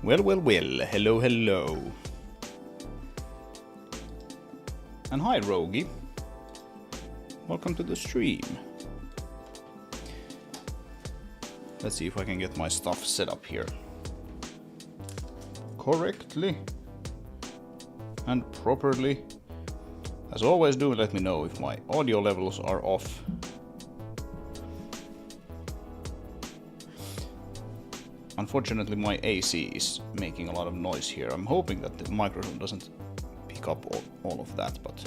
Well, hello, hello. And hi, Rogi. Welcome to the stream. Let's see if I can get my stuff set up here correctly and properly. As always, do let me know if my audio levels are off. Unfortunately, my AC is making a lot of noise here. I'm hoping that the microphone doesn't pick up all of that, but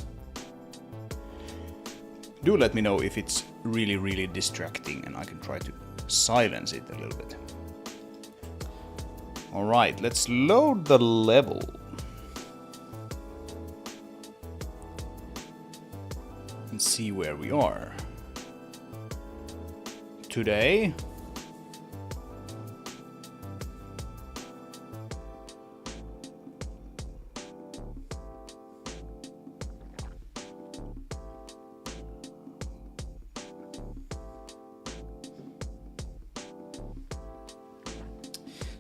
do let me know if it's really distracting and I can try to silence it a little bit. Alright, let's load the level. And see where we are. Today,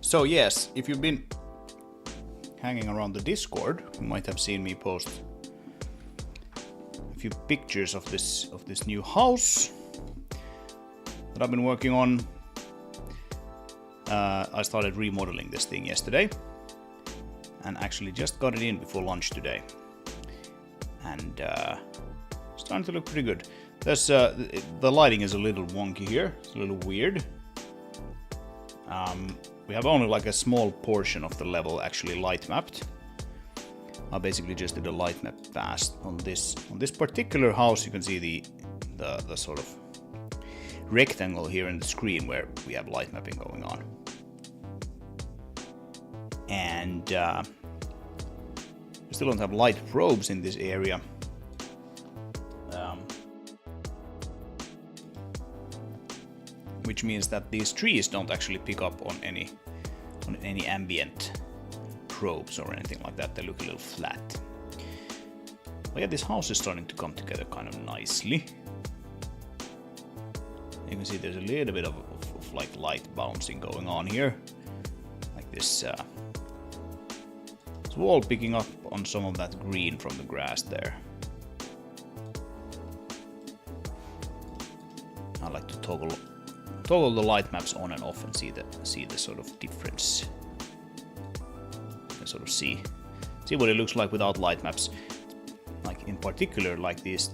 so yes, if you've been hanging around the Discord, you might have seen me post a few pictures of this new house that I've been working on. I started remodeling this thing yesterday and actually just got it in before lunch today, and it's starting to look pretty good. There's the lighting is a little wonky here, it's a little weird. We have only like a small portion of the level actually light mapped. I basically just did a light map pass on this particular house. You can see the sort of rectangle here in the screen where we have light mapping going on. And we still don't have light probes in this area. Which means that these trees don't actually pick up on any ambient probes or anything like that. They look a little flat. But yeah, this house is starting to come together kind of nicely. You can see there's a little bit of like light bouncing going on here, like this wall picking up on some of that green from the grass there. I like to toggle the light maps on and off and see the sort of difference. You can sort of see what it looks like without light maps. Like in particular, like these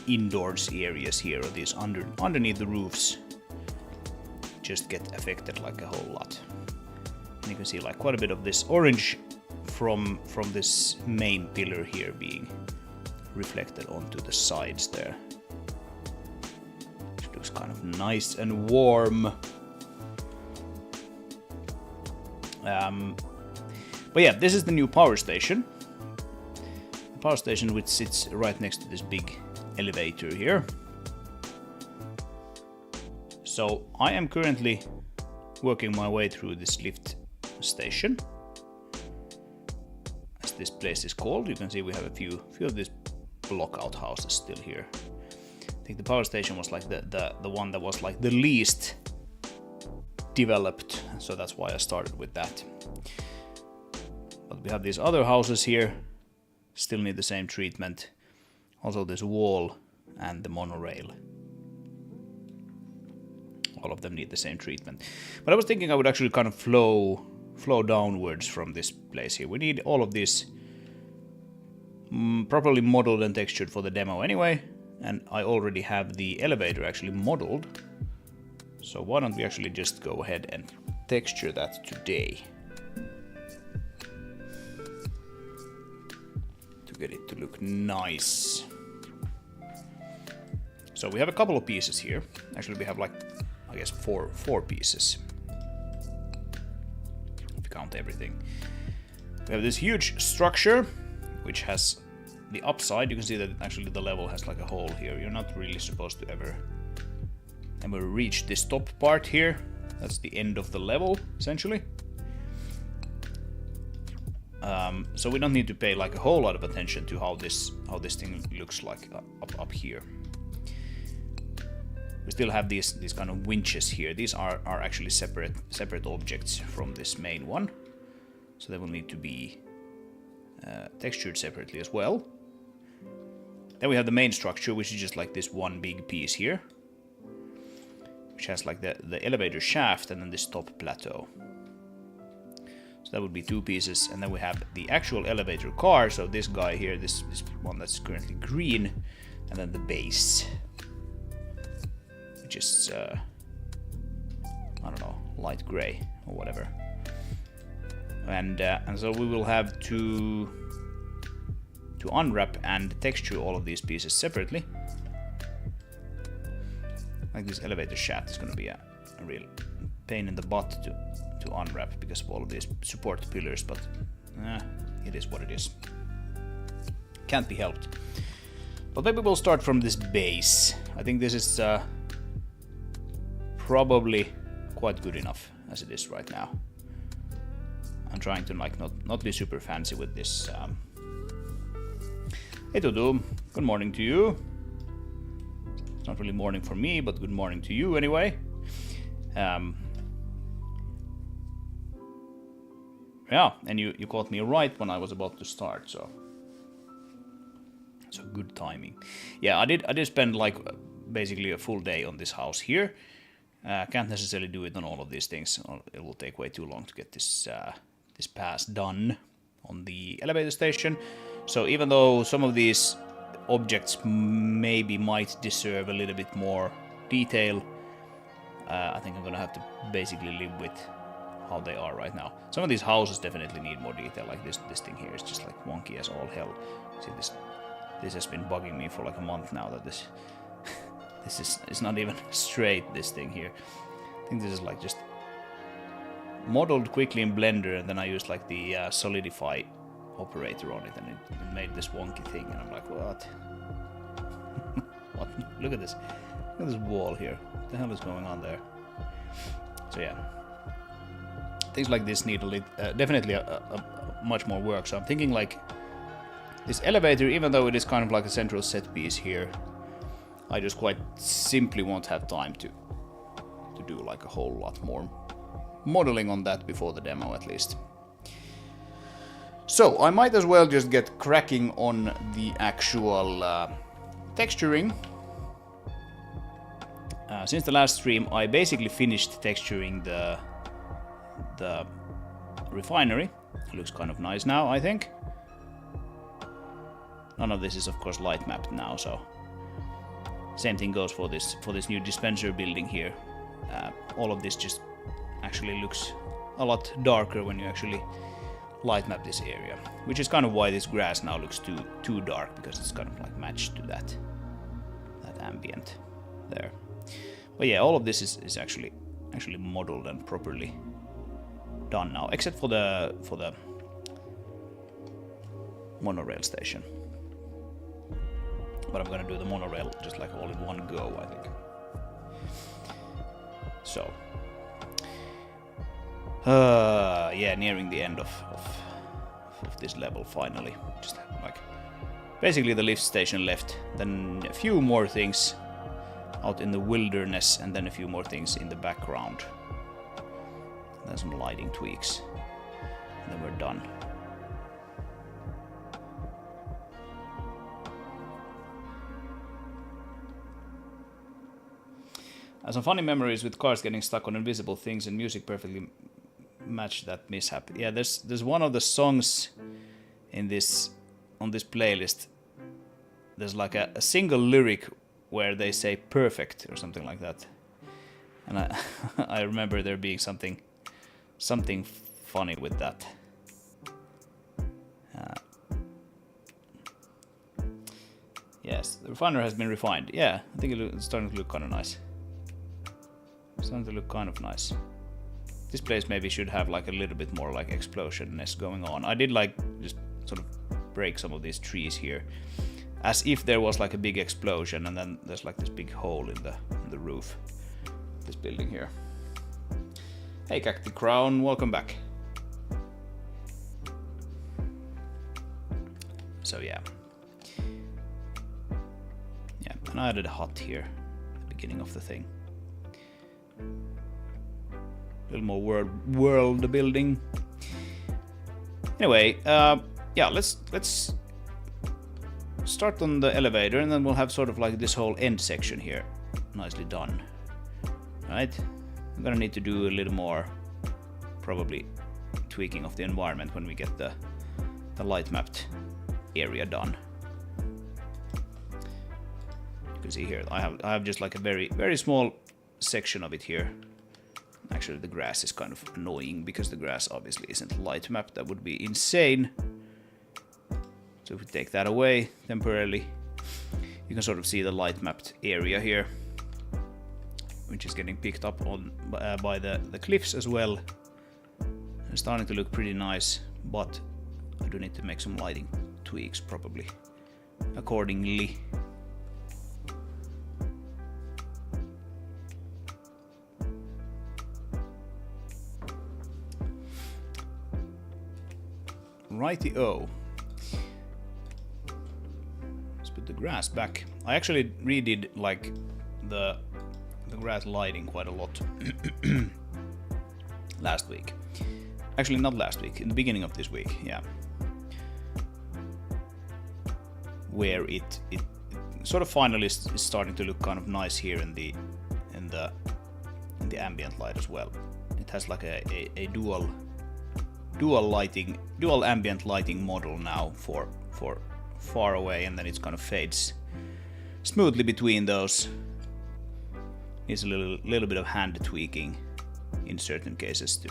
indoors areas here, or these underneath the roofs, just get affected like a whole lot. And you can see like quite a bit of this orange from this main pillar here being reflected onto the sides there. Looks kind of nice and warm. But yeah, this is the new power station. The power station which sits right next to this big elevator here. So I am currently working my way through this lift station, as this place is called. You can see we have a few of these block out houses still here. I think the power station was like the one that was like the least developed, so that's why I started with that. But we have these other houses here, still need the same treatment. Also this wall and the monorail. All of them need the same treatment. But I was thinking I would actually kind of flow downwards from this place here. We need all of this properly modeled and textured for the demo anyway. And I already have the elevator actually modeled. So why don't we actually just go ahead and texture that today. To get it to look nice. So we have a couple of pieces here. Actually we have like, I guess four pieces. If you count everything. We have this huge structure, which has the upside. You can see that actually the level has like a hole here. You're not really supposed to ever reach this top part here. That's the end of the level, essentially. So we don't need to pay like a whole lot of attention to how this thing looks like up here. We still have these kind of winches here. These are actually separate objects from this main one. so they will need to be textured separately as well. Then we have the main structure, which is just like this one big piece here, which has like the elevator shaft and then this top plateau. So that would be 2 pieces, and then we have the actual elevator car, so this guy here, this one that's currently green, and then the base, which is I don't know, light gray or whatever. And so we will have to unwrap and texture all of these pieces separately. Like this elevator shaft is going to be a real pain in the butt to unwrap because of all of these support pillars, but it is what it is. Can't be helped. But maybe we'll start from this base. I think this is probably quite good enough as it is right now. I'm trying to like not be super fancy with this. Hey Tutu, good morning to you. It's not really morning for me, but good morning to you anyway. Yeah, and you caught me right when I was about to start, so good timing. Yeah, I did spend like basically a full day on this house here. Can't necessarily do it on all of these things. It will take way too long to get this pass done on the elevator station. So even though some of these objects maybe might deserve a little bit more detail, I think I'm gonna have to basically live with how they are right now. Some of these houses definitely need more detail, like this thing here is just like wonky as all hell. See, this has been bugging me for like a month now, that this it's not even straight, this thing here. I think this is like just modeled quickly in Blender, and then I used like the solidify operator on it, and it made this wonky thing, and I'm like, what? What? Look at this. Look at this wall here. What the hell is going on there? So yeah, things like this need definitely a much more work. So I'm thinking like this elevator, even though it is kind of like a central set piece here, I just quite simply won't have time to do like a whole lot more modeling on that before the demo, at least. So I might as well just get cracking on the actual texturing. Since the last stream, I basically finished texturing the refinery. It looks kind of nice now, I think. None of this is of course light mapped now, so same thing goes for this new dispenser building here. All of this just actually looks a lot darker when you actually light map this area, which is kind of why this grass now looks too dark, because it's kind of like matched to that ambient there. But yeah, all of this is actually modeled and properly done now, except for the monorail station. But I'm gonna do the monorail just like all in one go, I think. So yeah, nearing the end of this level finally. Just like basically the lift station left, then a few more things out in the wilderness, and then a few more things in the background. Then some lighting tweaks, and then we're done. Some funny memories with cars getting stuck on invisible things, and music perfectly match that mishap. Yeah, there's one of the songs on this playlist. There's like a single lyric where they say "perfect" or something like that, and I remember there being something funny with that. Yes, the refiner has been refined. Yeah, I think it's starting to look kind of nice. Starting to look kind of nice. This place maybe should have like a little bit more like explosionness going on. I did like just sort of break some of these trees here, as if there was like a big explosion, and then there's like this big hole in the roof of this building here. Hey Cacti Crown, welcome back. So yeah, and I added a hut here at the beginning of the thing. A little more world building. Anyway, yeah, let's start on the elevator, and then we'll have sort of like this whole end section here nicely done. Right? I'm gonna need to do a little more, probably, tweaking of the environment when we get the light mapped area done. You can see here I have just like a very small section of it here. Actually, the grass is kind of annoying because the grass obviously isn't light mapped. That would be insane. So if we take that away temporarily, you can sort of see the light mapped area here, which is getting picked up on by the cliffs as well. It's starting to look pretty nice, but I do need to make some lighting tweaks probably accordingly. Righty-o. Let's put the grass back. I actually redid like the grass lighting quite a lot last week. Actually, not last week, in the beginning of this week, yeah. Where it sort of finally is starting to look kind of nice here in the ambient light as well. It has like a dual ambient lighting model now for far away, and then it kind of fades smoothly between those. Needs a little bit of hand tweaking in certain cases to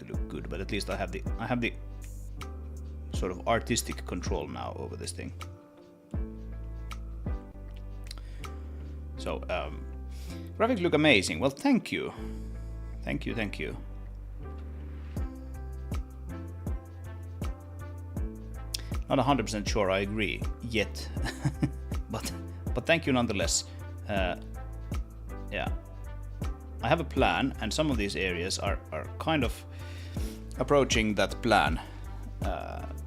look good, but at least I have the sort of artistic control now over this thing. So graphics look amazing. Well, thank you. Not 100% sure I agree yet, but thank you nonetheless. Yeah, I have a plan, and some of these areas are kind of approaching that plan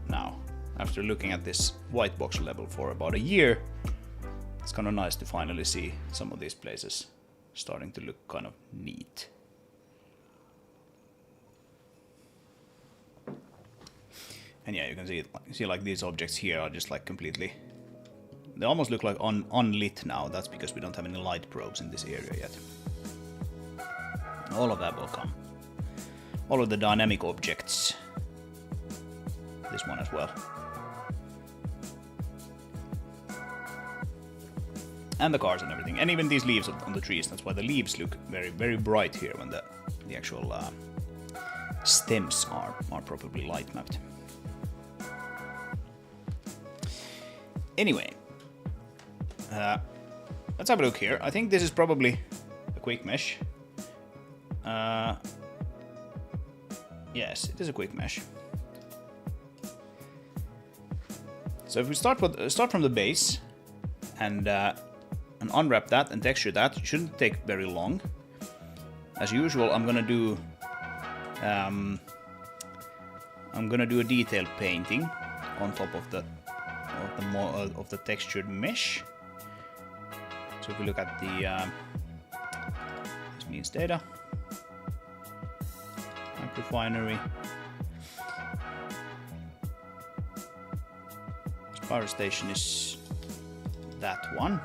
now. After looking at this white box level for about a year, it's kind of nice to finally see some of these places starting to look kind of neat. And yeah, you can see like these objects here are just like completely, they almost look like unlit now. That's because we don't have any light probes in this area yet. All of that will come. All of the dynamic objects. This one as well. And the cars and everything. And even these leaves on the trees. That's why the leaves look very bright here when the actual stems are properly light mapped. Anyway, let's have a look here. I think this is probably a quick mesh. Yes, it is a quick mesh. So if we start from the base and unwrap that and texture that, it shouldn't take very long. As usual, I'm gonna do a detail painting on top of the textured mesh. So if we look at the this means data, microfinery, power station is that one.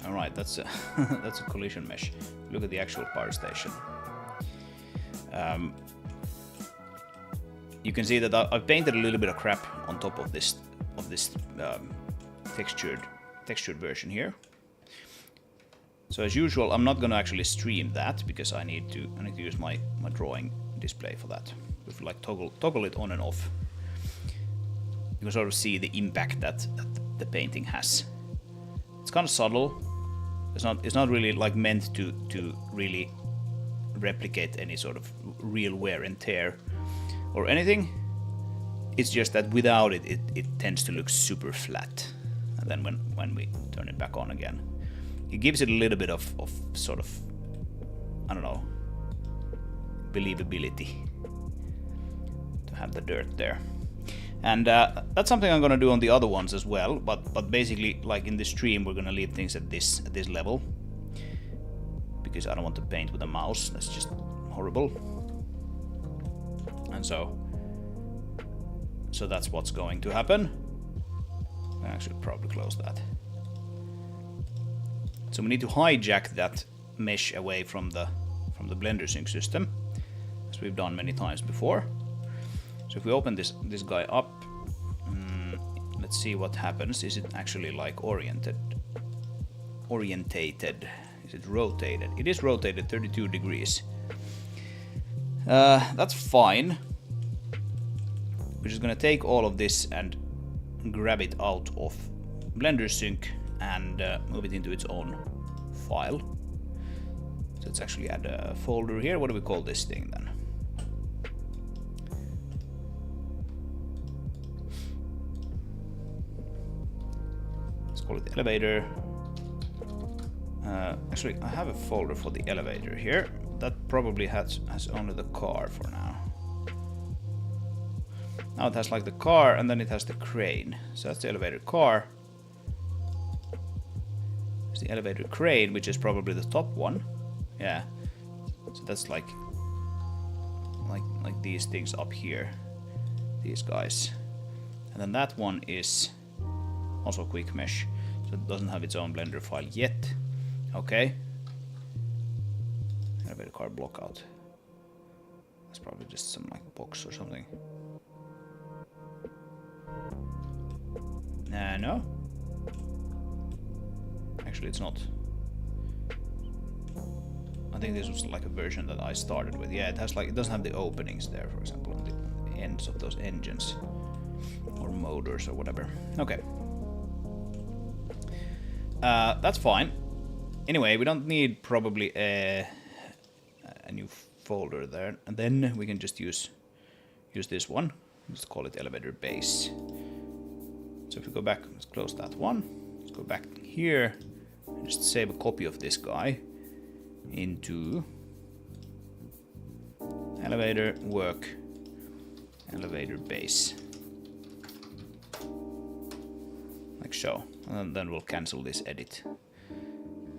All right, that's a that's a collision mesh. Look at the actual power station. You can see that I've painted a little bit of crap on top of this textured version here. So as usual, I'm not going to actually stream that because I need to use my drawing display for that. If you like toggle it on and off, you can sort of see the impact that the painting has. It's kind of subtle. It's not really like meant to really replicate any sort of real wear and tear or anything. It's just that without it tends to look super flat. And then when we turn it back on again, it gives it a little bit of sort of, I don't know, believability to have the dirt there. And that's something I'm gonna do on the other ones as well, but basically, like in the stream, we're gonna leave things at this level. because I don't want to paint with a mouse. That's just horrible. And so that's what's going to happen. I should probably close that. So we need to hijack that mesh away from the Blender sync system, as we've done many times before. So if we open this guy up, let's see what happens. Is it actually like orientated? Is it rotated? It is rotated 32 degrees. That's fine. We're just gonna take all of this and grab it out of Blender sync and move it into its own file. So let's actually add a folder here. What do we call this thing then? Let's call it elevator. Actually, I have a folder for the elevator here. That probably has only the car for now. Now it has like the car, and then it has the crane. So that's the elevator car. There's the elevator crane, which is probably the top one. Yeah. So that's like these things up here. These guys. And then that one is also quick mesh. So it doesn't have its own Blender file yet. Okay. Elevator car blockout. That's probably just some like box or something. No. Actually, it's not. I think this was like a version that I started with. Yeah, it has like, it doesn't have the openings there, for example, on the ends of those engines or motors or whatever. Okay. That's fine. Anyway, we don't need probably a new folder there, and then we can just use this one. Let's call it elevator base. So if we go back, let's close that one. Let's go back here and just save a copy of this guy into elevator work elevator base, like so. And then we'll cancel this edit.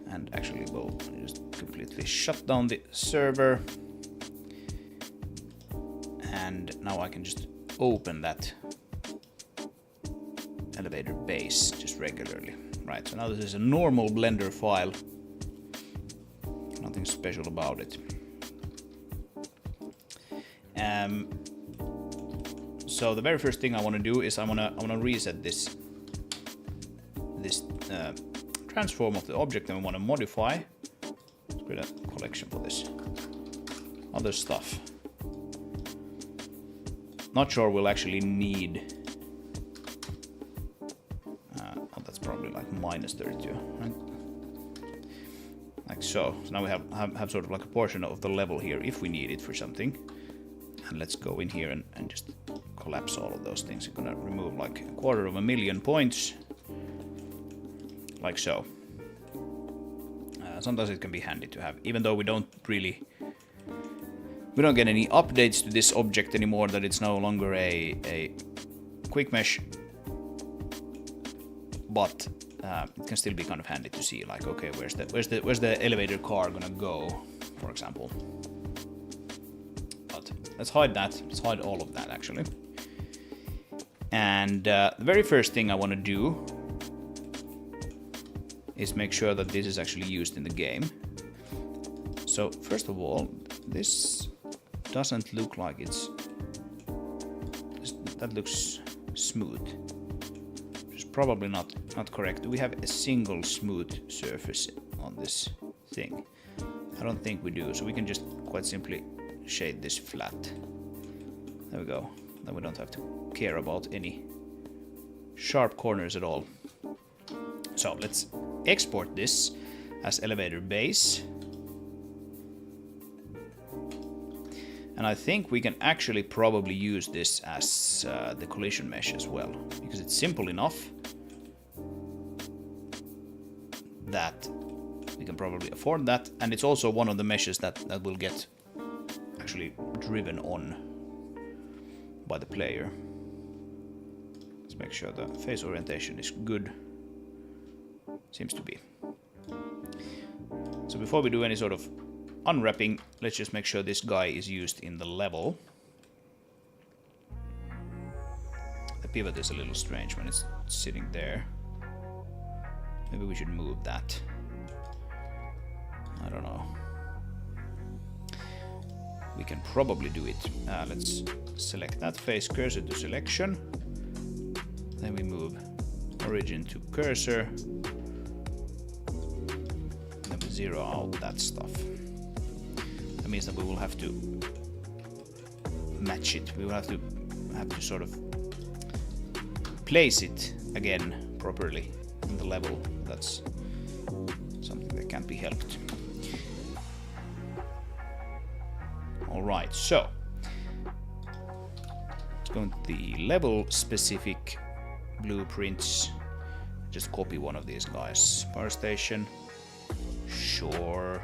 And actually we'll just completely shut down the server. And now I can just open that elevator base just regularly. Right, so now this is a normal Blender file. Nothing special about it. So the very first thing I want to do is I want to reset this transform of the object, and we want to modify. Let's create a collection for this. Other stuff. Not sure we'll actually need. Oh, that's probably like -32, right? Like so. So now we have sort of like a portion of the level here if we need it for something. And let's go in here and just collapse all of those things. I'm gonna remove like 250,000 points. Like so. Sometimes it can be handy to have, even though we don't get any updates to this object anymore, that it's no longer a quick mesh. But it can still be kind of handy to see, like, okay, where's the elevator car gonna go, for example. But let's hide that. Let's hide all of that actually. And the very first thing I want to do is make sure that this is actually used in the game. So first of all, this doesn't look like that looks smooth, which is probably not correct. Do we have a single smooth surface on this thing? I don't think we do, so we can just quite simply shade this flat. There we go. Then we don't have to care about any sharp corners at all. So let's export this as elevator base. And I think we can actually probably use this as the collision mesh as well, because it's simple enough that we can probably afford that. And it's also one of the meshes that will get actually driven on by the player. Let's make sure the face orientation is good. Seems to be. So before we do any sort of unwrapping, let's just make sure this guy is used in the level. The pivot is a little strange when it's sitting there. Maybe we should move that. I don't know. We can probably do it. Let's select that face, cursor to selection. Then we move origin to cursor. Then we zero out that stuff. That means that we will have to match it. We will have to sort of place it again properly in the level. That's something that can't be helped. Alright, so let's go into the level specific blueprints. Just copy one of these guys. Power station. Sure.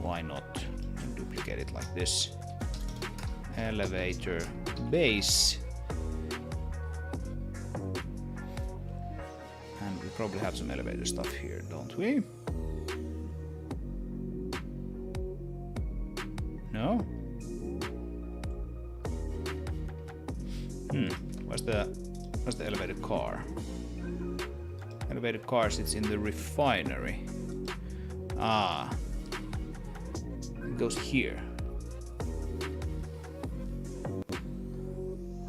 Why not? And duplicate it like this. Elevator base. And we probably have some elevator stuff here, don't we? No? Where's the elevated car? Elevated car sits in the refinery. Ah. It goes here.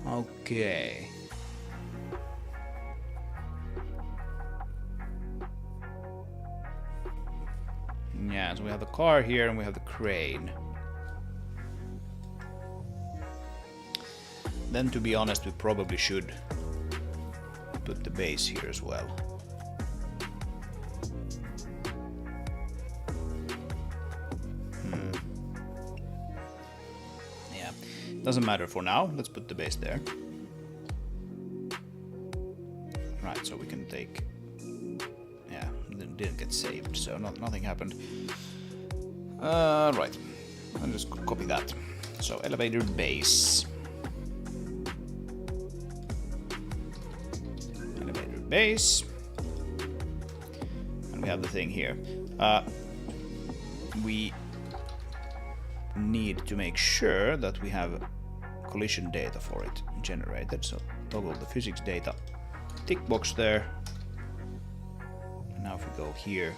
Okay. Yeah, so we have the car here and we have the crane. Then, to be honest, we probably should put the base here as well. Yeah, doesn't matter for now. Let's put the base there. Right, so we can take... Yeah, didn't get saved, so nothing happened. Right, I'll just copy that. So, elevator base. Base, and we have the thing here. We need to make sure that we have collision data for it generated, so toggle the physics data tick box there. And now if we go here,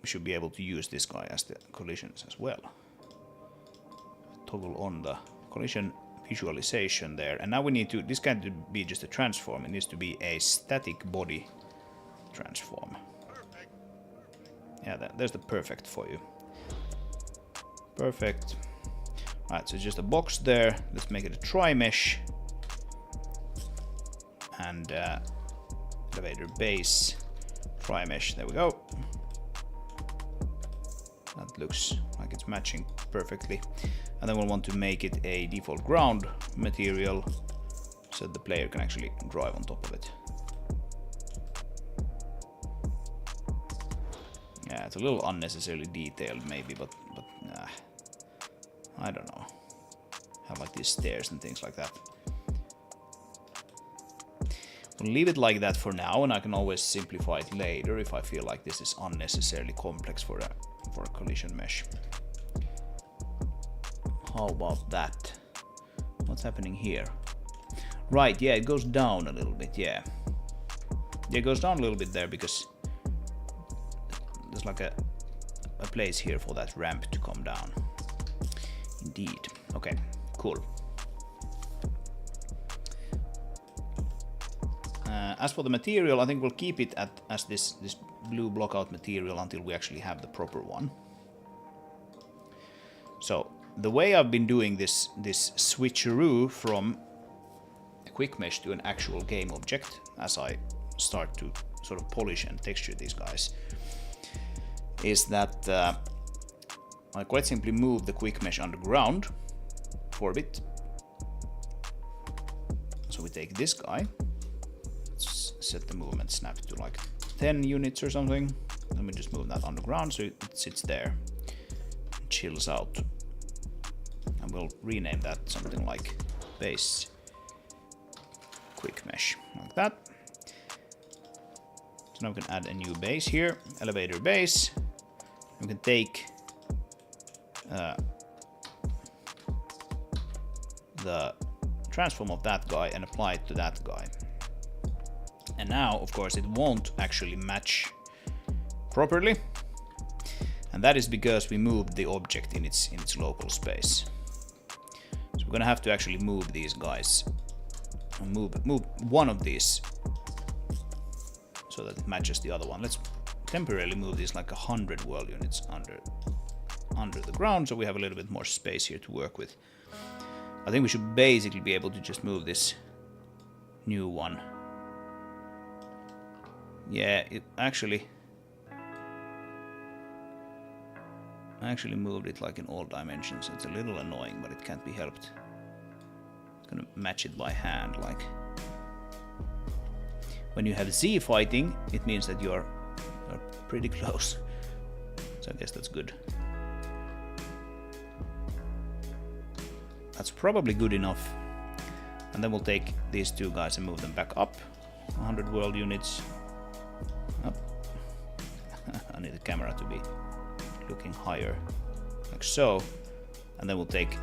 we should be able to use this guy as the collisions as well. Toggle on the collision visualization there, and now we need to, this can't be just a transform, it needs to be a static body transform. Yeah, there's the perfect for you. Perfect. Right, so just a box there. Let's make it a tri-mesh. And elevator base, tri-mesh, there we go. That looks like it's matching perfectly. And then we'll want to make it a default ground material so that the player can actually drive on top of it. Yeah, it's a little unnecessarily detailed maybe, but I don't know. Have like these stairs and things like that. We'll leave it like that for now, and I can always simplify it later if I feel like this is unnecessarily complex for a collision mesh. How about that? What's happening here? Right, yeah, it goes down a little bit, yeah. Yeah, it goes down a little bit there because there's like a place here for that ramp to come down. Indeed. Okay, cool. As for the material, I think we'll keep it as this blue blockout material until we actually have the proper one. So the way I've been doing this switcheroo from a quick mesh to an actual game object, as I start to sort of polish and texture these guys, is that I quite simply move the quick mesh underground for a bit. So we take this guy, let's set the movement snap to like 10 units or something, then we just move that underground so it sits there, chills out. And we'll rename that something like base quick mesh, like that. So now we can add a new base here, elevator base. We can take the transform of that guy and apply it to that guy. And now, of course, it won't actually match properly. And that is because we moved the object in its local space. So we're gonna have to actually move these guys. Move one of these so that it matches the other one. Let's temporarily move these like 100 world units under the ground, so we have a little bit more space here to work with. I think we should basically be able to just move this new one. Yeah, it actually moved it like in all dimensions. It's a little annoying, but it can't be helped. It's gonna match it by hand, like. When you have Z fighting, it means that you're pretty close. So I guess that's good. That's probably good enough. And then we'll take these two guys and move them back up. 100 world units. Up. I need the camera to be looking higher, like so. And then we'll take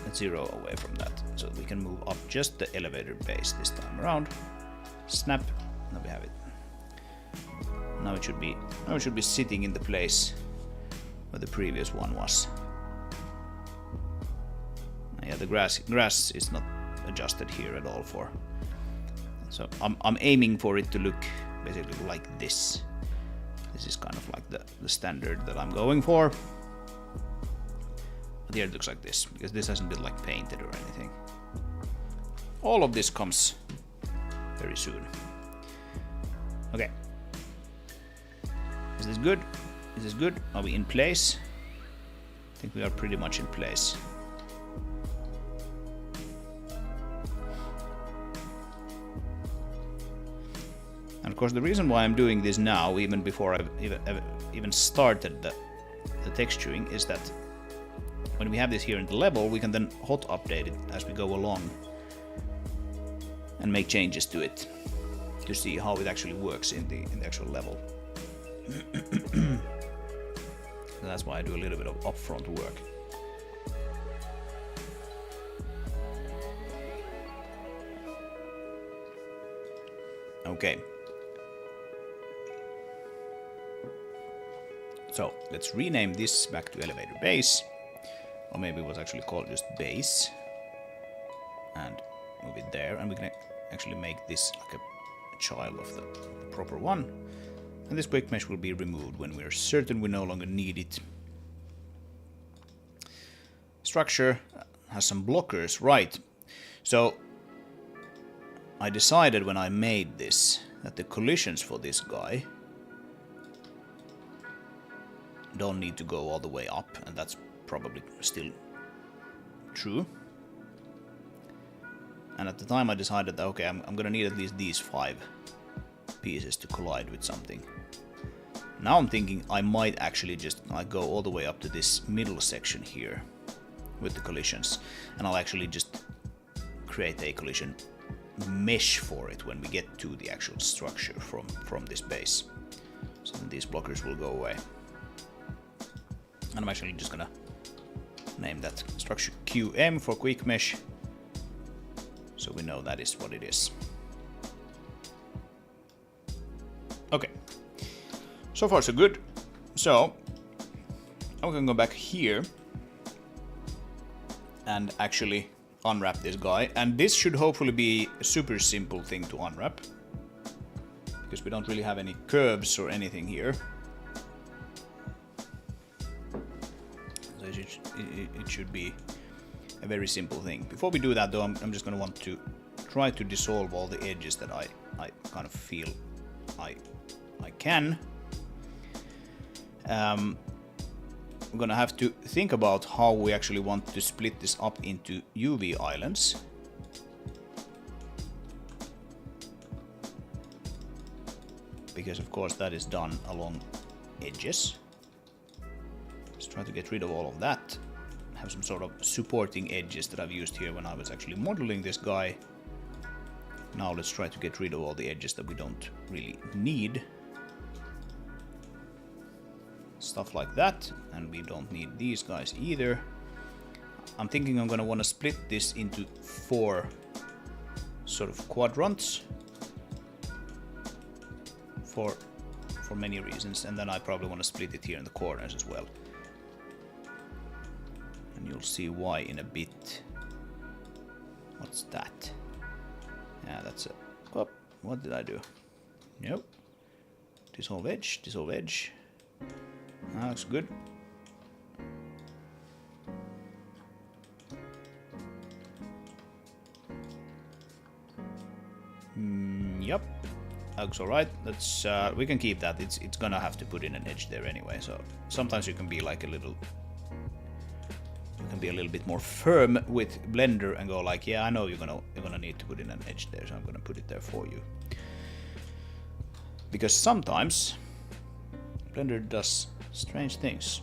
a 0 away from that, so we can move up just the elevator base this time around. Snap. Now we have it. Now it should be sitting in the place where the previous one was. Yeah, the grass is not adjusted here at all for. So I'm aiming for it to look basically like this. This is kind of like the standard that I'm going for. But here it looks like this, because this hasn't been like painted or anything. All of this comes very soon. Okay. Is this good? Is this good? Are we in place? I think we are pretty much in place. And of course, the reason why I'm doing this now, even before I've even started the texturing, is that when we have this here in the level, we can then hot update it as we go along and make changes to it to see how it actually works in the actual level. So that's why I do a little bit of upfront work. Okay. So let's rename this back to elevator base, or maybe it was actually called just base, and move it there, and we can actually make this like a child of the proper one. And this quick mesh will be removed when we're certain we no longer need it. Structure has some blockers, right? So I decided when I made this that the collisions for this guy don't need to go all the way up, and that's probably still true. And at the time I decided that, okay, I'm gonna need at least these 5 pieces to collide with something. Now I'm thinking I might actually just like go all the way up to this middle section here with the collisions, and I'll actually just create a collision mesh for it when we get to the actual structure from this base. So then these blockers will go away. And I'm actually just gonna name that structure QM for quick mesh, so we know that is what it is. Okay, so far so good. So I'm gonna go back here and actually unwrap this guy, and this should hopefully be a super simple thing to unwrap, because we don't really have any curves or anything here. So it should be a very simple thing. Before we do that though, I'm just gonna want to try to dissolve all the edges that I kind of feel I can. We're gonna have to think about how we actually want to split this up into UV islands. Because of course that is done along edges. Let's try to get rid of all of that. Have some sort of supporting edges that I've used here when I was actually modeling this guy. Now let's try to get rid of all the edges that we don't really need. Stuff like that, and we don't need these guys either. I'm thinking I'm gonna want to split this into 4 sort of quadrants for many reasons, and then I probably want to split it here in the corners as well. And you'll see why in a bit. What's that? Yeah, that's a... Oh, what did I do? Nope. Dissolve edge, dissolve edge. That looks good. Yep. Looks alright. Let's we can keep that. It's gonna have to put in an edge there anyway, so sometimes you can be like a little bit more firm with Blender and go like, yeah, I know you're gonna need to put in an edge there, so I'm gonna put it there for you. Because sometimes Blender does strange things,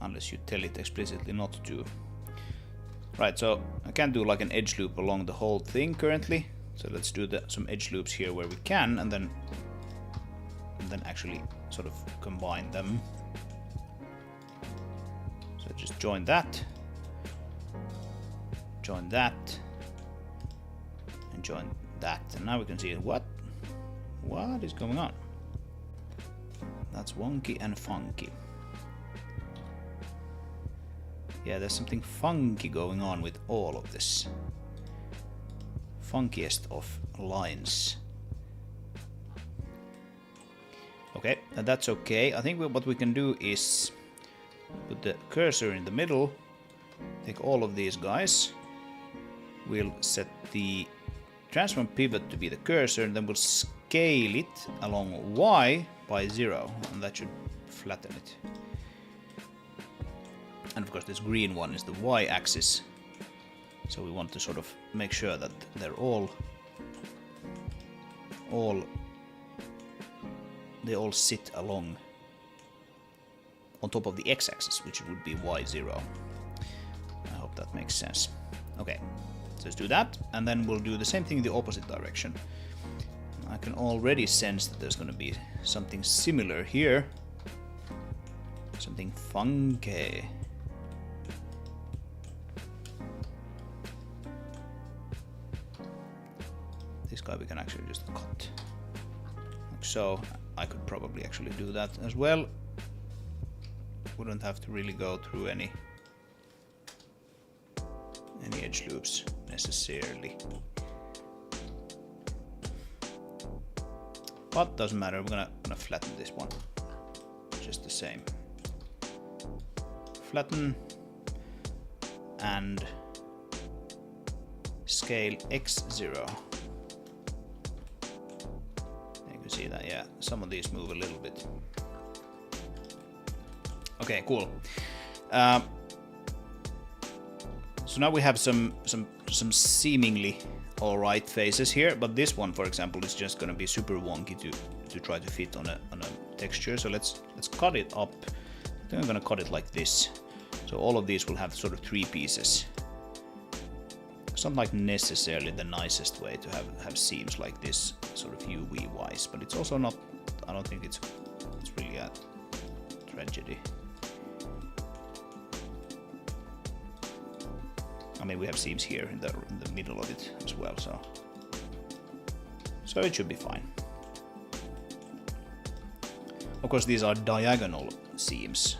unless you tell it explicitly not to. Right, so I can't do like an edge loop along the whole thing currently, so let's do some edge loops here where we can, and then actually sort of combine them. So just join that, and join that, and now we can see what is going on. That's wonky and funky. Yeah, there's something funky going on with all of this. Funkiest of lines. Okay, and that's okay. I think what we can do is put the cursor in the middle, take all of these guys. We'll set the transform pivot to be the cursor, and then we'll scale it along Y by 0, and that should flatten it. And of course this green one is the Y-axis, so we want to sort of make sure that they're they all sit along on top of the X-axis, which would be Y0. I hope that makes sense. Okay, so let's do that, and then we'll do the same thing in the opposite direction. I can already sense that there's going to be something similar here. Something funky. This guy we can actually just cut. Like so. I could probably actually do that as well. Wouldn't have to really go through any edge loops necessarily. But doesn't matter, we're gonna flatten this one just the same. Flatten and scale X0. You can see that, yeah, some of these move a little bit. Okay, cool. So now we have some seemingly alright faces here, but this one, for example, is just gonna be super wonky to try to fit on a texture. So let's cut it up. I think I'm gonna cut it like this. So all of these will have sort of 3 pieces. It's not like necessarily the nicest way to have seams like this, sort of UV wise, but it's also not. I don't think it's really a tragedy. I mean, we have seams here in the middle of it as well, so it should be fine. Of course, these are diagonal seams.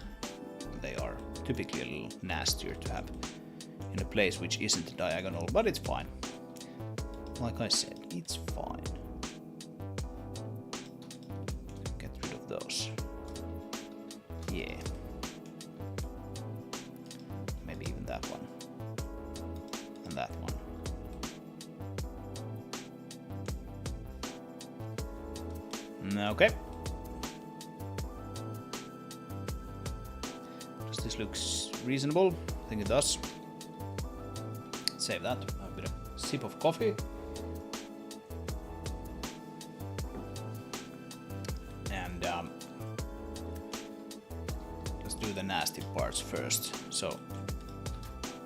They are typically a little nastier to have in a place which isn't diagonal, but it's fine. Like I said, it's fine. Get rid of those. Yeah. Maybe even that one. And that one. Okay. Does this looks reasonable? I think it does. Save that. Have a bit of sip of coffee. And let's do the nasty parts first. So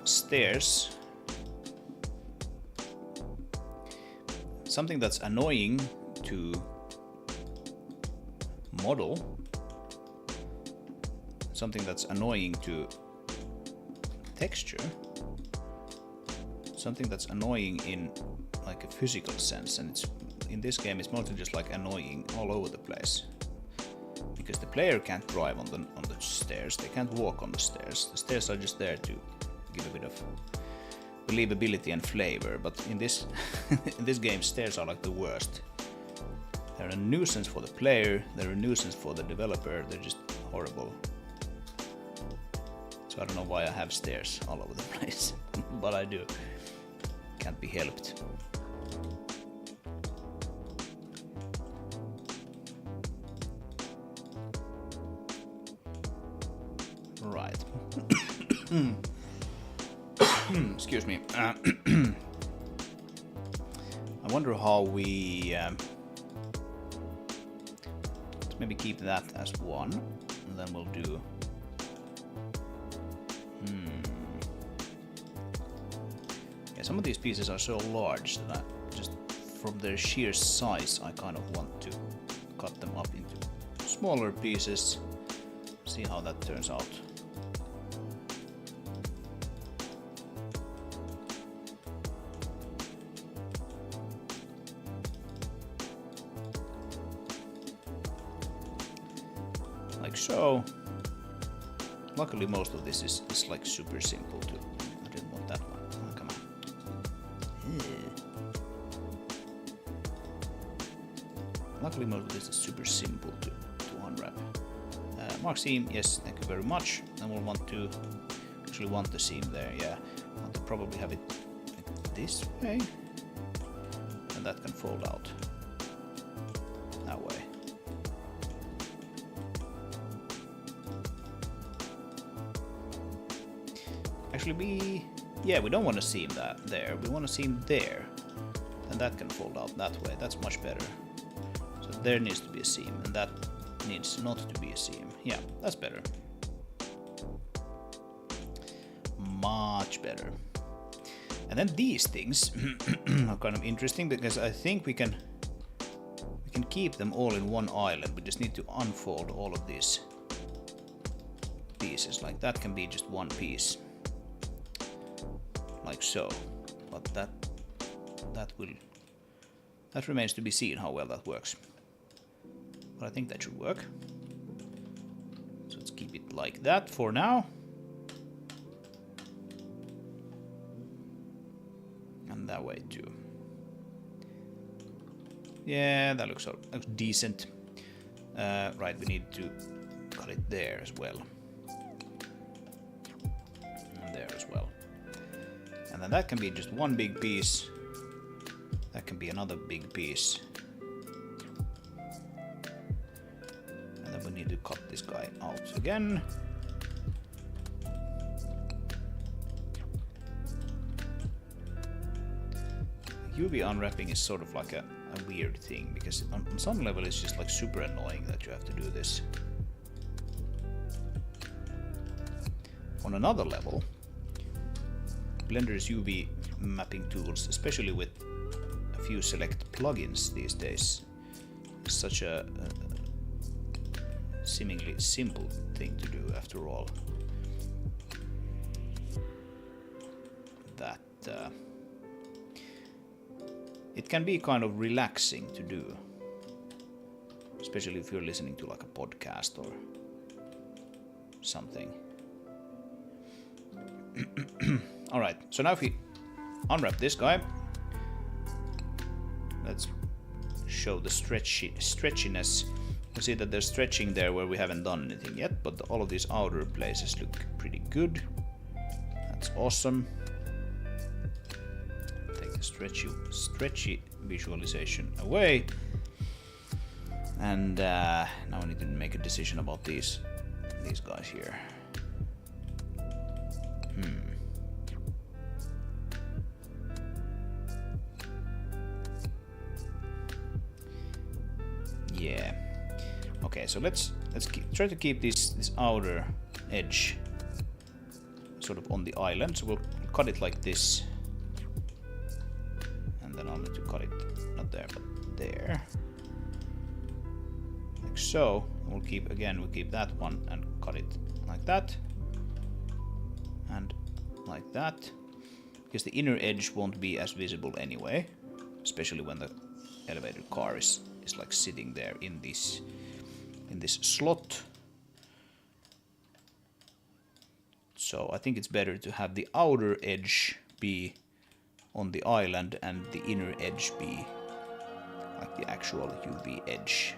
stairs. something that's annoying to model, something that's annoying to texture, something that's annoying in like a physical sense, and it's in this game it's mostly just like annoying all over the place. Because the player can't drive on the stairs, they can't walk on the stairs. The stairs are just there to give a bit of believability and flavor, but in this in this game stairs are like the worst. They're a nuisance for the player, they're a nuisance for the developer, they're just horrible. So I don't know why I have stairs all over the place, but I do. Can't be helped. Right. Excuse me. I wonder how we let's maybe keep that as one, and then we'll do. Yeah, some of these pieces are so large that I just, from their sheer size, I kind of want to cut them up into smaller pieces. See how that turns out. Like so. Luckily most of this is like super simple too. I didn't want that one. Oh, come on. Luckily most of this is super simple to unwrap. Mark seam, yes, thank you very much. And we'll want to actually want the seam there, yeah. I want to probably have it this way. And that can fold out that way. Actually we don't want to seam that there. We want to seam there. And that can fold out that way. That's much better. So there needs to be a seam, and that needs not to be a seam. Yeah, that's better. Much better. And then these things are kind of interesting because I think we can keep them all in one island. We just need to unfold all of these pieces. Like that can be just one piece. Like so. But that remains to be seen how well that works. But I think that should work. So let's keep it like that for now. And that way too. Yeah, that looks decent. Right, we need to cut it there as well. And there as well. And then that can be just one big piece. That can be another big piece. And then we need to cut this guy out again. UV unwrapping is sort of like a weird thing, because on some level it's just like super annoying that you have to do this. On another level, Blender's UV mapping tools, especially with a few select plugins these days, is such a seemingly simple thing to do after all, that it can be kind of relaxing to do, especially if you're listening to like a podcast or something. Alright, so now if we unwrap this guy, let's show the stretchiness. You see that there's stretching there where we haven't done anything yet, but all of these outer places look pretty good. That's awesome. Take the stretchy visualization away. And now we need to make a decision about these guys here. Yeah. Okay, so let's try to keep this outer edge sort of on the island. So we'll cut it like this, and then I'll need to cut it not not there, but there. Like so. We'll keep that one and cut it like that. And like that. Because the inner edge won't be as visible anyway. Especially when the elevated car is like sitting there in this slot. So I think it's better to have the outer edge be on the island and the inner edge be like the actual UV edge.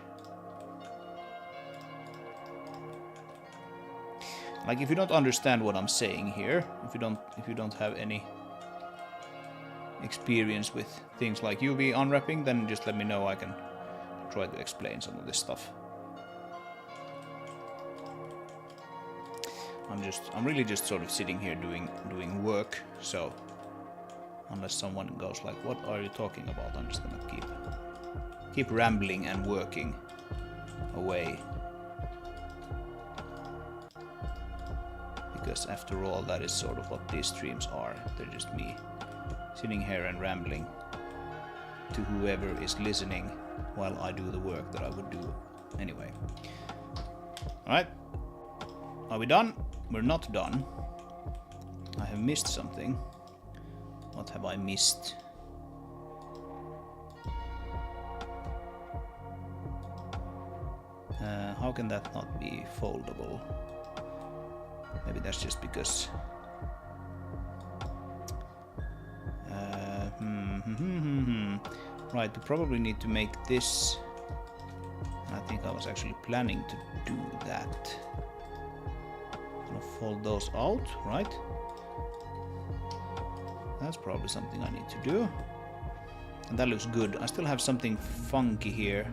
Like if you don't understand what I'm saying here, if you don't have any experience with things like UV unwrapping, then just let me know. I can try to explain some of this stuff. I'm really just sort of sitting here doing work, so unless someone goes like, what are you talking about? I'm just gonna keep rambling and working away. Because after all, that is sort of what these streams are. They're just me sitting here and rambling to whoever is listening while I do the work that I would do anyway. Alright. Are we done? We're not done. I have missed something. What have I missed? How can that not be foldable? Maybe that's just because... Right, we probably need to make this... I think I was actually planning to do that. Gonna fold those out, right? That's probably something I need to do. And that looks good. I still have something funky here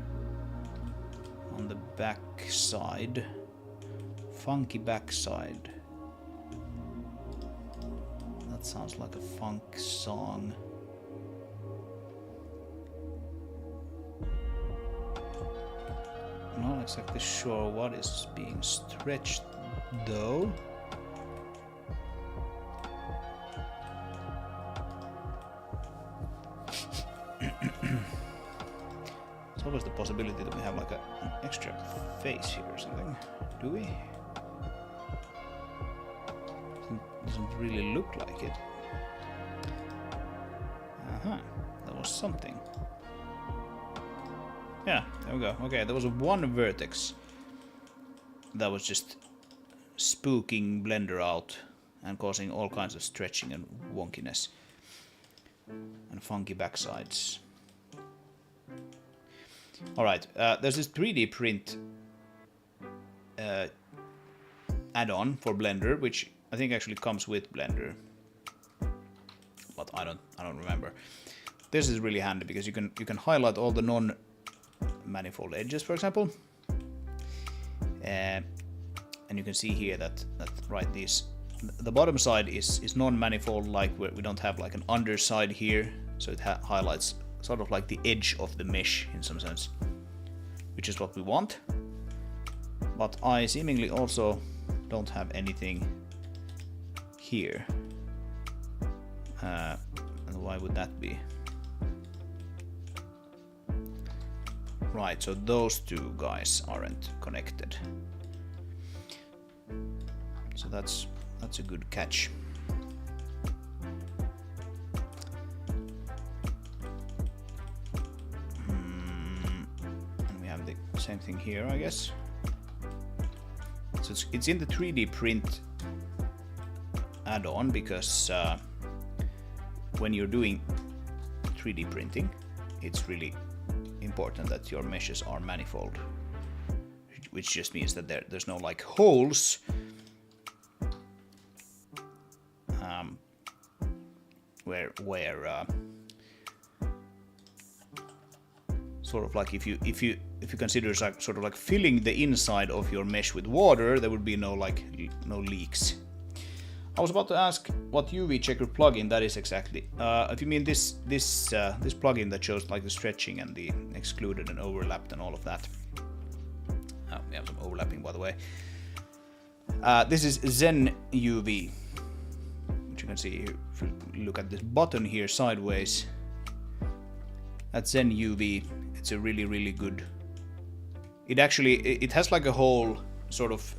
on the back side. Funky backside. That sounds like a funk song. I'm not exactly sure what is being stretched though. There's always the possibility that we have like an extra face here or something. Do we? Doesn't really look like it. That was something. Yeah, there we go. Okay, there was one vertex that was just spooking Blender out and causing all kinds of stretching and wonkiness and funky backsides. Alright, there's this 3D print add-on for Blender, which I think actually comes with Blender, but I don't remember. This is really handy because you can highlight all the non-manifold edges, for example, and you can see here that right, the bottom side is non-manifold, like where we don't have like an underside here, so it highlights sort of like the edge of the mesh in some sense, which is what we want. But I seemingly also don't have anything here. And why would that be? Right, so those two guys aren't connected. So that's a good catch. And we have the same thing here, I guess. So it's in the 3D print add-on because when you're doing 3D printing, it's really important that your meshes are manifold, which just means that there's no like holes where sort of like if you consider sort of like filling the inside of your mesh with water, there would be no leaks. I was about to ask what UV checker plugin that is exactly. If you mean this plugin that shows like the stretching and the excluded and overlapped and all of that. We have some overlapping, by the way. This is Zen UV, which you can see here. If you look at this button here sideways, at Zen UV, it's a really good. It has like a whole sort of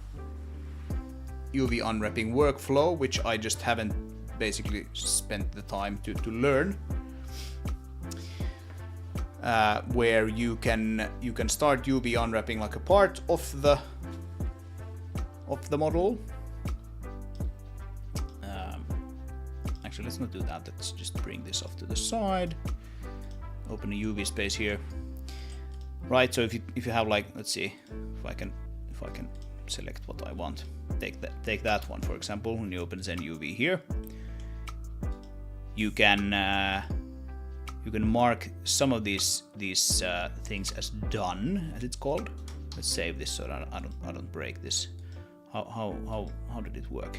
UV unwrapping workflow, which I just haven't basically spent the time to learn. Where you can start UV unwrapping like a part of the model. Actually, let's not do that. Let's just bring this off to the side. Open a UV space here. Right. So if you have like, let's see if I can select what I want. Take that one for example. When you open Zen UV here, you can mark some of these things as done, as it's called. Let's save this so that I don't break this. How did it work?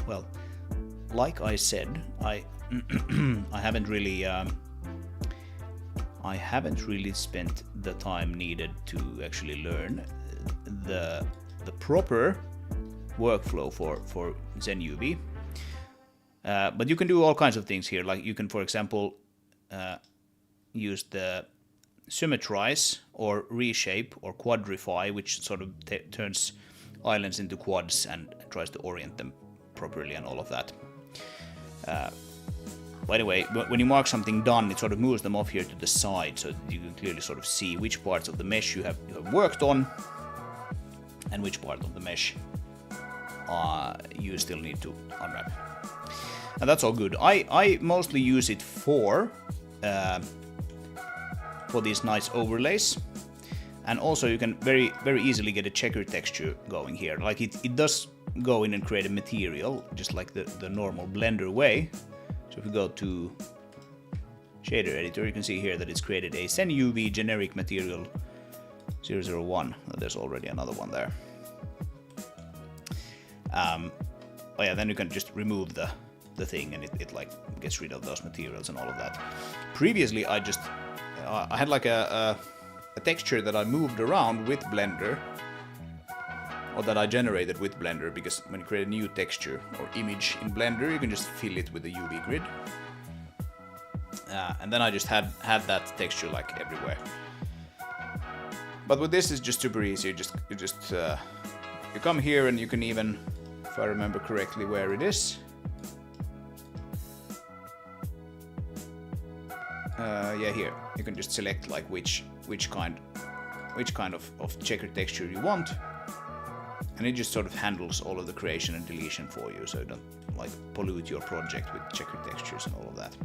Well, like I said, I haven't really spent the time needed to actually learn the proper workflow for Zen UV. But you can do all kinds of things here. Like you can, for example, use the symmetrize or reshape or quadrify, which sort of turns islands into quads and tries to orient them properly and all of that. By the way, when you mark something done, it sort of moves them off here to the side, so you can clearly sort of see which parts of the mesh you have worked on and which part of the mesh you still need to unwrap. And that's all good. I mostly use it for these nice overlays. And also you can very easily get a checker texture going here. Like it does go in and create a material, just like the normal Blender way. So if we go to shader editor, you can see here that it's created a Zen UV generic material 001. There's already another one there. Oh yeah, then you can just remove the thing and it like gets rid of those materials and all of that. Previously I just I had like a texture that I moved around with Blender, or that I generated with Blender, because when you create a new texture or image in Blender, you can just fill it with a UV grid. And then I just had that texture like everywhere. But with this is just super easy. You come here and you can even, if I remember correctly where it is. Yeah, here you can just select like which kind of checker texture you want, and it just sort of handles all of the creation and deletion for you, so you don't like pollute your project with checker textures and all of that.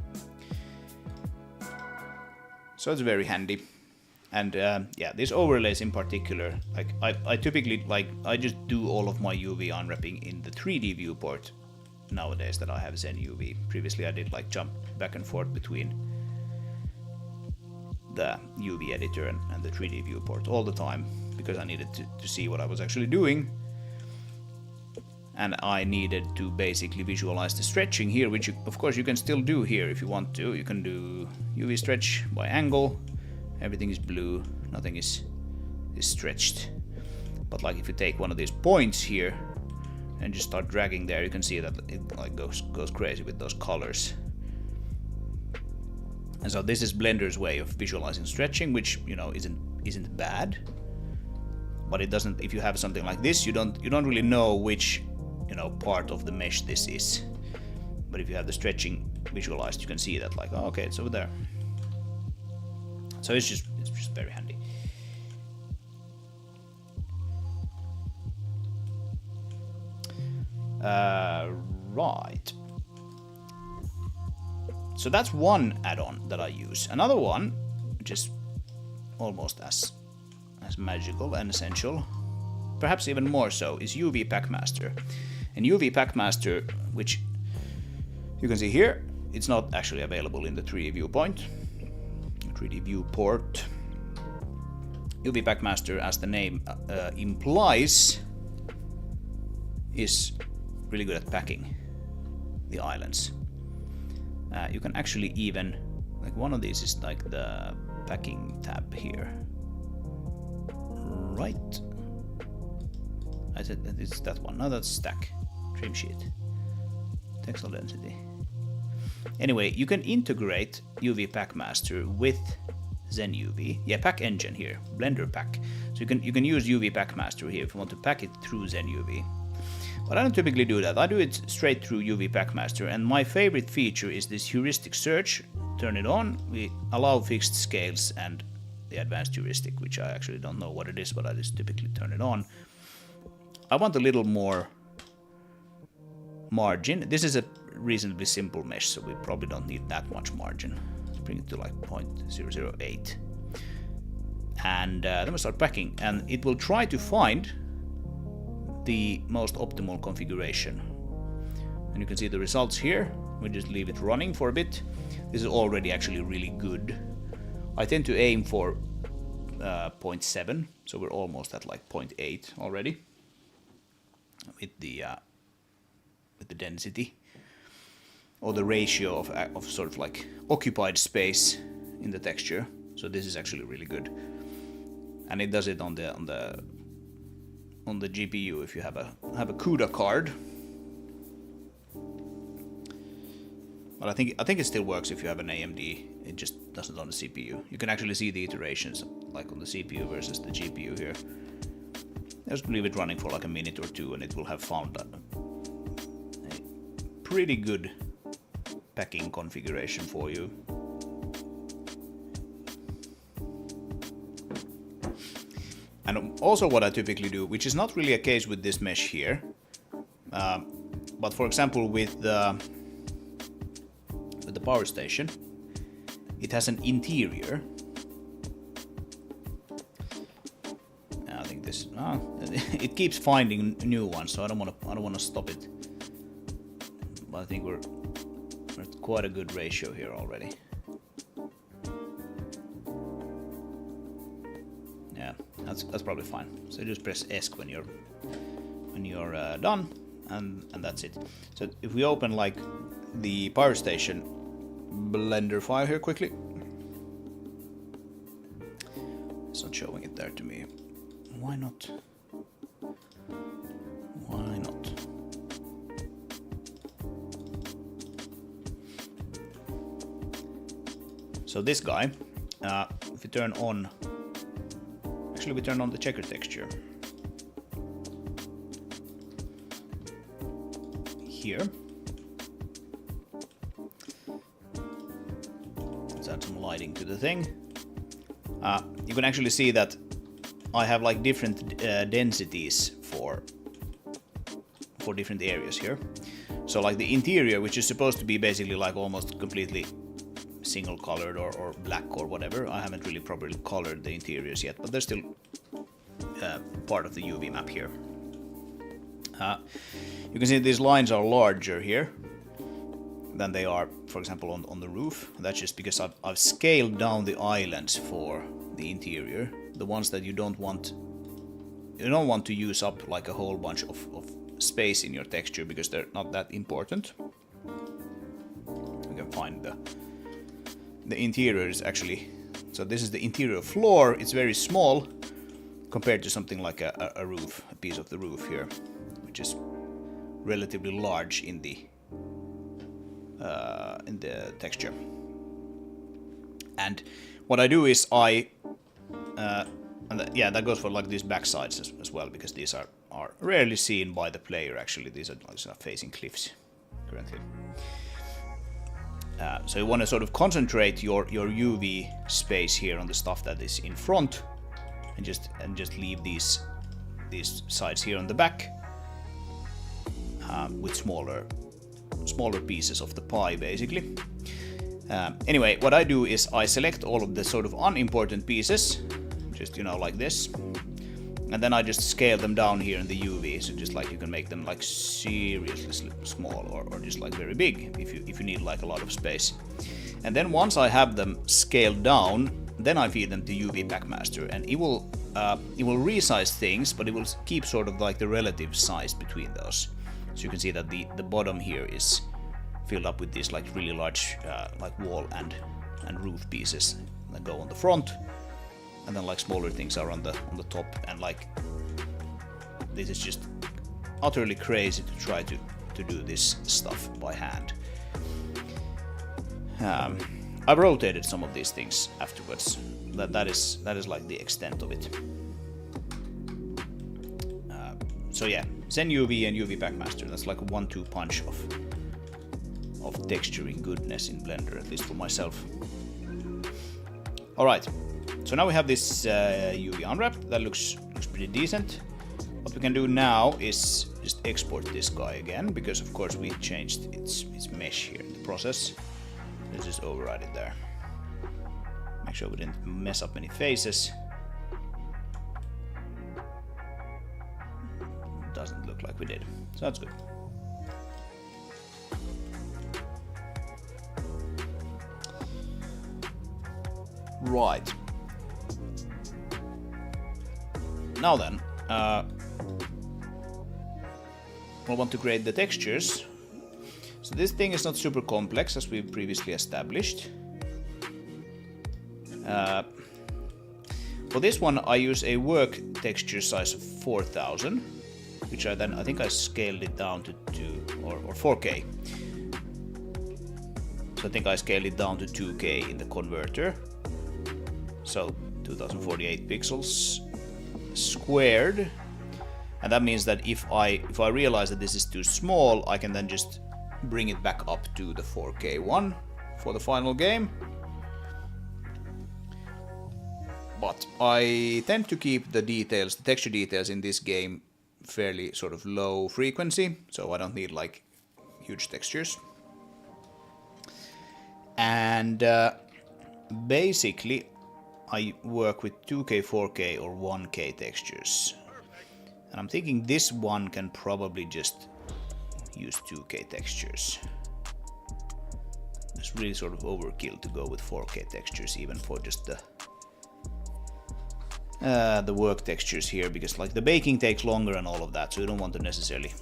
So it's very handy. And yeah, these overlays in particular, like I typically I just do all of my UV unwrapping in the 3D viewport nowadays that I have Zen UV. Previously I did like jump back and forth between the UV editor and the 3D viewport all the time, because I needed to see what I was actually doing, and I needed to basically visualize the stretching here, which of course you can still do here if you want to. You can do UV stretch by angle, everything is blue, nothing is stretched. But like if you take one of these points here and just start dragging there, you can see that it like goes crazy with those colors. And so this is Blender's way of visualizing stretching, which, you know, isn't bad. But it doesn't, if you have something like this, you don't really know which, you know, part of the mesh this is. But if you have the stretching visualized, you can see that like, oh, okay, it's over there. So it's just very handy. Right. So that's one add-on that I use. Another one, which is almost as magical and essential, perhaps even more so, is UV Packmaster. And UV Packmaster, which you can see here, it's not actually available in the 3D viewport. UV Packmaster, as the name implies, is really good at packing the islands. You can actually even, like one of these is like the packing tab here, right? I said that it's that one. No, that's stack. Trim sheet. Textile density. Anyway, you can integrate UV Packmaster with ZenUV. Yeah, Pack Engine here, Blender Pack. So you can use UV Packmaster here if you want to pack it through ZenUV. But I don't typically do that. I do it straight through UV Packmaster, and my favorite feature is this heuristic search. Turn it on. We allow fixed scales and the advanced heuristic, which I actually don't know what it is, but I just typically turn it on. I want a little more margin. This is a reasonably simple mesh, so we probably don't need that much margin. Let's bring it to like 0.008. And then we start packing, and it will try to find the most optimal configuration. And you can see the results here. We just leave it running for a bit. This is already actually really good. I tend to aim for 0.7, so we're almost at like 0.8 already with the density, or the ratio of sort of like occupied space in the texture. So this is actually really good, and it does it on the GPU if you have a CUDA card. But I think it still works if you have an AMD. It just doesn't on the CPU. You can actually see the iterations like on the CPU versus the GPU here. Just leave it running for like a minute or two, and it will have found a pretty good packing configuration for you. And also what I typically do, which is not really a case with this mesh here, but for example with the power station, it has an interior. I think this it keeps finding new ones, so I don't want to stop it. But I think we're at quite a good ratio here already. Yeah, that's probably fine. So just press ESC when you're done, and that's it. So if we open like the power station Blender file here quickly, it's not showing it there to me. Why not? Why not? So this guy, if you turn on, actually we turn on the checker texture here. Let's add some lighting to the thing. You can actually see that I have like different densities for different areas here. So like the interior, which is supposed to be basically like almost completely single colored or black or whatever. I haven't really properly colored the interiors yet, but they're still part of the UV map here. You can see these lines are larger here than they are, for example, on the roof. That's just because I've scaled down the islands for the interior, the ones that you don't want to use up like a whole bunch of space in your texture, because they're not that important. You can find the interior is actually, so this is the interior floor. It's very small compared to something like a roof, a piece of the roof here, which is relatively large in the texture. And what I do is yeah, that goes for like these back sides as well, because these are rarely seen by the player. Actually, these are facing cliffs currently. So you want to sort of concentrate your UV space here on the stuff that is in front, and just leave these sides here on the back with smaller pieces of the pie, basically. Anyway, what I do is I select all of the sort of unimportant pieces, just like this, and then I just scale them down here in the UV. So just like you can make them like seriously small, or just like very big if you need like a lot of space. And then once I have them scaled down, then I feed them to UV Packmaster, and it will resize things, but it will keep sort of like the relative size between those. So you can see that the bottom here is filled up with these like really large like wall and roof pieces that go on the front, and then like smaller things are on the top, and like this is just utterly crazy to try to do this stuff by hand. I've rotated some of these things afterwards. That is like the extent of it. So yeah, Zen UV and UV Packmaster. That's like a 1-2 punch of texturing goodness in Blender, at least for myself. All right, so now we have this UV unwrapped. That looks pretty decent. What we can do now is just export this guy again, because of course we changed its mesh here in the process. Let's just override it there. Make sure we didn't mess up any faces. Doesn't look like we did, so that's good. Right. Now then, we'll want to create the textures. So this thing is not super complex, as we previously established. For this one, I use a work texture size of 4000, which I think I scaled it down to 2 or 4K. So I think I scaled it down to 2K in the converter. So 2048 pixels squared, and that means that if I realize that this is too small, I can then just bring it back up to the 4K one for the final game. But I tend to keep the details, the texture details in this game fairly sort of low frequency, so I don't need like huge textures. And basically I work with 2K, 4K or 1K textures. And I'm thinking this one can probably just use 2K textures. It's really sort of overkill to go with 4K textures, even for just the work textures here, because like the baking takes longer and all of that, so you don't want to necessarily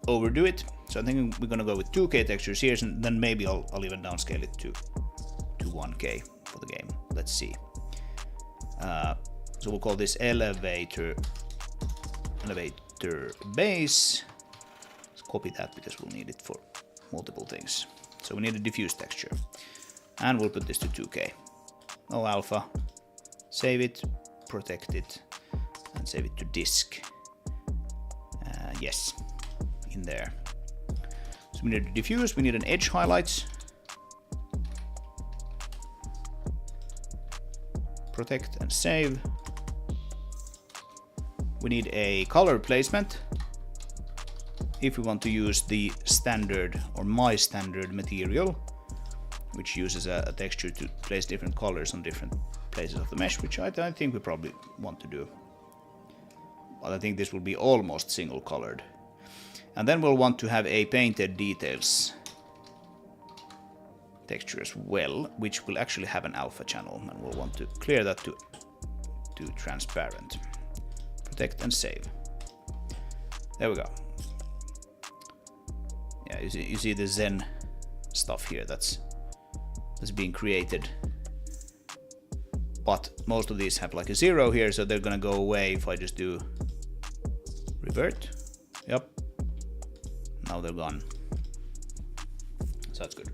overdo it. So I think we're gonna go with 2K textures here, and then maybe I'll even downscale it to 1K for the game. Let's see. So we'll call this elevator base. Let's copy that because we'll need it for multiple things. So we need a diffuse texture, and we'll put this to 2K. No alpha. Save it, protect it, and save it to disk. Yes, in there. So we need a diffuse. We need an edge highlights. Protect and save. We need a color placement if we want to use the standard or my standard material, which uses a texture to place different colors on different places of the mesh, which I think we probably want to do. But I think this will be almost single colored. And then we'll want to have a painted details texture as well, which will actually have an alpha channel, and we'll want to clear that to transparent. Protect and save. There we go. Yeah, you see the Zen stuff here that's being created. But most of these have like a 0 here, so they're gonna go away if I just do revert. Yep. Now they're gone. So that's good.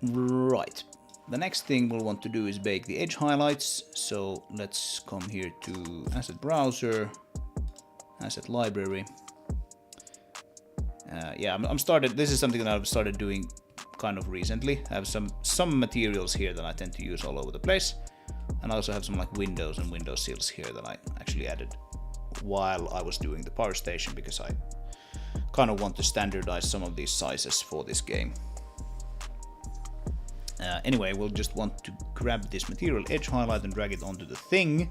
Right. The next thing we'll want to do is bake the edge highlights. So let's come here to Asset Browser, Asset Library. Yeah, I'm started. This is something that I've started doing kind of recently. I have some materials here that I tend to use all over the place, and I also have some like windows and window sills here that I actually added while I was doing the power station, because I kind of want to standardize some of these sizes for this game. Anyway, we'll just want to grab this material edge highlight and drag it onto the thing.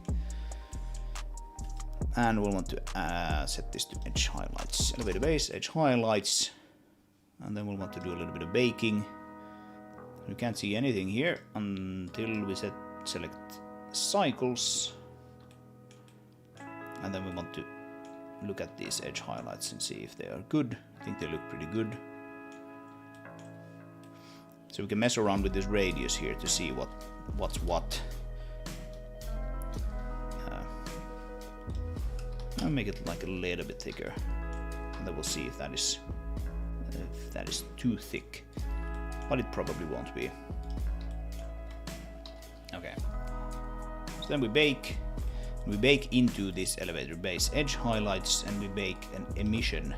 And we'll want to set this to edge highlights. Elevator base, edge highlights. And then we'll want to do a little bit of baking. You can't see anything here until we select cycles. And then we want to look at these edge highlights and see if they are good. I think they look pretty good. So we can mess around with this radius here to see what's what. I'll make it like a little bit thicker, and then we'll see if that is too thick, but it probably won't be. Okay. So then we bake into this elevator base edge highlights, and we bake an emission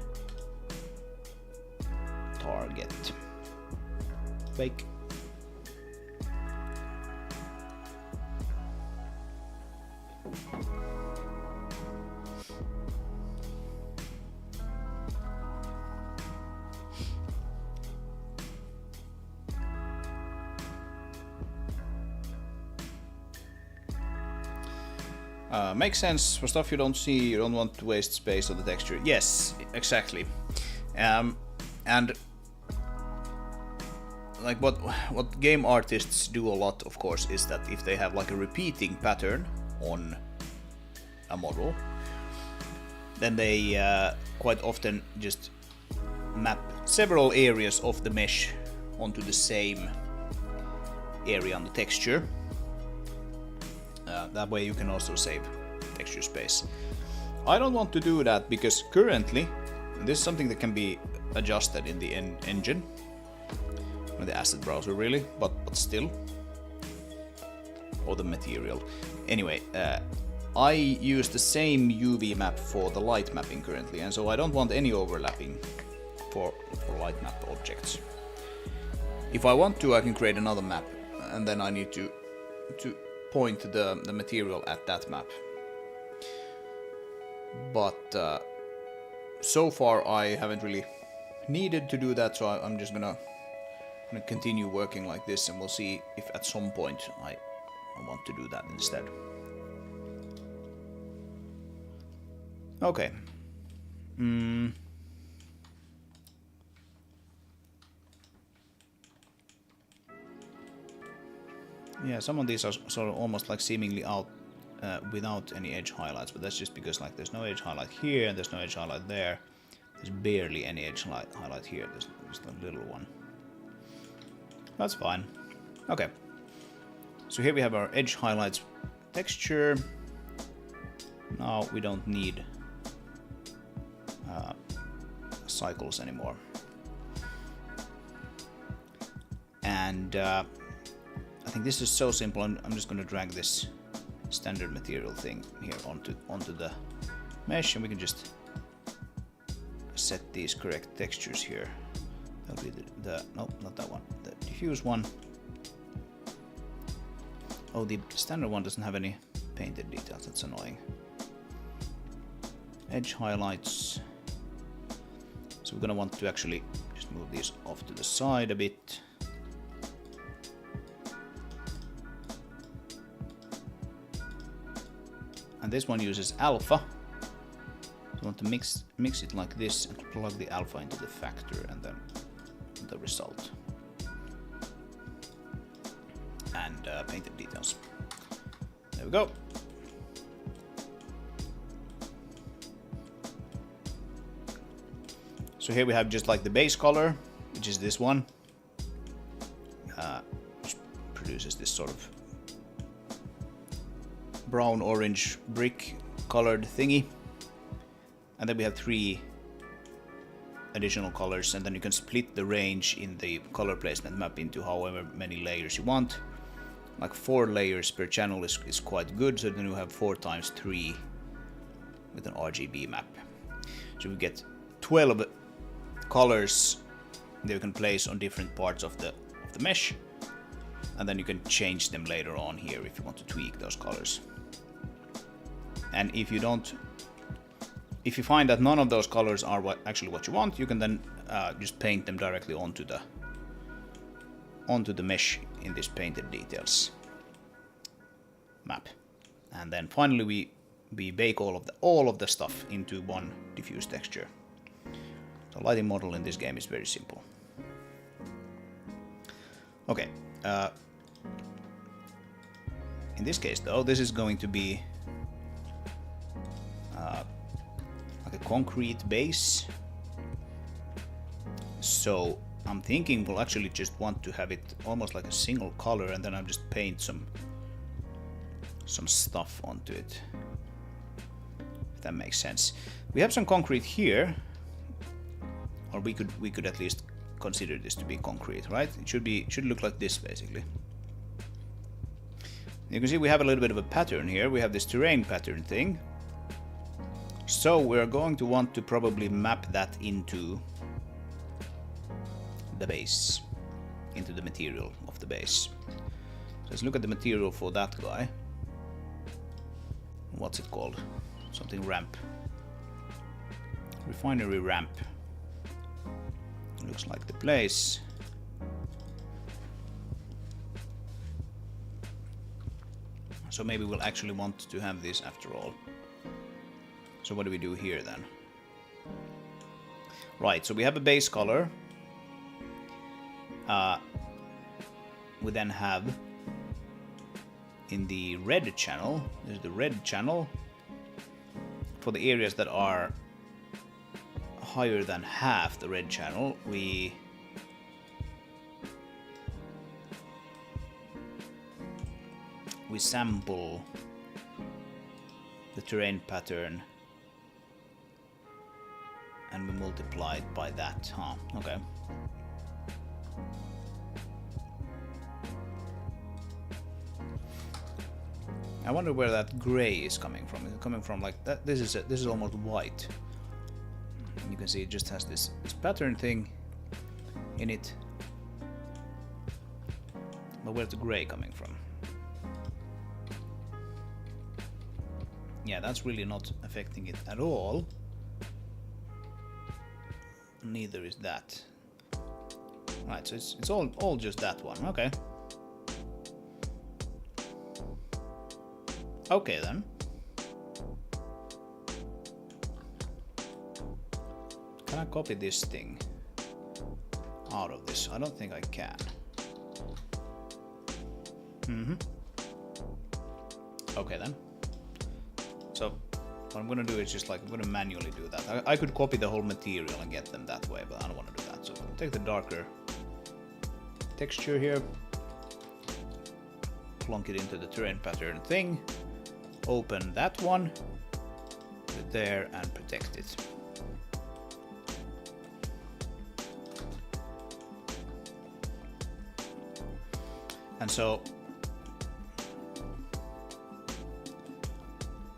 target. Bake. Makes sense. For stuff you don't see, you don't want to waste space on the texture. Yes, exactly. And like what game artists do a lot, of course, is that if they have like a repeating pattern on a model, then they quite often just map several areas of the mesh onto the same area on the texture. That way you can also save texture space. I don't want to do that because currently this is something that can be adjusted in the engine, or the asset browser really, but still, or the material. Anyway, I use the same UV map for the light mapping currently, and so I don't want any overlapping for light map objects. If I want to, I can create another map, and then I need to point the material at that map. But so far I haven't really needed to do that, so I'm just gonna continue working like this, and we'll see if at some point I want to do that instead. Okay. Yeah, some of these are sort of almost like seemingly out without any edge highlights, but that's just because like there's no edge highlight here and there's no edge highlight there. There's barely any edge highlight here. There's just a little one. That's fine. Okay. So here we have our edge highlights texture. Now we don't need cycles anymore. And I think this is so simple. I'm just going to drag this standard material thing here onto the mesh, and we can just set these correct textures here. That'll be no, not that one. The diffuse one. Oh, the standard one doesn't have any painted details. That's annoying. Edge highlights. So we're gonna want to actually just move these off to the side a bit. And this one uses alpha. So I want to mix it like this and plug the alpha into the factor and then the result. And painted details. There we go. So here we have just like the base color, which is this one, which produces this sort of brown orange brick colored thingy, and then we have 3 additional colors, and then you can split the range in the color placement map into however many layers you want. Like 4 layers per channel is quite good, so then you have 4 times 3 with an RGB map. So we get 12 colors that you can place on different parts of the mesh, and then you can change them later on here if you want to tweak those colors. And if you find that none of those colors are actually what you want, you can then just paint them directly onto the mesh in this painted details map. And then finally we bake all of the stuff into one diffuse texture. So lighting model in this game is very simple. Okay. In this case though, this is going to be like a concrete base. So I'm thinking we'll actually just want to have it almost like a single color, and then I'll just paint some stuff onto it. If that makes sense. We have some concrete here, or we could at least consider this to be concrete, right? It should look like this basically. You can see we have a little bit of a pattern here. We have this terrain pattern thing. So we're going to want to probably map that into the base, into the material of the base. So let's look at the material for that guy. What's it called? Something ramp. Refinery ramp. Looks like the place. So maybe we'll actually want to have this after all. So what do we do here then? Right, so we have a base color. We then have in the red channel, there's the red channel. For the areas that are higher than half the red channel, we sample the terrain pattern and we multiply it by that, huh? Okay. I wonder where that gray is coming from. Is it coming from like that? This is almost white. You can see it just has this pattern thing in it. But where's the gray coming from? Yeah, that's really not affecting it at all. Neither is that. Right, so it's all just that one. Okay. Okay then. Can I copy this thing out of this? I don't think I can. Okay then. So what I'm gonna do is just like I'm gonna manually do that. I could copy the whole material and get them that way, but I don't want to do that. So I'll take the darker texture here, plunk it into the terrain pattern thing, open that one, put it there and protect it. And so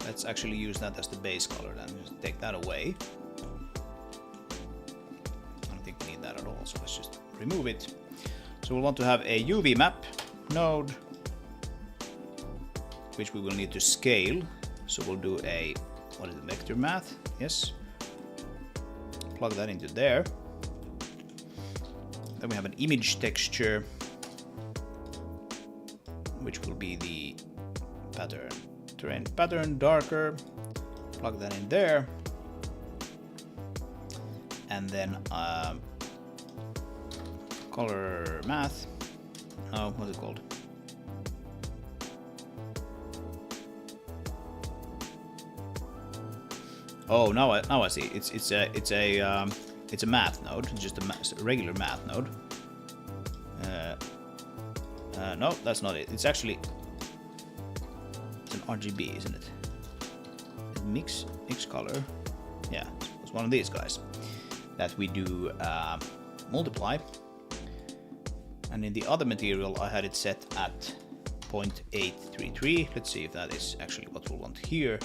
let's actually use that as the base color then. Just take that away. I don't think we need that at all, so let's just remove it. So we'll want to have a UV map node, which we will need to scale. So we'll do a, what is it, vector math? Yes. Plug that into there. Then we have an image texture, which will be the pattern. Terrain pattern, darker, plug that in there, and then color math. Oh, what's it called? Oh, now I see. It's a math node, just a regular math node. No, that's not it. It's actually RGB, isn't it? Mix color. Yeah, it's one of these guys that we do multiply. And in the other material, I had it set at 0.833. Let's see if that is actually what we'll want here.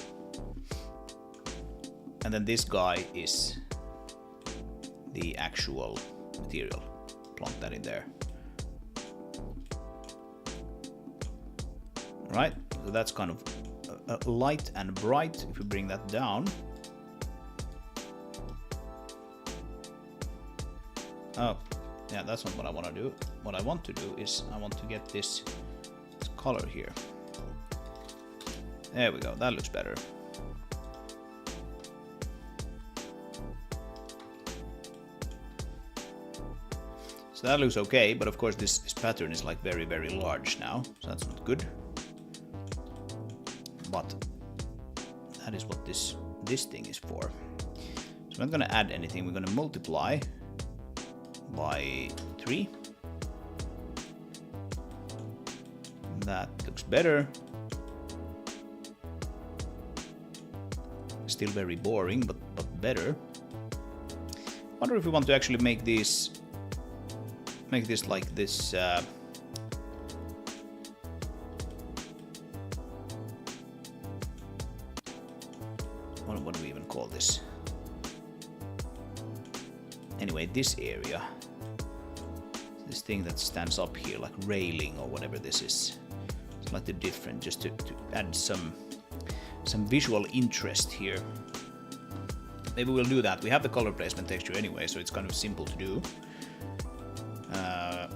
And then this guy is the actual material. Plonk that in there. Right, so that's kind of light and bright. If we bring that down. Oh, yeah, that's not what I want to do. What I want to do is I want to get this color here. There we go, that looks better. So that looks okay, but of course this pattern is like very, very large now, so that's not good. But that is what this thing is for. So we're not going to add anything. We're going to multiply by 3. That looks better. Still very boring, but better. Wonder if we want to actually make this like this. What do we even call this? Anyway, this area, this thing that stands up here, like railing or whatever this is, slightly different, just to add some visual interest here. Maybe we'll do that. We have the color placement texture anyway, so it's kind of simple to do. I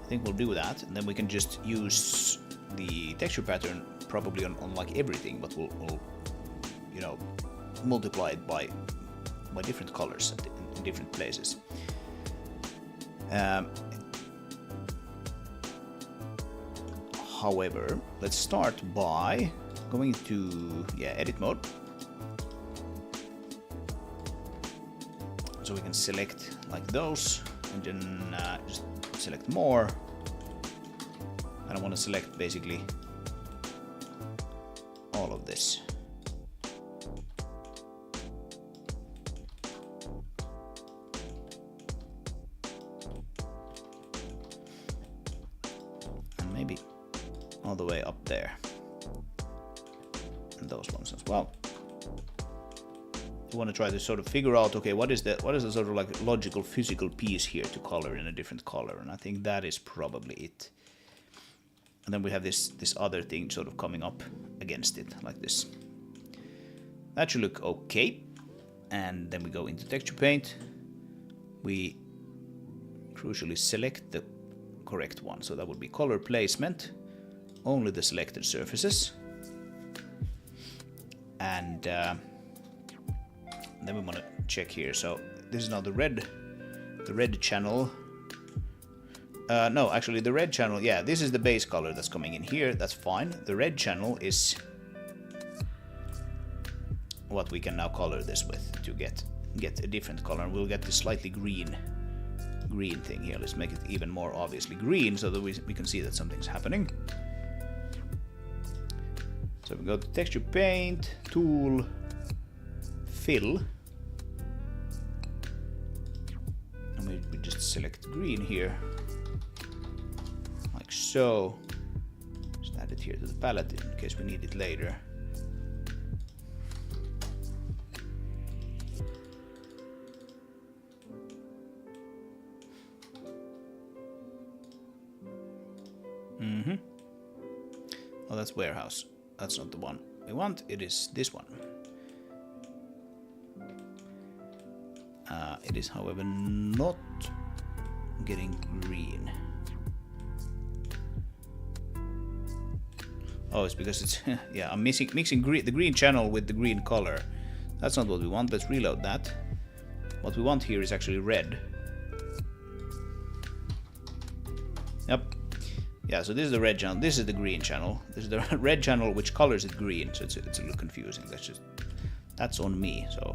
think we'll do that, and then we can just use the texture pattern probably on like everything, but we'll you know, multiply it by different colors in different places. However, let's start by going to edit mode, so we can select like those, and then just select more. And I want to select basically all of this. And maybe all the way up there. And those ones as well. You want to try to sort of figure out, okay, what is the sort of like logical physical piece here to color in a different color, and I think that is probably it. And then we have this other thing sort of coming up against it, like this. That should look okay. And then we go into texture paint. We crucially select the correct one, so that would be color placement, only the selected surfaces. And then we want to check here. So this is now the red channel. No, actually the red channel, yeah, this is the base color that's coming in here. That's fine. The red channel is what we can now color this with to get a different color. And we'll get this slightly green thing here. Let's make it even more obviously green so that we can see that something's happening. So we go to texture paint, tool, fill, and we just select green here, like so. Just add it here to the palette in case we need it later. Oh, that's warehouse. That's not the one we want. It is this one. It is, however, not getting green. Oh, it's because it's yeah. I'm mixing the green channel with the green color. That's not what we want. Let's reload that. What we want here is actually red. Yep. Yeah, so this is the red channel, this is the green channel. This is the red channel which colors it green, so it's a little confusing. That's on me, so.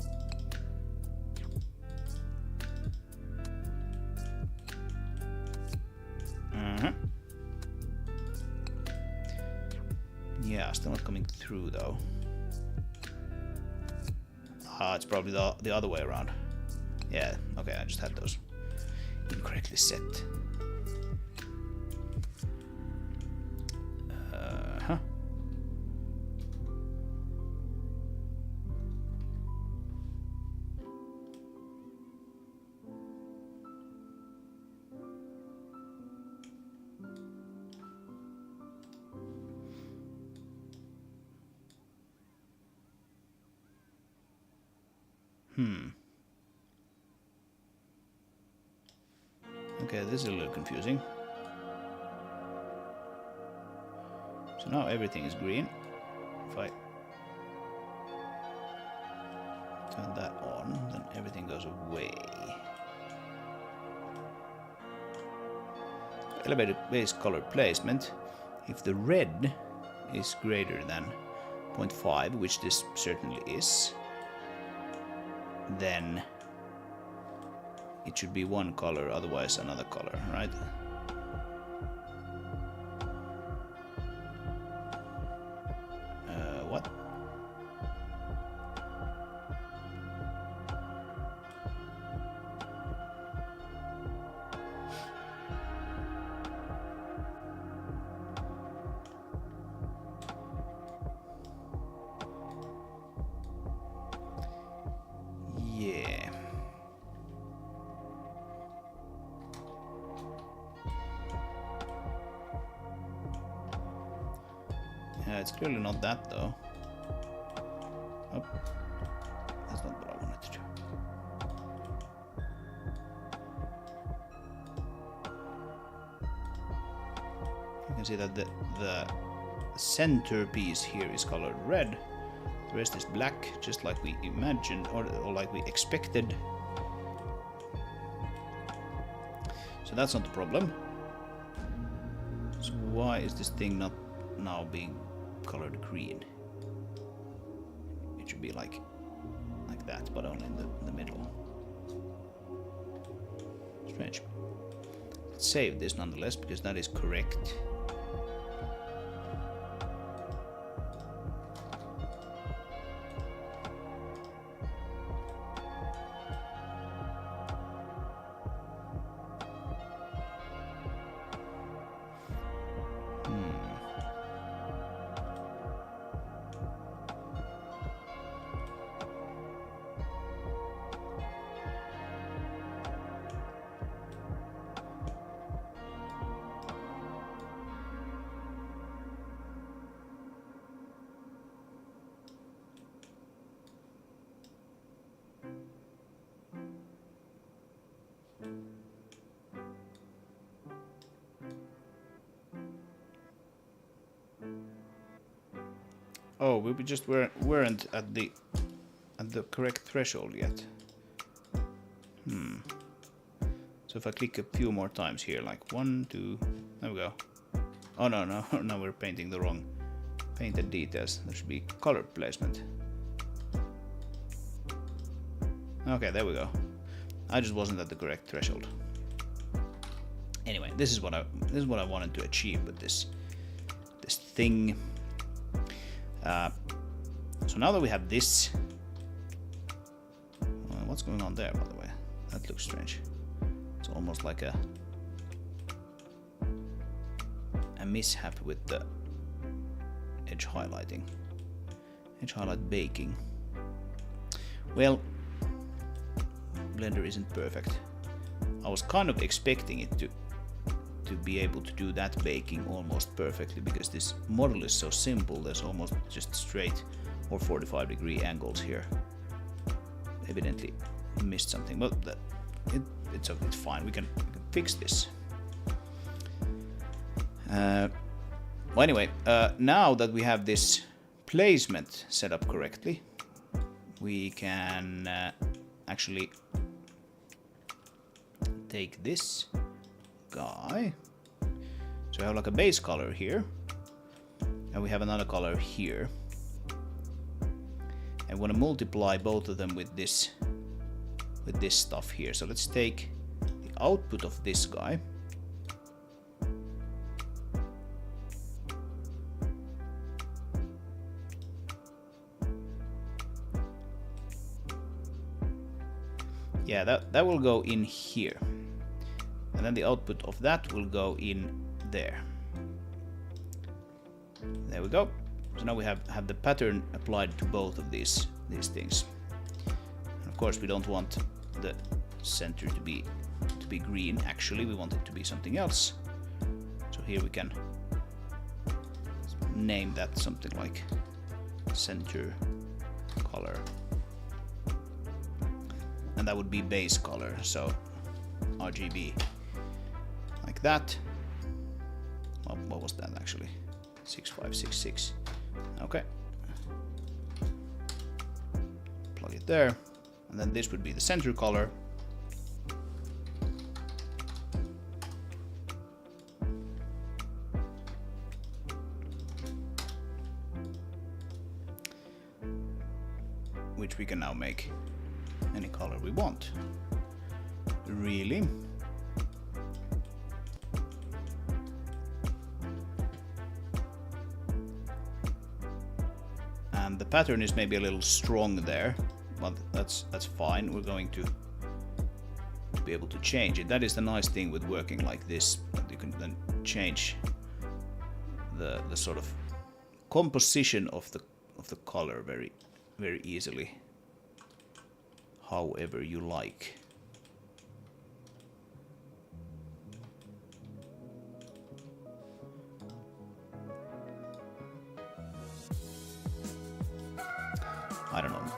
Yeah, still not coming through though. It's probably the other way around. Yeah, okay, I just had those incorrectly set. Okay, this is a little confusing. So now everything is green. If I turn that on, then everything goes away. Elevated base color placement. If the red is greater than 0.5, which this certainly is, then it should be one color, otherwise another color, right? it's clearly not that though. Oh, that's not what I wanted to do. You can see that the centerpiece here is colored red. The rest is black, just like we imagined, or like we expected. So that's not the problem. So why is this thing not now being colored green? It should be like that, but only in the middle. Strange. Let's save this nonetheless, because that is correct. Oh, we just weren't at the correct threshold yet. So if I click a few more times here, like 1, 2, there we go. Oh no, now we're painting the wrong painted details. There should be color placement. Okay, there we go. I just wasn't at the correct threshold. Anyway, this is what I wanted to achieve with this thing. So now that we have this, what's going on there, by the way? That looks strange. It's almost like a mishap with the edge highlighting, edge highlight baking. Well, Blender isn't perfect. I was kind of expecting it to be able to do that baking almost perfectly, because this model is so simple. There's almost just straight or 45-degree angles here. Evidently missed something, but it's fine. We can fix this. Well, anyway, now that we have this placement set up correctly, we can actually take this guy. So we have like a base color here, and we have another color here, and we want to multiply both of them with this stuff here. So let's take the output of this guy, yeah, that will go in here. And then the output of that will go in there. There we go. So now we have the pattern applied to both of these things. And of course, we don't want the center to be green. Actually, we want it to be something else. So here we can name that something like center color, and that would be base color. So RGB. Like that. Well, what was that actually? 6566. Okay. Plug it there. And then this would be the center color. Which we can now make any color we want. Really? And the pattern is maybe a little strong there, but that's fine. We're going to be able to change it. That is the nice thing with working like this, that you can then change the sort of composition of the color very easily, however you like.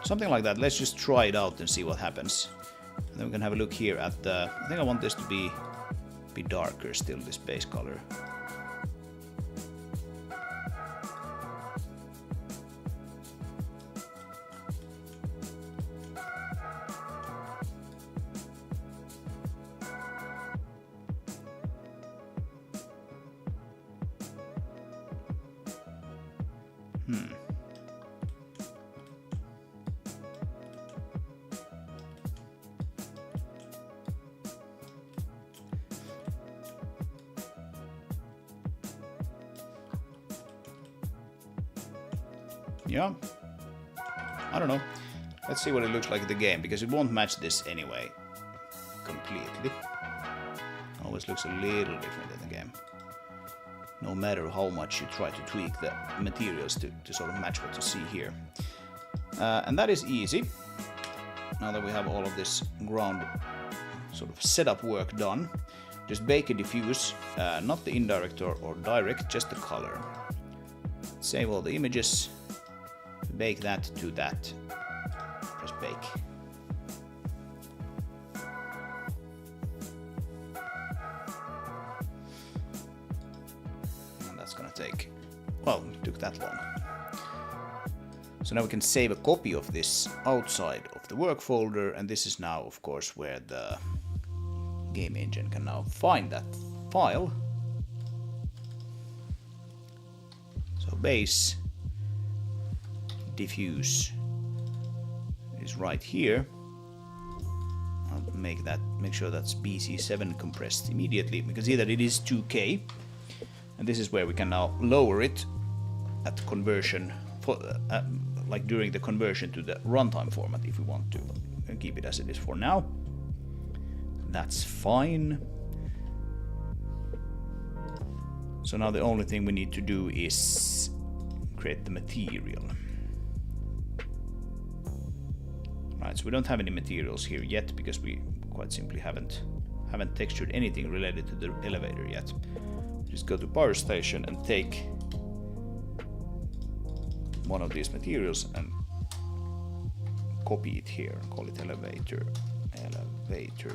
something like that. Let's just try it out and see what happens. And then we can have a look here at the... I think I want this to be darker still, this base color. Yeah, I don't know. Let's see what it looks like in the game, because it won't match this anyway completely. Always looks a little different in the game, no matter how much you try to tweak the materials to sort of match what you see here. And that is easy. Now that we have all of this ground sort of setup work done, just bake a diffuse, not the indirect or direct, just the color. Save all the images. Bake that to that. Press bake. And that's gonna take, well, it took that long. So now we can save a copy of this outside of the work folder, and this is now, of course, where the game engine can now find that file. So base diffuse is right here. I'll make sure that's BC7 compressed immediately. We can see that it is 2K, and this is where we can now lower it at the conversion for like during the conversion to the runtime format if we want to. We can keep it as it is for now. That's fine. So now the only thing we need to do is create the material. Right, so we don't have any materials here yet because we quite simply haven't textured anything related to the elevator yet. Just go to power station and take one of these materials and copy it here and call it elevator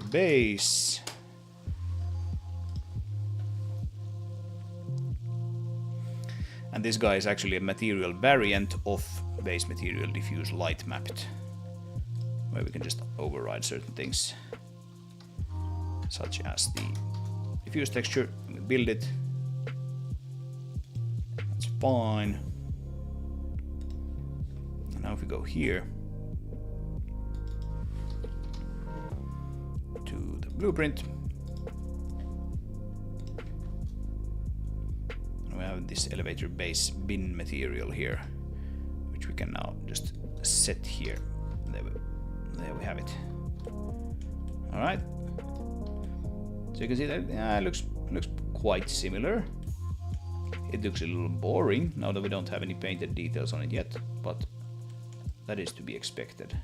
base. And this guy is actually a material variant of base material diffuse light mapped, where we can just override certain things, such as the diffuse texture. We build it. That's fine. And now if we go here to the blueprint, and we have this elevator base bin material here, which we can now just set here. There we have it. All right. So you can see that it looks quite similar. It looks a little boring now that we don't have any painted details on it yet, but that is to be expected.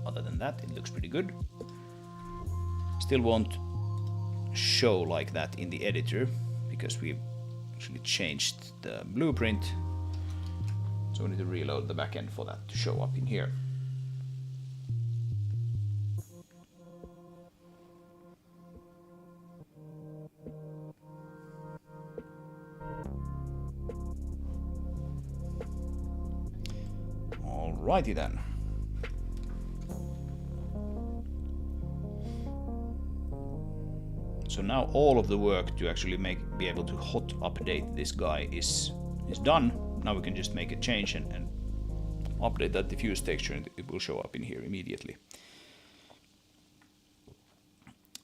Other than that, it looks pretty good. Still won't show like that in the editor because we've actually changed the blueprint. So we need to reload the backend for that to show up in here. Alrighty then. So now all of the work to actually be able to hot update this guy is done. Now we can just make a change and update that diffuse texture, and it will show up in here immediately.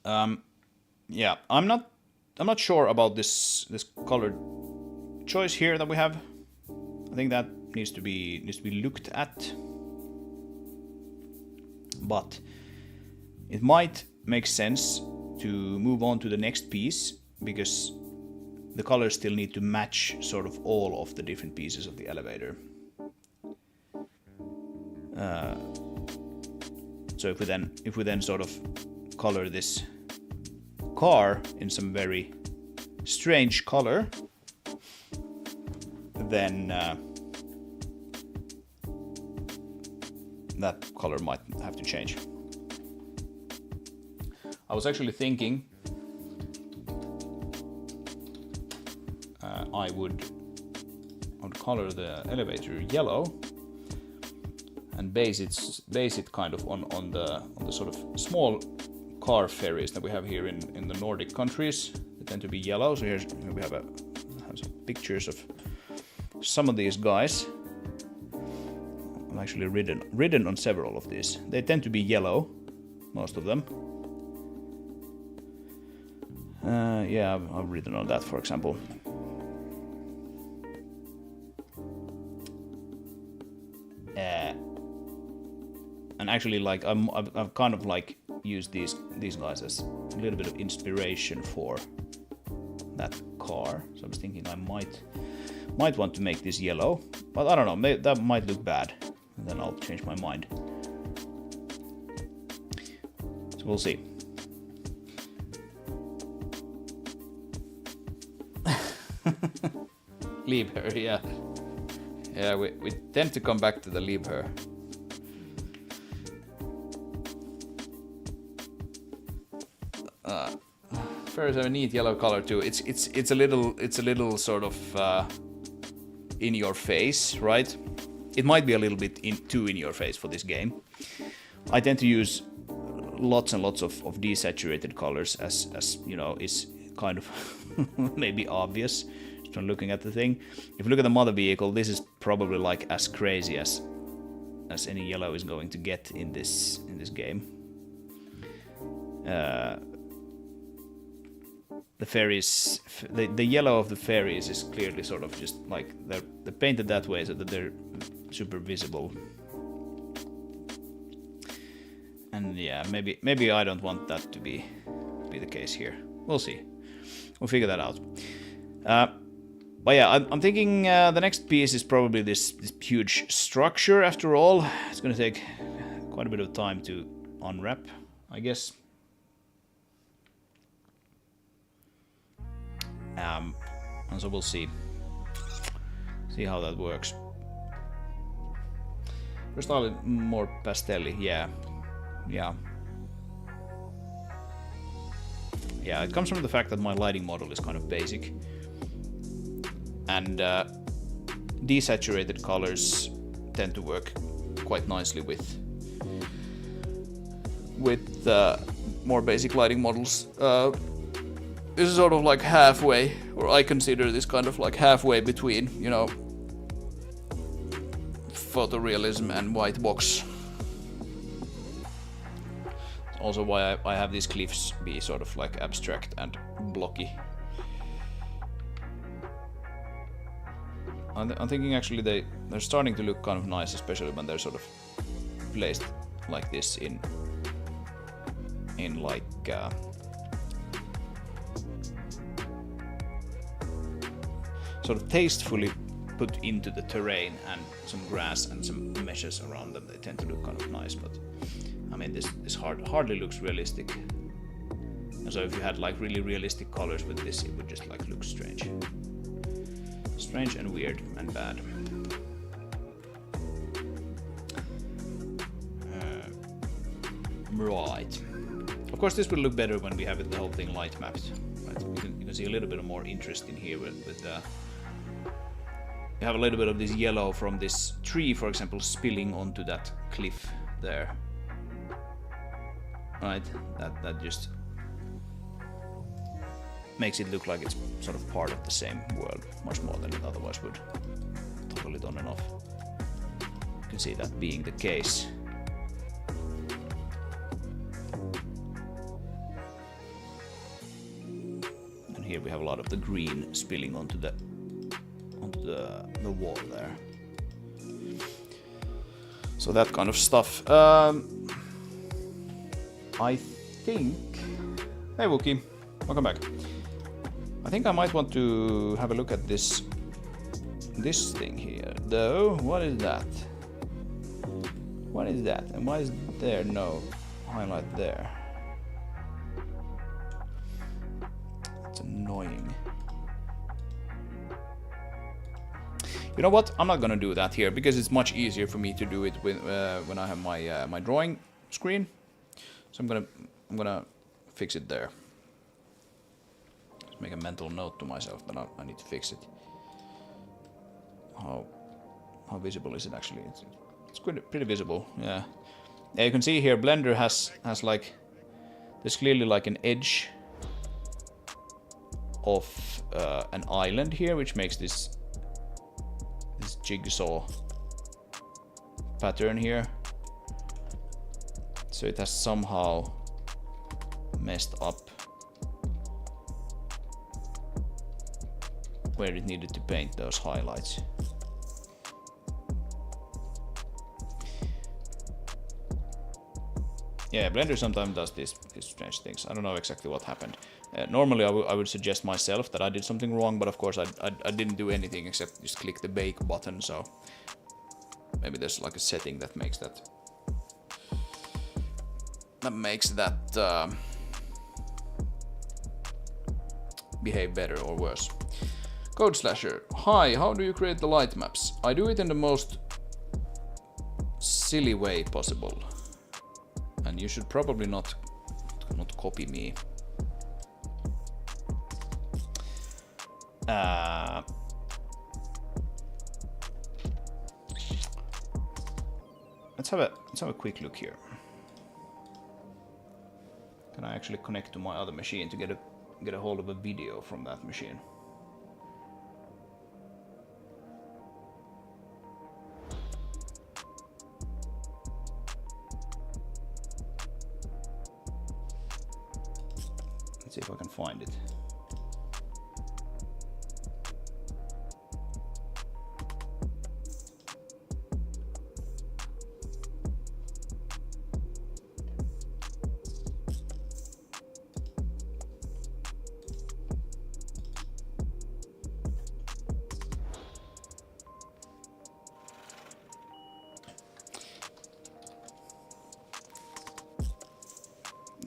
Yeah, I'm not sure about this color choice here that we have. I think that needs to be looked at, but it might make sense to move on to the next piece because the colors still need to match sort of all of the different pieces of the elevator. So if we then sort of color this car in some very strange color, then that color might have to change. I was actually thinking I would color the elevator yellow and base it kind of on the sort of small car ferries that we have here in the Nordic countries. They tend to be yellow. So here we have some pictures of some of these guys. I've actually ridden on several of these. They tend to be yellow, most of them. Yeah, I've ridden on that, for example. And actually, like I've kind of like used these guys as a little bit of inspiration for that car. So I was thinking I might want to make this yellow, but I don't know. That might look bad, and then I'll change my mind. So we'll see. Leave her, yeah. Yeah, we tend to come back to the leave her. Ferries have a neat yellow color too. It's a little sort of in your face, right? It might be a little bit too in your face for this game. I tend to use lots and lots of desaturated colors, as you know, is kind of maybe obvious just from looking at the thing. If you look at the mother vehicle, this is probably like as crazy as any yellow is going to get in this game. The ferries, the yellow of the ferries is clearly sort of just like they're painted that way so that they're super visible. And yeah, maybe I don't want that to be the case here. We'll see. We'll figure that out. But yeah, I'm thinking the next piece is probably this huge structure. After all, it's going to take quite a bit of time to unwrap, I guess. And so we'll see how that works. First, a little more pastel-y, yeah. It comes from the fact that my lighting model is kind of basic, and desaturated colors tend to work quite nicely with more basic lighting models. This is sort of like halfway, or I consider this kind of like halfway between, you know, photorealism and white box. Also why I have these cliffs be sort of like abstract and blocky. I'm thinking actually they're starting to look kind of nice, especially when they're sort of placed like this in like sort of tastefully put into the terrain, and some grass and some meshes around them. They tend to look kind of nice, but I mean this hardly looks realistic. And so if you had like really realistic colors with this, it would just like look strange and weird and bad. Right. Of course, this will look better when we have the whole thing light mapped. Right? You can see a little bit of more interest in here with you have a little bit of this yellow from this tree, for example, spilling onto that cliff there. Right? That just makes it look like it's sort of part of the same world, much more than it otherwise would. Totally done enough. You can see that being the case. And here we have a lot of the green spilling onto the wall there. So that kind of stuff. I think... Hey Wookie, welcome back. I think I might want to have a look at this thing here, though. What is that? What is that? And why is there no highlight there? It's annoying. You know what? I'm not gonna do that here because it's much easier for me to do it when I have my my drawing screen. So I'm gonna fix it there. Just make a mental note to myself that I need to fix it. How visible is it actually? It's pretty visible. Yeah. Yeah, you can see here Blender has like, there's clearly like an edge of an island here, which makes this jigsaw pattern here. So it has somehow messed up where it needed to paint those highlights. Yeah, Blender sometimes does these strange things. I don't know exactly what happened. Normally I would suggest myself that I did something wrong, but of course I didn't do anything except just click the bake button, so maybe there's like a setting that makes that behave better or worse. Code Slasher. Hi, how do you create the light maps? I do it in the most silly way possible. And you should probably not copy me. Let's have a quick look here. Can I actually connect to my other machine to get a hold of a video from that machine? Let's see if I can find it.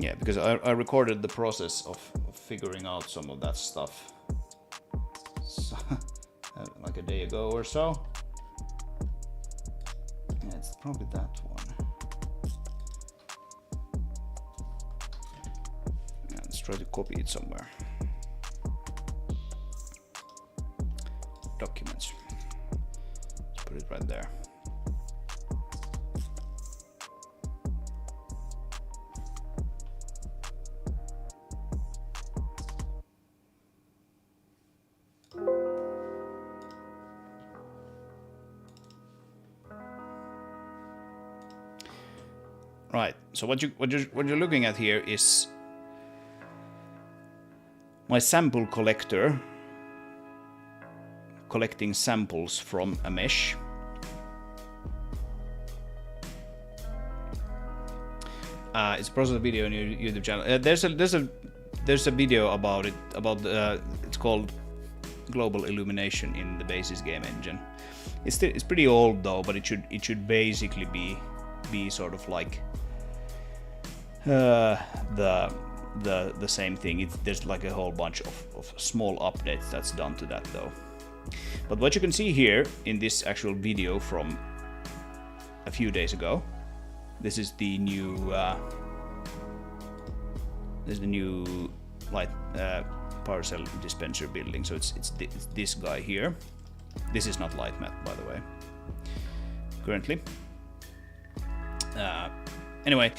Yeah, because I recorded the process of figuring out some of that stuff so, like a day ago or so. Yeah, it's probably that one. Yeah, let's try to copy it somewhere. Documents. Let's put it right there. Right. So what you're looking at here is my sample collector collecting samples from a mesh. It's a process video on your YouTube channel. There's a video about it. It's called Global Illumination in the Basis game engine. It's pretty old though, but it should basically be sort of like the same thing. There's like a whole bunch of small updates that's done to that though. But what you can see here in this actual video from a few days ago, this is the new light power cell dispenser building. So it's this guy here. This is not light map, by the way, currently. Anyway,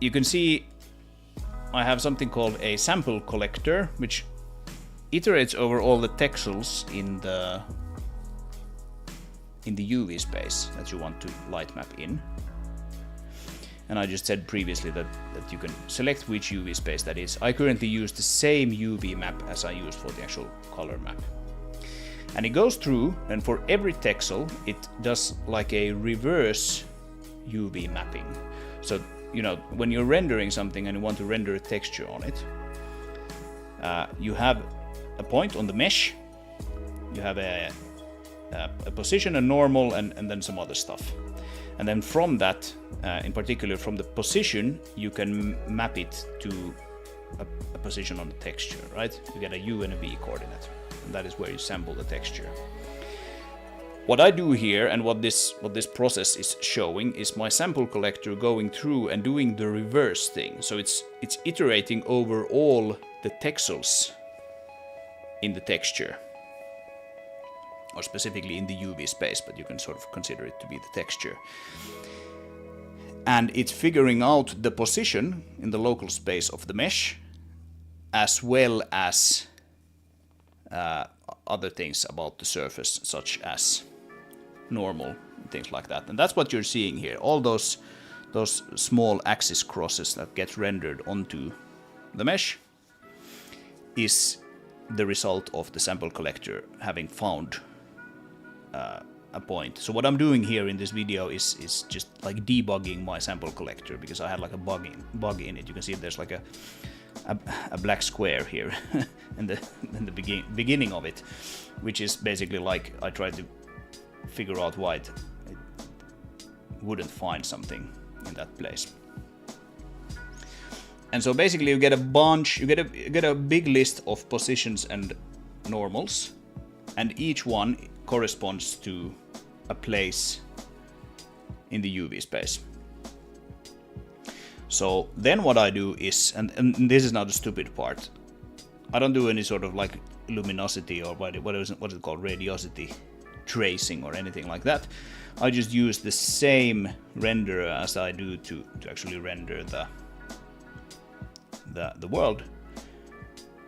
you can see I have something called a sample collector, which iterates over all the texels in the UV space that you want to light map in. And I just said previously that you can select which UV space that is. I currently use the same UV map as I used for the actual color map. And it goes through, and for every texel, it does like a reverse UV mapping. So, you know, when you're rendering something and you want to render a texture on it, you have a point on the mesh, you have a position, a normal, and then some other stuff. And then from that, in particular from the position, you can map it to a position on the texture, right? You get a U and a V coordinate, and that is where you sample the texture. what I do here, and what this process is showing, is my sample collector going through and doing the reverse thing. So it's iterating over all the texels in the texture, or specifically in the UV space, but you can sort of consider it to be the texture. And it's figuring out the position in the local space of the mesh, as well as other things about the surface, such as normal, things like that. And that's what you're seeing here. All those small axis crosses that get rendered onto the mesh is the result of the sample collector having found a point. So what I'm doing here in this video is just like debugging my sample collector, because I had like a bug in it. You can see there's like a black square here in the beginning of it, which is basically like I tried to figure out why it wouldn't find something in that place. And so basically you get a bunch, you get a big list of positions and normals, and each one corresponds to a place in the UV space. So then what I do is, and this is now the stupid part, I don't do any sort of like luminosity or what is it called, radiosity tracing or anything like that. I just use the same renderer as I do to actually render the world.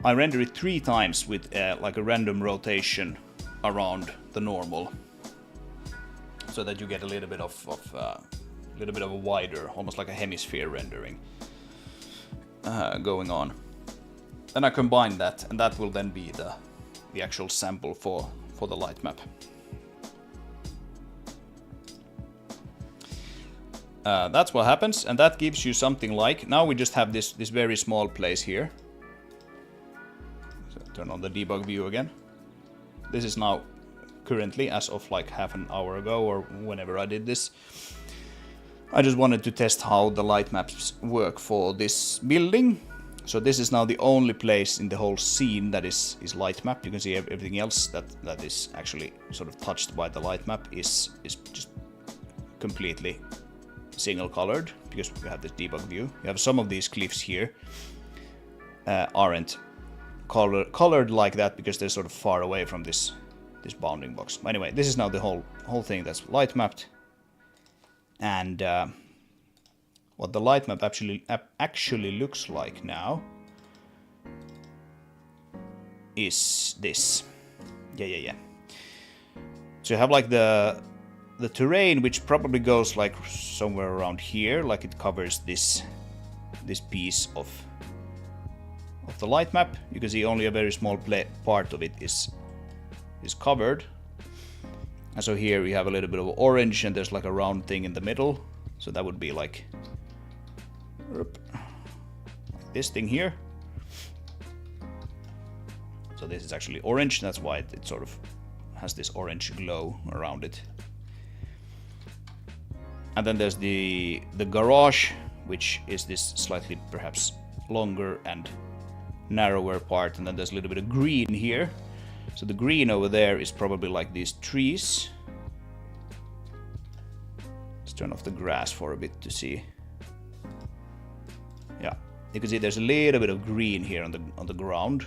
I render it 3 times with like a random rotation around the normal, so that you get a little bit of a wider, almost like a hemisphere rendering going on. Then I combine that, and that will then be the actual sample for the light map. That's what happens, and that gives you something like, now we just have this very small place here. So turn on the debug view again. This is now currently, as of like half an hour ago or whenever I did this, I just wanted to test how the light maps work for this building. So this is now the only place in the whole scene that is light map. You can see everything else that is actually sort of touched by the light map is just completely single colored, because we have this debug view. You have some of these cliffs here aren't colored like that because they're sort of far away from this bounding box. Anyway, this is now the whole thing that's light mapped, and what the light map actually looks like now is this. Yeah. So you have like the terrain, which probably goes like somewhere around here, like it covers this piece of the light map. You can see only a very small part of it is covered. And so here we have a little bit of orange, and there's like a round thing in the middle. So that would be like this thing here. So this is actually orange, that's why it sort of has this orange glow around it. And then there's the garage, which is this slightly perhaps longer and narrower part, and then there's a little bit of green here. So the green over there is probably like these trees. Let's turn off the grass for a bit to see. Yeah, you can see there's a little bit of green here on the ground.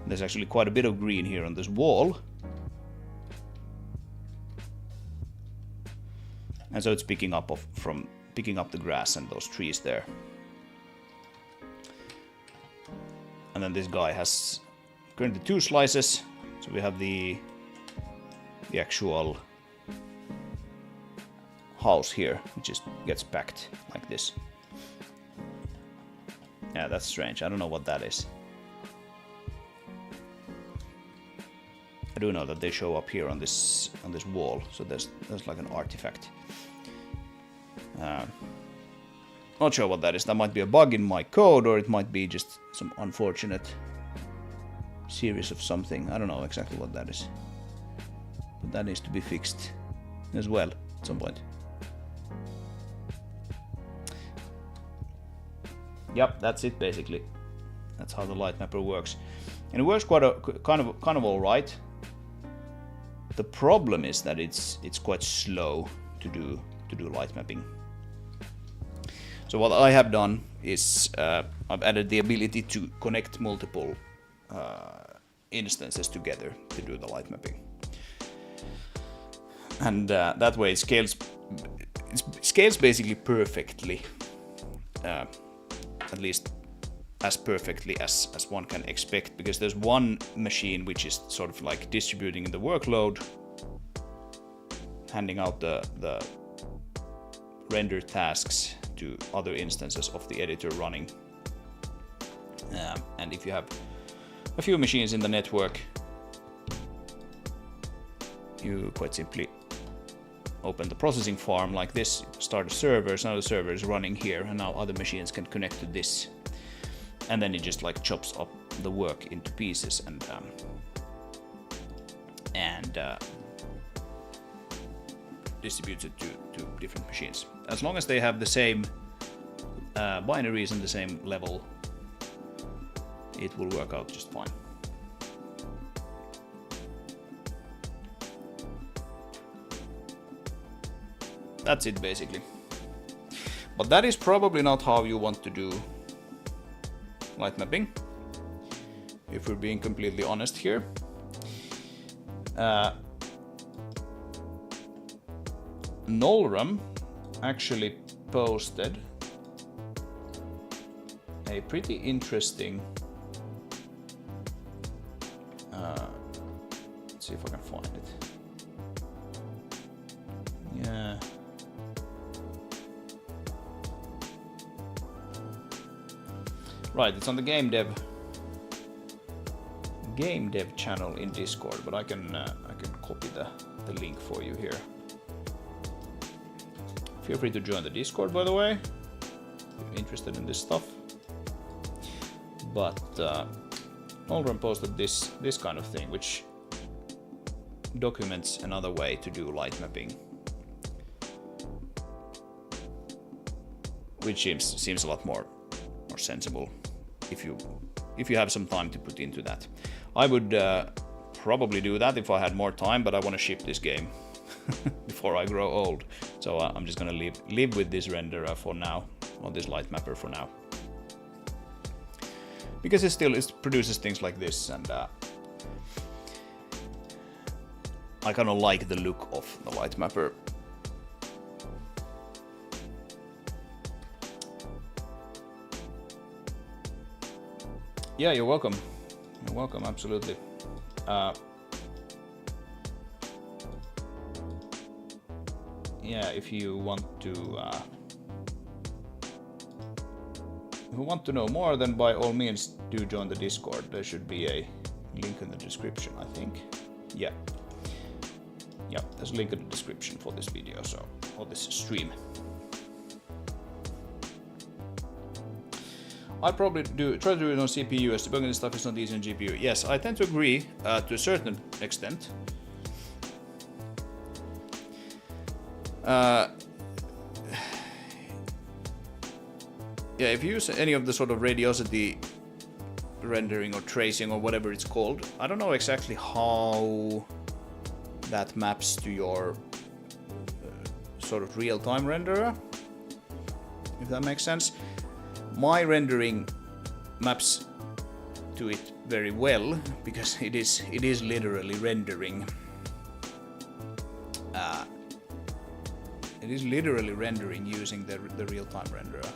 There's actually quite a bit of green here on this wall. And so it's picking up the grass and those trees there. And then this guy has currently 2 slices. So we have the actual house here, which just gets packed like this. Yeah, that's strange. I don't know what that is. I do know that they show up here on this wall, so there's like an artifact. Not sure what that is. That might be a bug in my code, or it might be just some unfortunate series of something. I don't know exactly what that is, but that needs to be fixed as well at some point. Yep, that's it basically. That's how the light mapper works, and it works kind of all right. The problem is that it's quite slow to do light mapping. So what I have done is I've added the ability to connect multiple instances together to do the light mapping, and that way it scales basically perfectly, at least as perfectly as one can expect, because there's one machine which is sort of like distributing the workload, handing out the render tasks to other instances of the editor running. And if you have a few machines in the network, you quite simply open the processing farm like this, start a server, so now the server is running here, and now other machines can connect to this. And then it just like chops up the work into pieces and distributes it to different machines. As long as they have the same binaries and the same level, it will work out just fine. That's it basically. But that is probably not how you want to do light mapping, if we're being completely honest here. Nolram actually posted a pretty interesting, let's see if I can find it. Yeah. Right, it's on the GameDev channel in Discord, but I can copy the link for you here. Feel free to join the Discord, by the way, if you're interested in this stuff. But Nolram posted this kind of thing, which documents another way to do light mapping, which seems a lot more sensible if you have some time to put into that. I would probably do that if I had more time, but I want to ship this game before I grow old. So I'm just gonna live with this renderer for now, or this light mapper for now, because it produces things like this, and I kind of like the look of the light mapper. Yeah, you're welcome. You're welcome, absolutely. Yeah, if you want to know more, then by all means do join the Discord. There should be a link in the description, I think. Yeah, there's a link in the description for this video, or this stream. I'd probably try to do it on CPU, as debugging this stuff is not easy on GPU. Yes, I tend to agree to a certain extent. Yeah, if you use any of the sort of radiosity rendering or tracing or whatever it's called, I don't know exactly how that maps to your sort of real-time renderer, if that makes sense. My rendering maps to it very well, because it is literally rendering. It is literally rendering using the real-time renderer.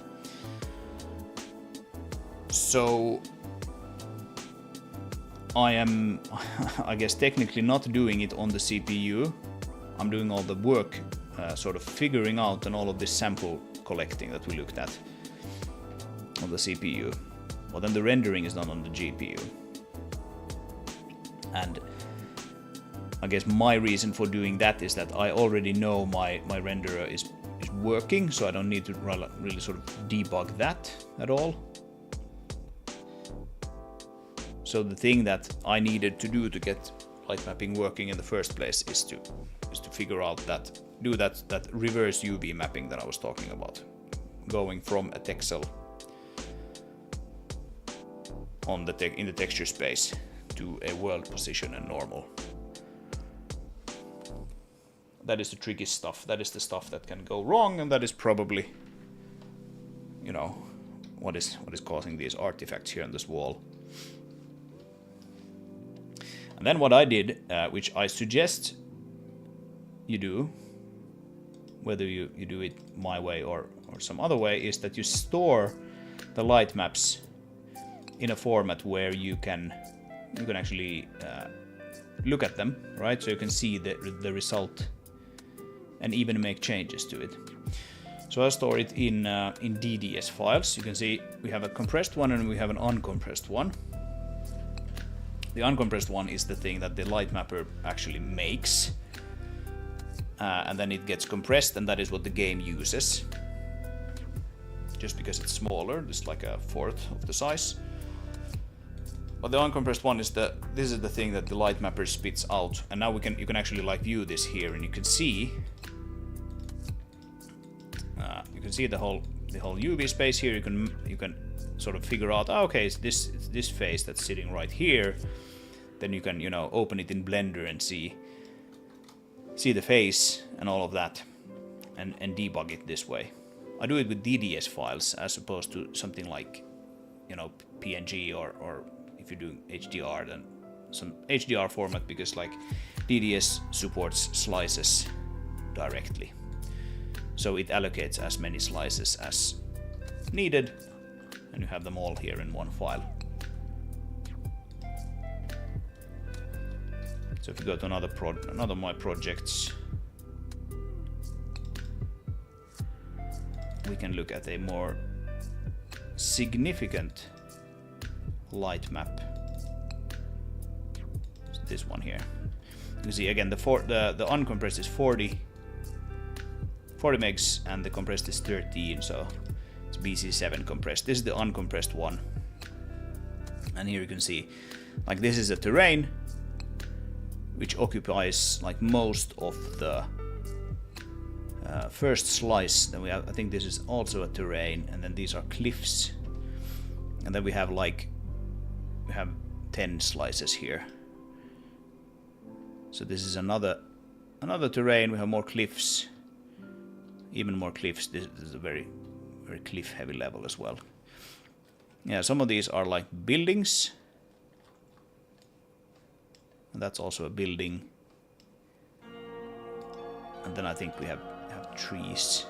So I am, I guess, technically not doing it on the CPU. I'm doing all the work, sort of figuring out and all of this sample collecting that we looked at on the CPU. Well, then the rendering is done on the GPU. And I guess my reason for doing that is that I already know my renderer is working, so I don't need to really sort of debug that at all. So the thing that I needed to do to get light mapping working in the first place is to figure out that reverse UV mapping that I was talking about, going from a texel in the texture space to a world position and normal. That is the tricky stuff. That is the stuff that can go wrong, and that is probably, you know, what is causing these artifacts here on this wall. And then what I did, which I suggest you do, whether you do it my way or some other way, is that you store the light maps in a format where you can actually look at them, right? So you can see the result and even make changes to it. So I'll store it in DDS files. You can see we have a compressed one and we have an uncompressed one. The uncompressed one is the thing that the light mapper actually makes. And then it gets compressed, and that is what the game uses. Just because it's smaller, just like a fourth of the size. But the uncompressed one is this is the thing that the light mapper spits out. And now you can actually like view this here, and you can see the whole UV space here. You can sort of figure out, okay, it's this face that's sitting right here. Then you can, you know, open it in Blender and see the face and all of that, and debug it this way. I do it with DDS files as opposed to something like, you know, PNG or if you do HDR, then some HDR format, because like DDS supports slices directly. So it allocates as many slices as needed, and you have them all here in one file. So if you go to another of my projects, we can look at a more significant light map. So this one here. You can see again the uncompressed is 40 megs and the compressed is 13, so it's BC7 compressed. This is the uncompressed one. And here you can see, like, this is a terrain which occupies like most of the first slice. Then we have, I think this is also a terrain, and then these are cliffs, and then we have 10 slices here. So this is another terrain. We have more cliffs, even more cliffs. This is a very cliff heavy level as well. Yeah, some of these are like buildings. And that's also a building. And then I think we have trees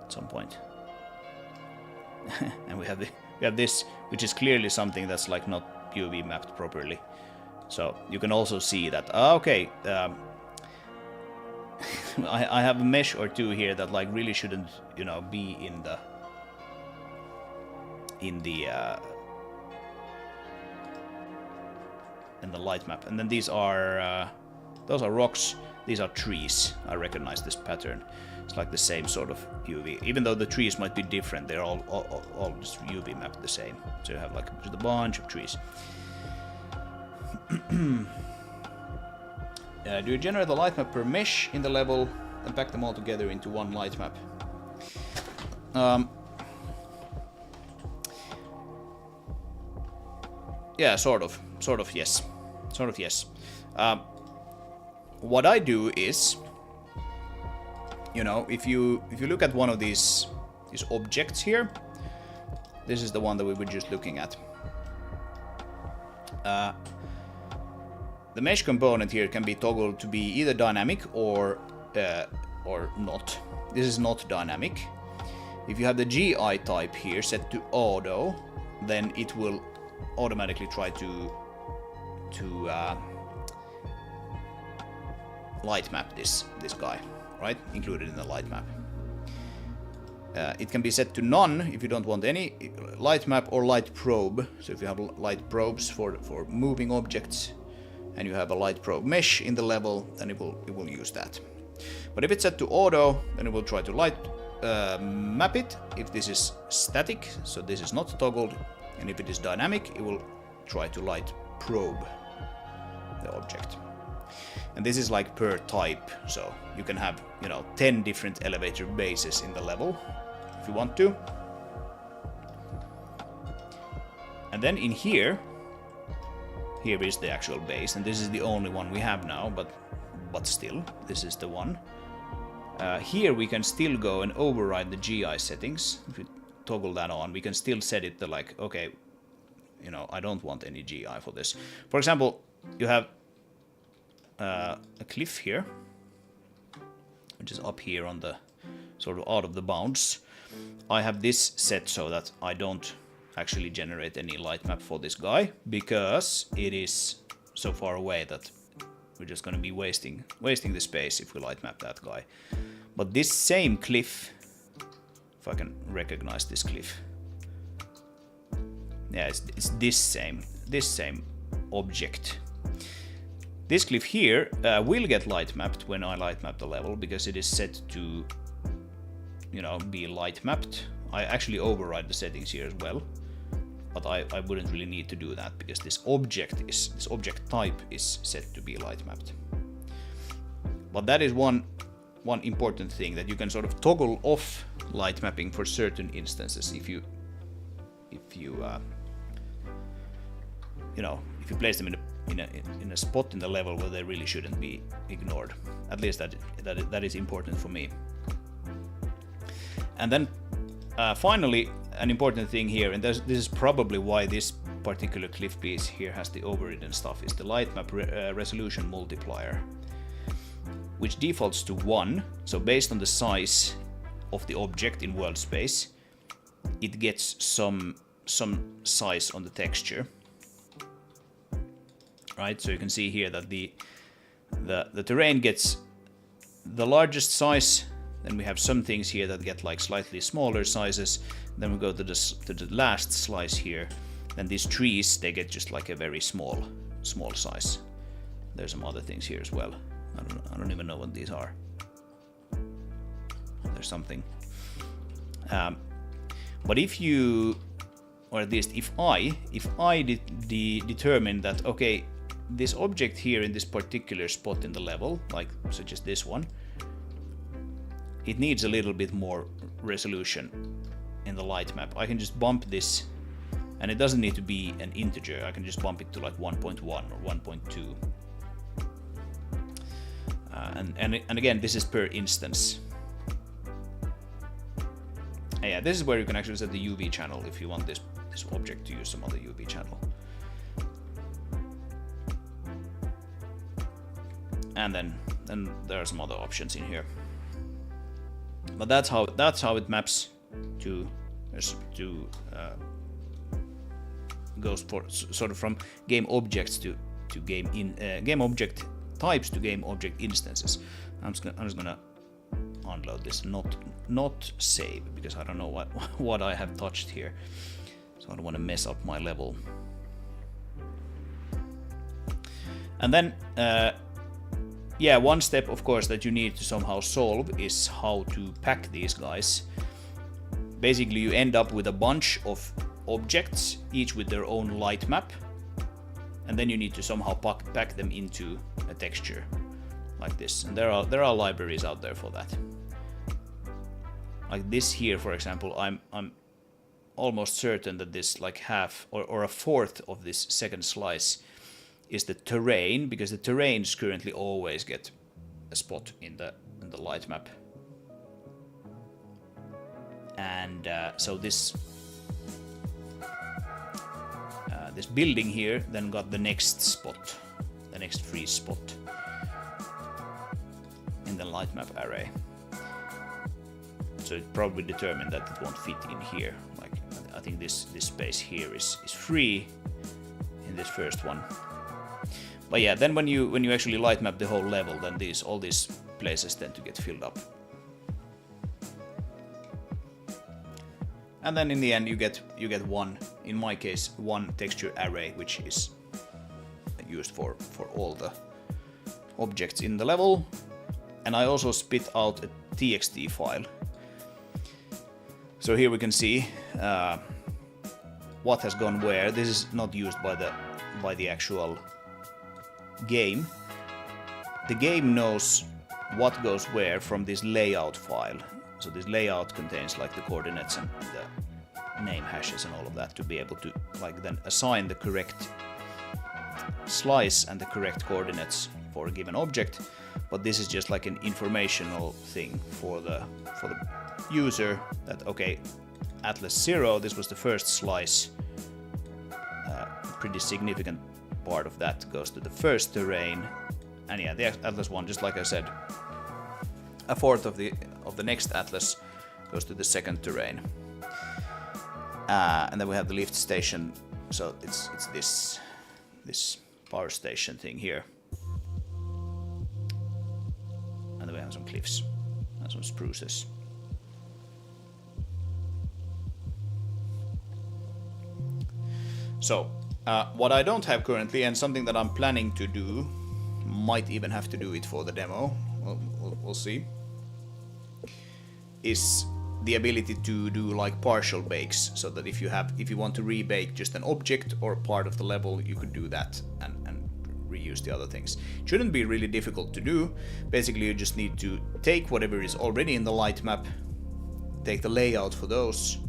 at some point. And we have this, which is clearly something that's like not POV mapped properly. So you can also see that, okay, I have a mesh or two here that like really shouldn't, you know, be in the light map. And then these are those are rocks, these are trees. I recognize this pattern. It's like the same sort of UV, even though the trees might be different. They're all just UV mapped the same. So you have like just a bunch of trees. Do you generate the light map per mesh in the level and pack them all together into one light map? Yeah, sort of, yes. Sort of, yes. What I do is, you know, if you look at one of these objects here, this is the one that we were just looking at. The mesh component here can be toggled to be either dynamic or not. This is not dynamic. If you have the GI type here set to auto, then it will automatically try to light map this guy, right? Included in the light map. It can be set to none if you don't want any light map or light probe. So if you have light probes for moving objects, and you have a light probe mesh in the level, then it will use that. But if it's set to auto, then it will try to light map it if this is static, so this is not toggled, and if it is dynamic, it will try to light probe the object. And this is like per type, so you can have, you know, 10 different elevator bases in the level if you want to. And then in here is the actual base, and this is the only one we have now, but but still, this is the one. Here we can still go and override the GI settings. If we toggle that on, we can still set it to like, okay, you know, I don't want any GI for this. For example, you have a cliff here, which is up here on the sort of out of the bounds. I have this set so that I don't actually generate any light map for this guy, because it is so far away that we're just going to be wasting the space if we light map that guy. But this same cliff, if I can recognize this cliff, yeah, it's this same object. This cliff here will get light mapped when I light map the level, because it is set to, you know, be light mapped. I actually override the settings here as well, but I wouldn't really need to do that because this object type is set to be light mapped. But that is one important thing, that you can sort of toggle off light mapping for certain instances if you place them in a spot in the level where they really shouldn't be ignored. At least that is important for me. And then finally, an important thing here, and this is probably why this particular cliff piece here has the overridden stuff, is the light map resolution multiplier, which defaults to 1. So based on the size of the object in world space, it gets some size on the texture. Right, so you can see here that the terrain gets the largest size. Then we have some things here that get like slightly smaller sizes. Then we go to the last slice here. Then these trees, they get just like a very small size. There's some other things here as well. I don't even know what these are. There's something. But if you, or at least if I determine that, okay, this object here in this particular spot in the level, like such as this one, it needs a little bit more resolution in the light map. I can just bump this, and it doesn't need to be an integer. I can just bump it to like 1.1 or 1.2. And again, this is per instance. And yeah, this is where you can actually set the UV channel if you want this object to use some other UV channel. And then there are some other options in here. But that's how it maps to goes for sort of from game objects to game object types to game object instances. I'm just gonna unload this, not save, because I don't know what I have touched here, so I don't want to mess up my level. And then yeah, one step of course that you need to somehow solve is how to pack these guys. Basically you end up with a bunch of objects, each with their own light map, and then you need to somehow pack them into a texture like this. And there are libraries out there for that. Like this here, for example, I'm almost certain that this like half or a fourth of this second slice is the terrain, because the terrains currently always get a spot in the light map. And so this building here then got the next spot, the next free spot in the light map array. So it probably determined that it won't fit in here. Like I think this space here is free in this first one. But yeah, then when you actually light map the whole level, then all these places tend to get filled up. And then in the end you get one, in my case, one texture array, which is used for all the objects in the level. And I also spit out a txt file. So here we can see what has gone where. This is not used by the actual game. The game knows what goes where from this layout file. So this layout contains like the coordinates and the name hashes and all of that to be able to like then assign the correct slice and the correct coordinates for a given object. but this is just like an informational thing for the user that, okay, Atlas 0, this was the first slice, pretty significant part of that goes to the first terrain, and yeah, the Atlas 1, just like I said, a fourth of the next Atlas goes to the second terrain, and then we have the lift station, so it's this power station thing here, and then we have some cliffs and some spruces. So, what I don't have currently, and something that I'm planning to do, might even have to do it for the demo, we'll see, is the ability to do like partial bakes, so that if you want to rebake just an object or part of the level, you could do that and reuse the other things. It shouldn't be really difficult to do. Basically, you just need to take whatever is already in the light map, take the layout for those,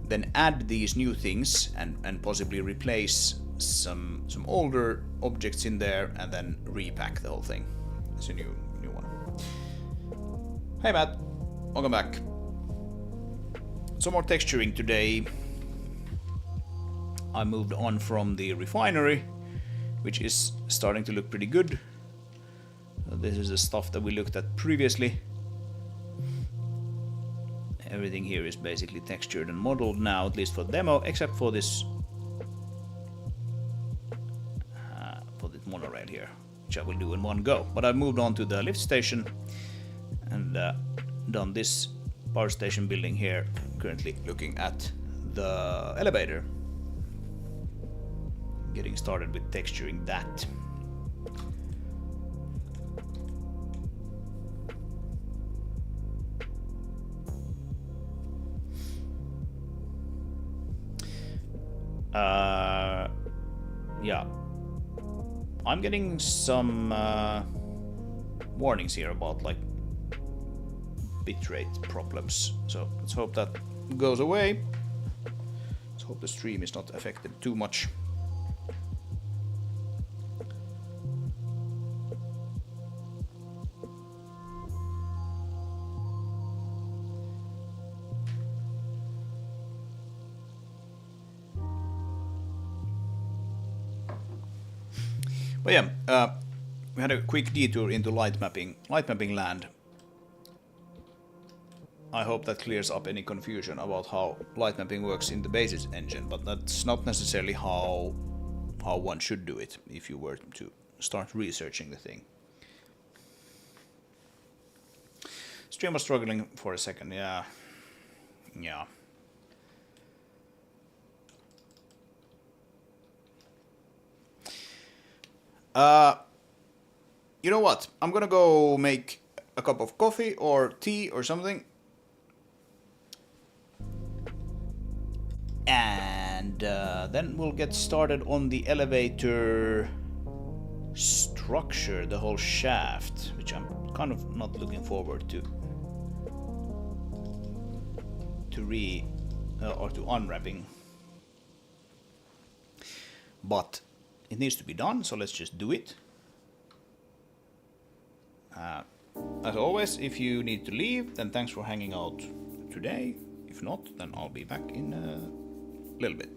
then add these new things and possibly replace some older objects in there, and then repack the whole thing. It's a new one. Hey Matt, welcome back. Some more texturing today. I moved on from the refinery, which is starting to look pretty good. This is the stuff that we looked at previously. Everything here is basically textured and modeled now, at least for demo, except for this monorail here, which I will do in one go. But I've moved on to the lift station and done this power station building here. Currently looking at the elevator, getting started with texturing that. Yeah, I'm getting some warnings here about like bitrate problems, so let's hope that goes away. Let's hope the stream is not affected too much. But yeah, we had a quick detour into light mapping land. I hope that clears up any confusion about how light mapping works in the basis engine, but that's not necessarily how one should do it if you were to start researching the thing. Stream was struggling for a second, yeah. You know what? I'm gonna go make a cup of coffee or tea or something. And then we'll get started on the elevator structure, the whole shaft, which I'm kind of not looking forward to unwrapping. But it needs to be done, so let's just do it. As always, if you need to leave, then thanks for hanging out today. If not, then I'll be back in a little bit.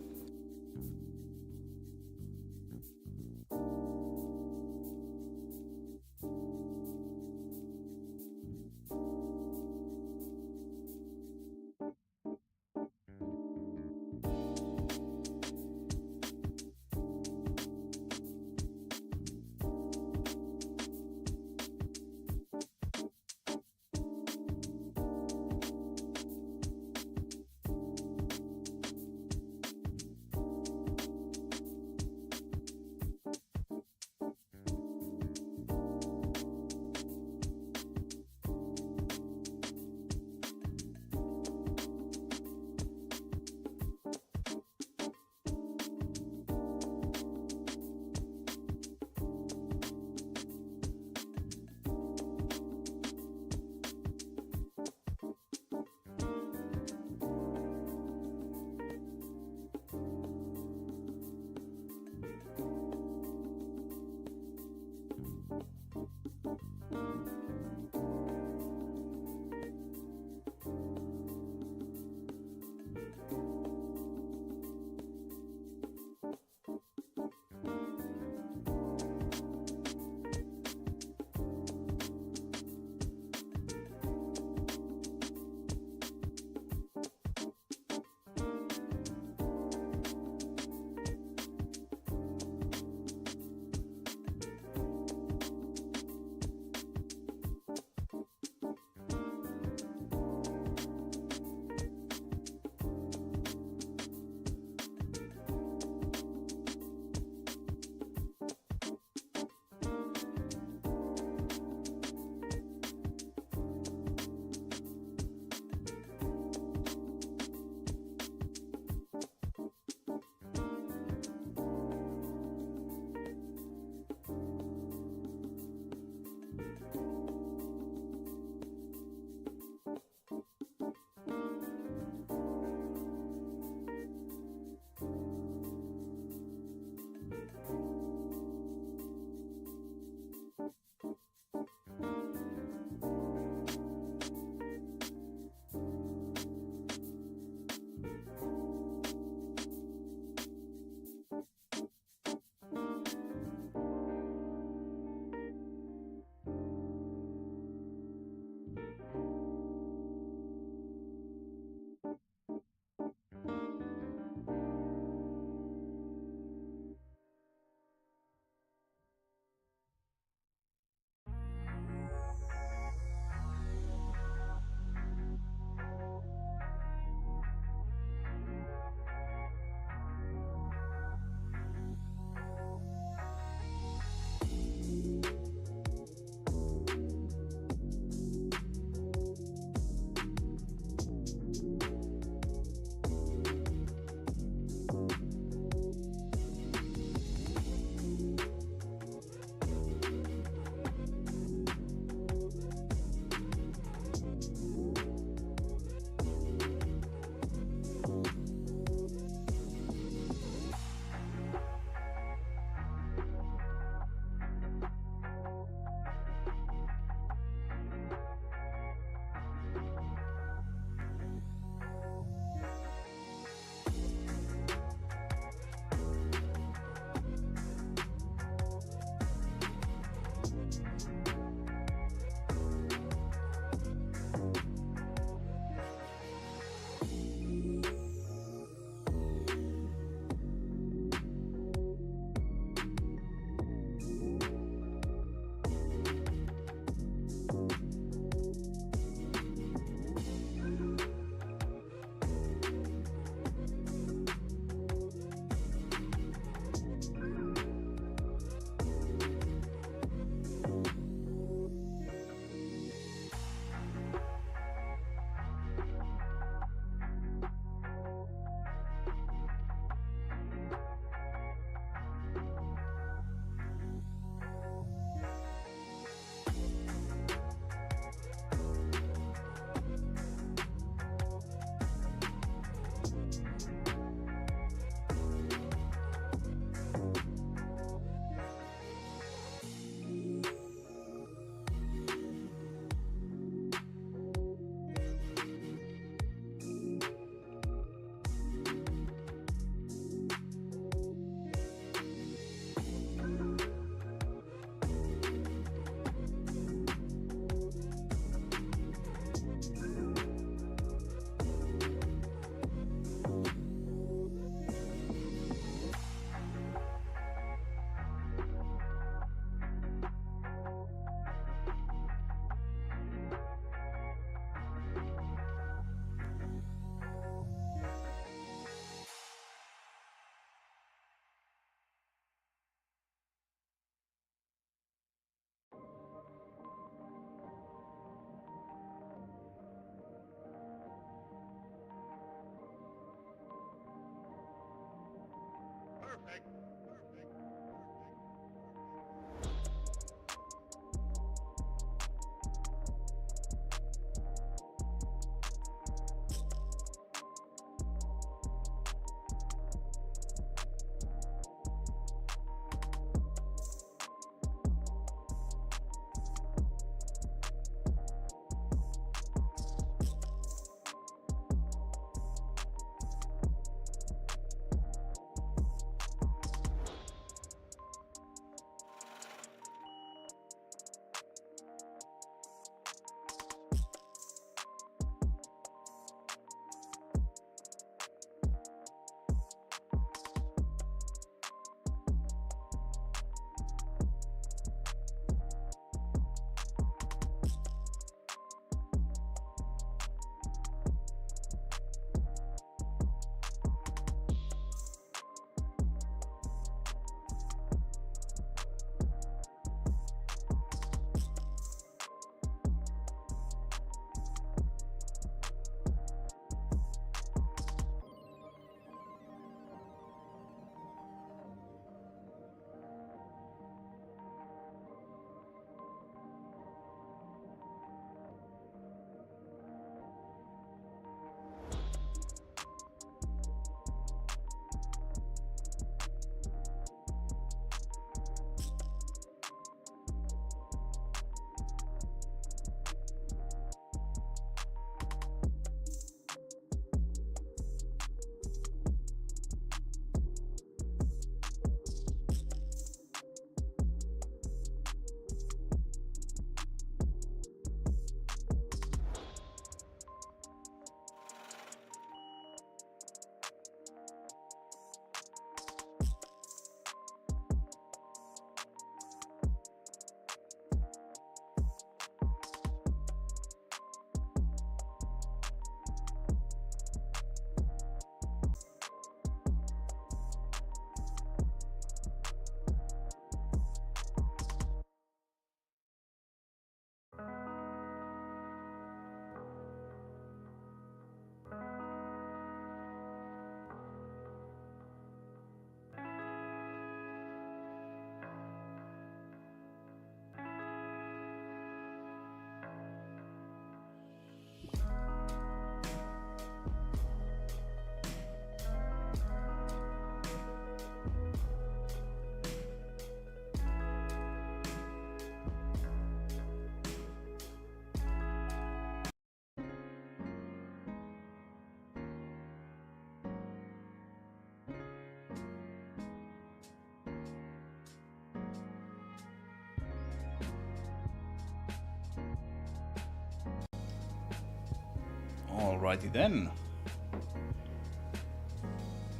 Alrighty then.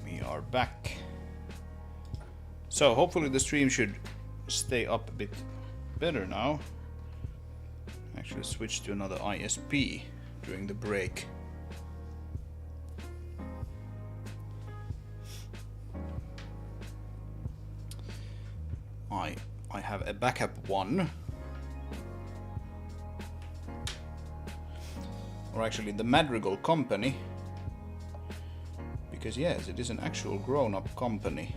We are back. So hopefully the stream should stay up a bit better now. Actually switch to another ISP during the break. I have a backup one. Or actually the Madrigal company. Because yes, it is an actual grown-up company.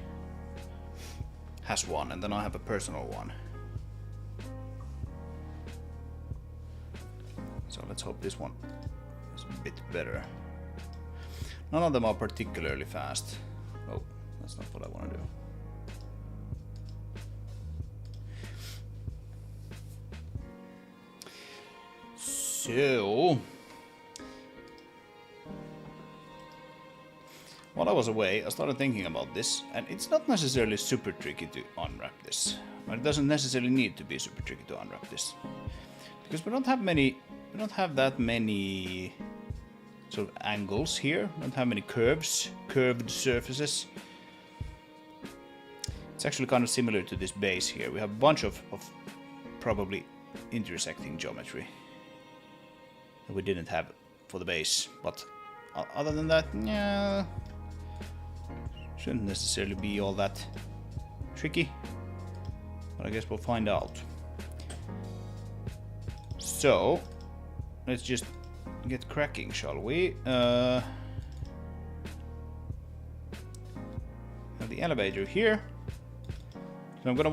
Has one, and then I have a personal one. So let's hope this one is a bit better. None of them are particularly fast. Oh, that's not what I want to do. So, while I was away, I started thinking about this, and it's not necessarily super tricky to unwrap this. But it doesn't necessarily need to be super tricky to unwrap this. Because we don't have that many sort of angles here. We don't have many curved surfaces. It's actually kind of similar to this base here. We have a bunch of probably intersecting geometry that we didn't have for the base. But other than that, yeah, shouldn't necessarily be all that tricky. But I guess we'll find out. So, let's just get cracking, shall we? Have the elevator here. So I'm gonna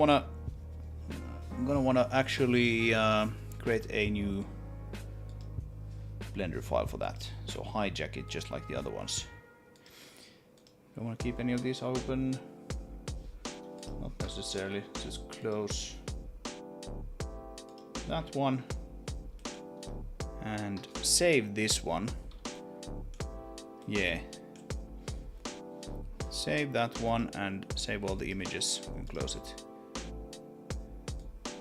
wanna actually create a new Blender file for that. So hijack it just like the other ones. Don't want to keep any of these open. Not necessarily. Just close that one. And save this one. Yeah. Save that one and save all the images and close it.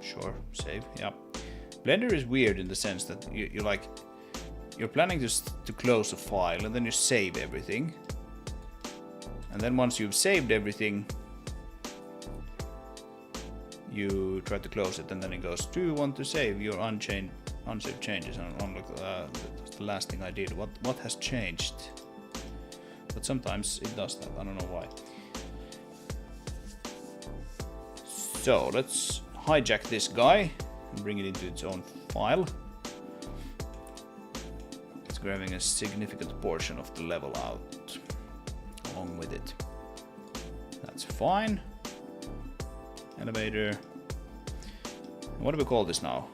Sure, save, yeah. Blender is weird in the sense that you're planning to close a file and then you save everything. And then once you've saved everything, you try to close it and then it goes, do you want to save your unsaved changes? And I'm like, that's the last thing I did. What has changed? But sometimes it does that, I don't know why. So let's hijack this guy and bring it into its own file. It's grabbing a significant portion of the level out along with it. That's fine. Elevator. What do we call this now?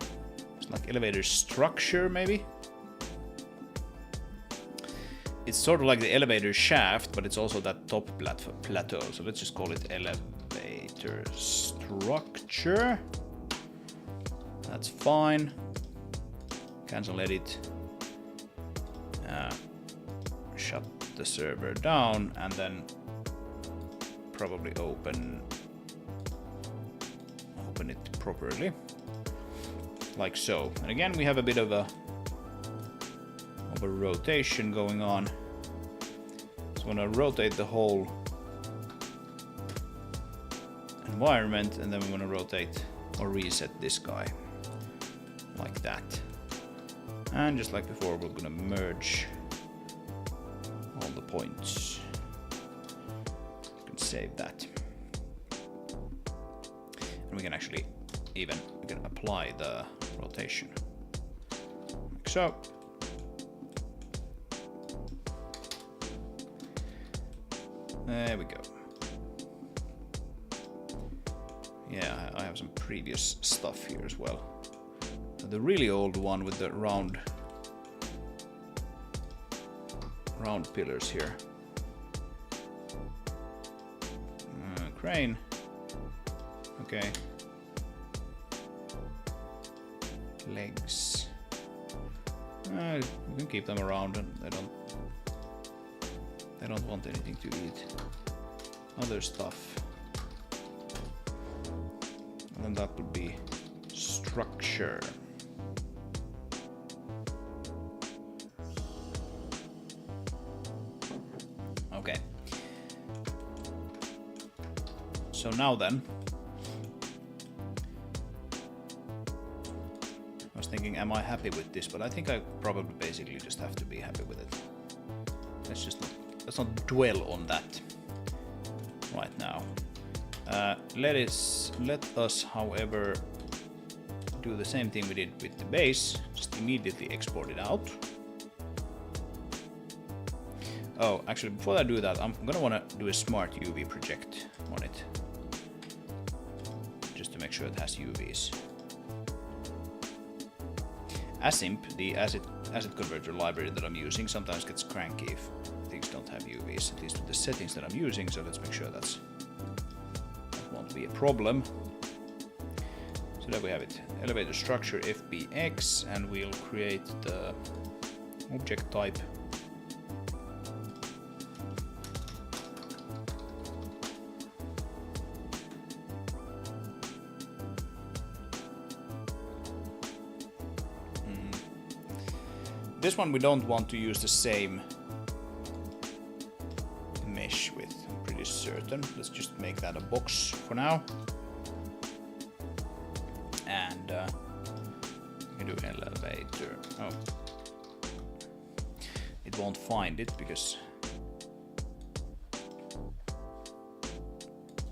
It's like elevator structure, maybe? It's sort of like the elevator shaft, but it's also that top plateau. So let's just call it elevator structure. That's fine. Cancel edit. Shut the server down and then probably open it properly, like so. And again, we have a bit of a rotation going on. So I'm gonna rotate the whole environment, and then we're gonna rotate or reset this guy like that. And just like before, we're gonna merge all the points. You can save that. And we can actually we can apply the rotation like so. There we go. Yeah, I have some previous stuff here as well. The really old one with the round pillars here. Crane. Okay. Legs. We can keep them around, and they don't want anything to eat. Other stuff. And then that would be structure. Okay. So now then, I was thinking, am I happy with this? But I think I probably basically just have to be happy with it. Let's not dwell on that right now. Let us, however, do the same thing we did with the base. Just immediately export it out. Oh, actually, before I do that, I'm gonna want to do a smart UV project on it, just to make sure it has UVs. Asimp, the asset converter library that I'm using, sometimes gets cranky if things don't have UVs, at least with the settings that I'm using. So let's make sure that won't be a problem. So there we have it. Elevator structure FBX, and we'll create the object type. This one we don't want to use the same mesh with, I'm pretty certain. Let's just make that a box for now. And we do elevator. Oh, it won't find it because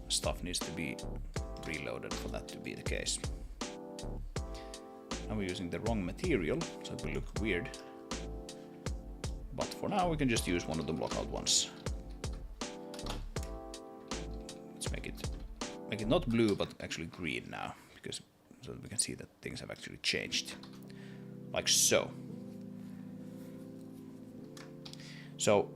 stuff needs to be reloaded for that to be the case. Now we're using the wrong material, so it will look weird. But for now, we can just use one of the blockout ones. Let's make it not blue, but actually green now, because so that we can see that things have actually changed, like so. So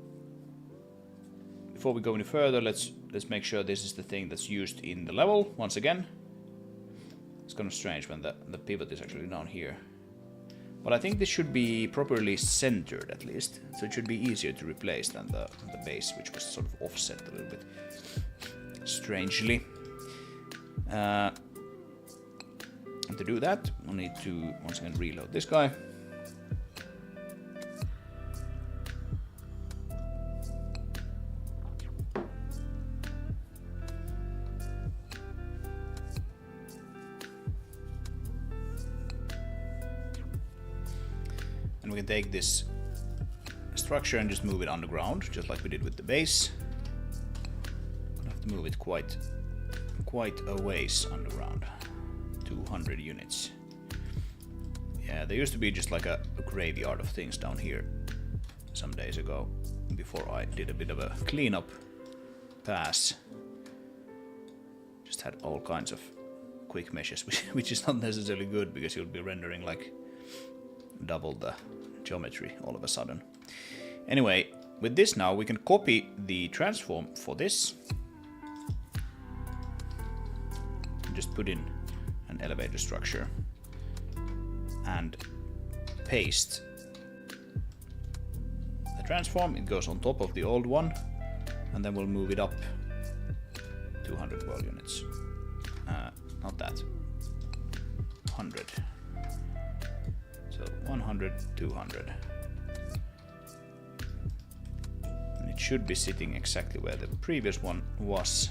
before we go any further, let's make sure this is the thing that's used in the level once again. It's kind of strange when the pivot is actually down here. But I think this should be properly centered at least, so it should be easier to replace than the base, which was sort of offset a little bit strangely. And to do that, we'll need to once again reload this guy. And we can take this structure and just move it underground, just like we did with the base. Gonna have to move it quite a ways underground. 200 units. Yeah, there used to be just like a graveyard of things down here some days ago, before I did a bit of a cleanup pass. Just had all kinds of quick meshes, which is not necessarily good, because you'll be rendering like double the geometry all of a sudden. Anyway, with this now we can copy the transform for this. Just put in an elevator structure and paste the transform. It goes on top of the old one, and then we'll move it up 200 world units. Not that. 100. So 100, 200. And it should be sitting exactly where the previous one was.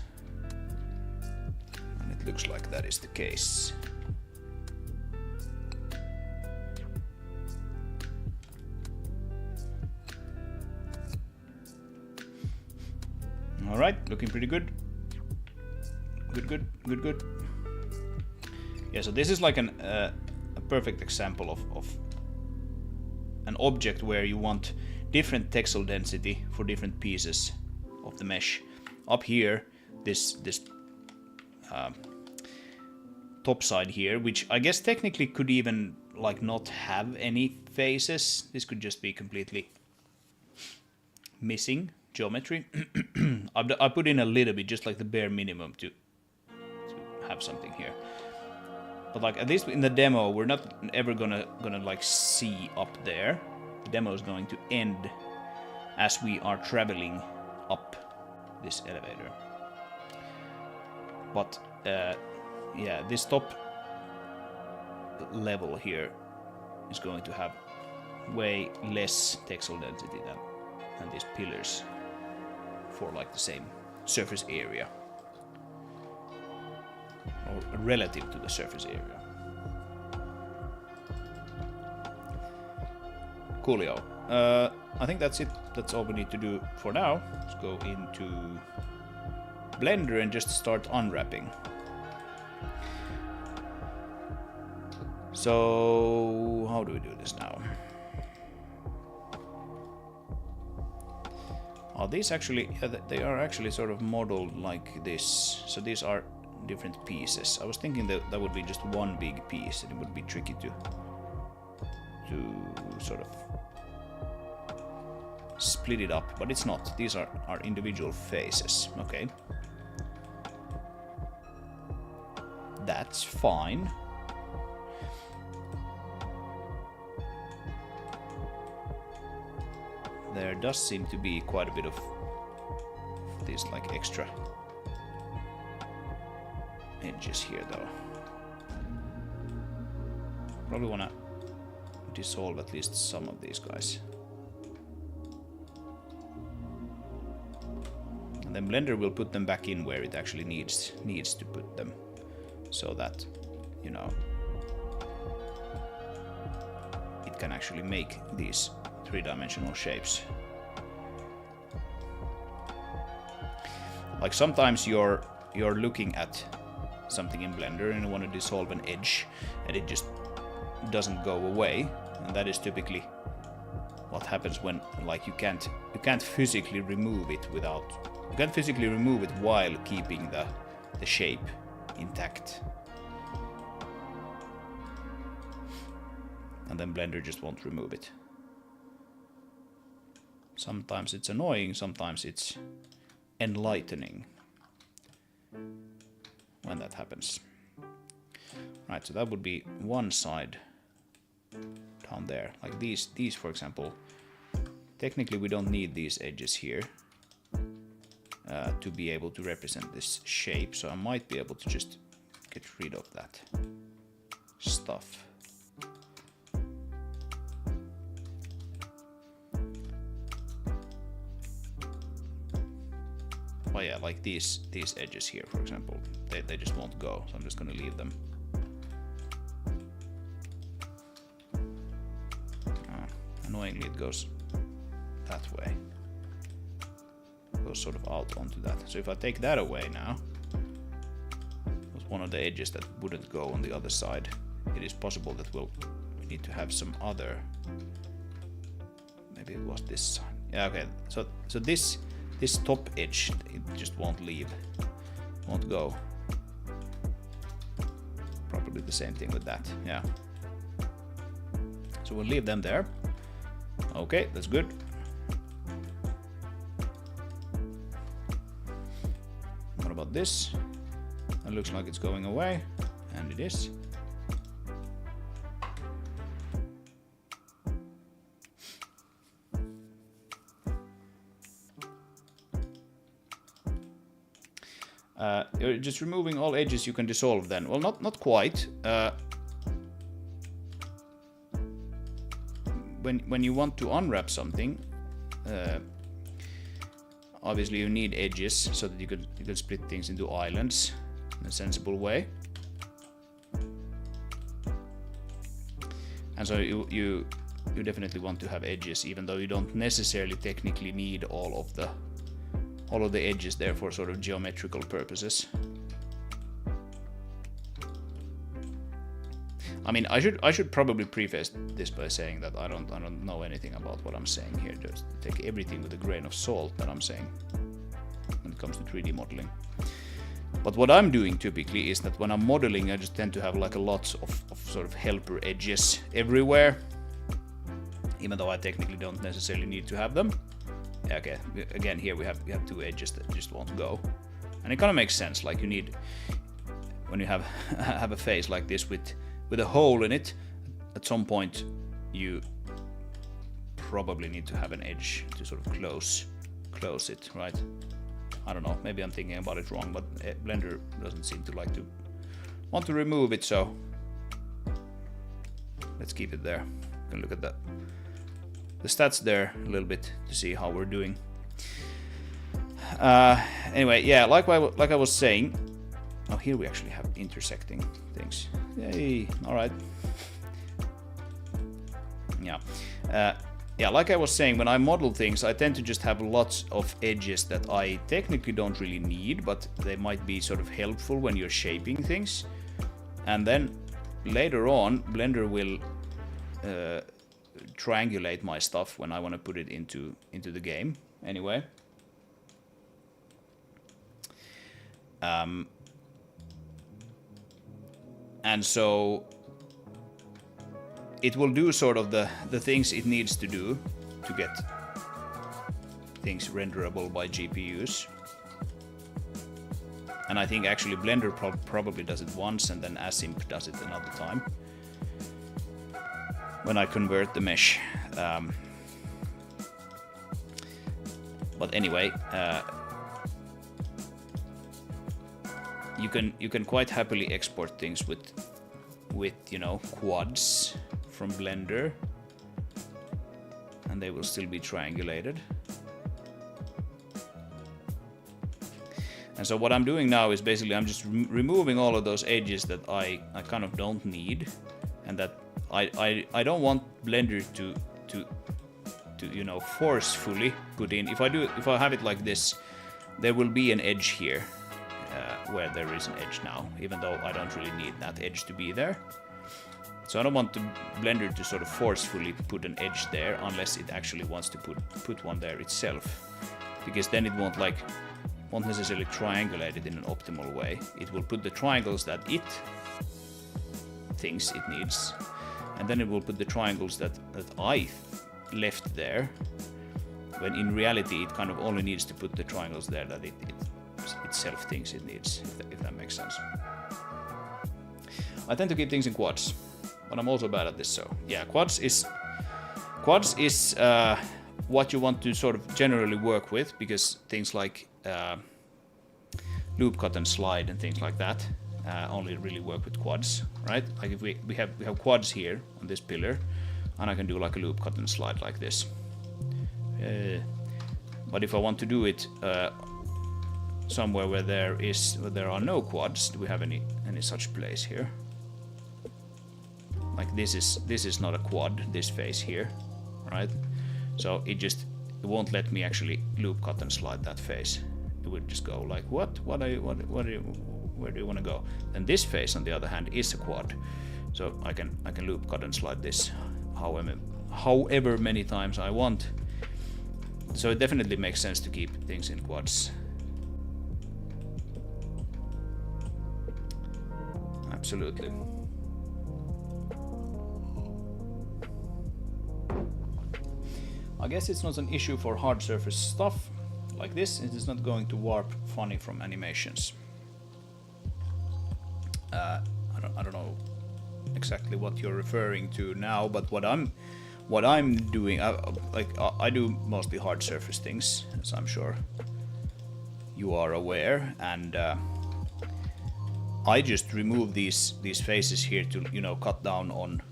And it looks like that is the case. Alright, looking pretty good. Good. Yeah, so this is like a perfect example of an object where you want different texel density for different pieces of the mesh. Up here, this top side here, which I guess technically could even like not have any faces. This could just be completely missing geometry. I put in a little bit, just like the bare minimum to have something here. But like at least in the demo, we're not ever gonna like see up there. The demo is going to end as we are traveling up this elevator. But yeah, this top level here is going to have way less texel density than these pillars. for like the same surface area, or relative to the surface area. Coolio. I think that's it. That's all we need to do for now. Let's go into Blender and just start unwrapping. So how do we do this now? Are these actually, they are actually sort of modeled like this. So these are different pieces. I was thinking that that would be just one big piece and it would be tricky to sort of split it up, but it's not. These are individual faces. Okay. That's fine. There does seem to be quite a bit of these like extra edges here though. Probably wanna dissolve at least some of these guys. And then Blender will put them back in where it actually needs to put them, so that, you know, it can actually make these three-dimensional shapes. Like sometimes you're looking at something in Blender and you want to dissolve an edge and it just doesn't go away, and that is typically what happens when like you can't physically remove it while keeping the shape intact. And then Blender just won't remove it. Sometimes it's annoying, sometimes it's enlightening when that happens. Right, so that would be one side down there. Like these for example, technically we don't need these edges here to be able to represent this shape, so I might be able to just get rid of that stuff. Oh yeah, like these edges here, for example, they just won't go, so I'm just gonna leave them. Annoyingly, it goes that way. It goes sort of out onto that. So if I take that away now, it was one of the edges that wouldn't go on the other side. It is possible that we need to have some other. Maybe it was this side. Yeah, okay. So this top edge, it just won't go. Probably the same thing with that, yeah. So we'll leave them there. Okay, that's good. What about this? It looks like it's going away, and it is. You're just removing all edges you can dissolve then. Well, not quite. When you want to unwrap something, obviously you need edges so that you can split things into islands in a sensible way. And so you definitely want to have edges, even though you don't necessarily technically need all of the edges there for sort of geometrical purposes. I mean, I should probably preface this by saying that I don't know anything about what I'm saying here. Just take everything with a grain of salt that I'm saying when it comes to 3D modeling. But what I'm doing typically is that when I'm modeling, I just tend to have like a lot of sort of helper edges everywhere, even though I technically don't necessarily need to have them. Okay, again here we have two edges that just won't go, and it kind of makes sense. Like you need, when you have a face like this with a hole in it, at some point you probably need to have an edge to sort of close it, right? I don't know, maybe I'm thinking about it wrong, but Blender doesn't seem to want to remove it, so let's keep it there. You can look at the stats there a little bit to see how we're doing. Anyway, yeah, like I was saying. Oh, here we actually have intersecting things. Yay! All right. Yeah. Yeah, like I was saying, when I model things, I tend to just have lots of edges that I technically don't really need, but they might be sort of helpful when you're shaping things. And then later on, Blender will triangulate my stuff when I want to put it into the game. Anyway. And so it will do sort of the things it needs to do to get things renderable by GPUs. And I think actually Blender probably does it once and then Asimp does it another time when I convert the mesh. But anyway, you can quite happily export things with you know, quads from Blender, and they will still be triangulated. And so what I'm doing now is basically I'm just removing all of those edges that I kind of don't need, and that I don't want Blender to you know, forcefully put in. If I have it like this, there will be an edge here where there is an edge now, even though I don't really need that edge to be there. So I don't want the Blender to sort of forcefully put an edge there unless it actually wants to put one there itself, because then it won't necessarily triangulate it in an optimal way. It will put the triangles that it thinks it needs, and then it will put the triangles that I left there, when in reality it kind of only needs to put the triangles there that it itself thinks it needs, if that makes sense. I tend to keep things in quads, but I'm also bad at this, so yeah, quads is what you want to sort of generally work with, because things like loop cut and slide and things like that only really work with quads, right? Like if we have quads here on this pillar, and I can do like a loop cut and slide like this. But if I want to do it somewhere where there are no quads, do we have any such place here? Like this is not a quad, this face here, right? So it won't let me actually loop cut and slide that face. It would just go like, where do you want to go? And this face, on the other hand, is a quad, so I can loop cut and slide this however many times I want. So it definitely makes sense to keep things in quads. Absolutely. I guess it's not an issue for hard surface stuff like this. It is not going to warp funny from animations. I don't know exactly what you're referring to now, but what I'm doing, I do mostly hard surface things, as I'm sure you are aware, and I just remove these faces here to, you know, cut down on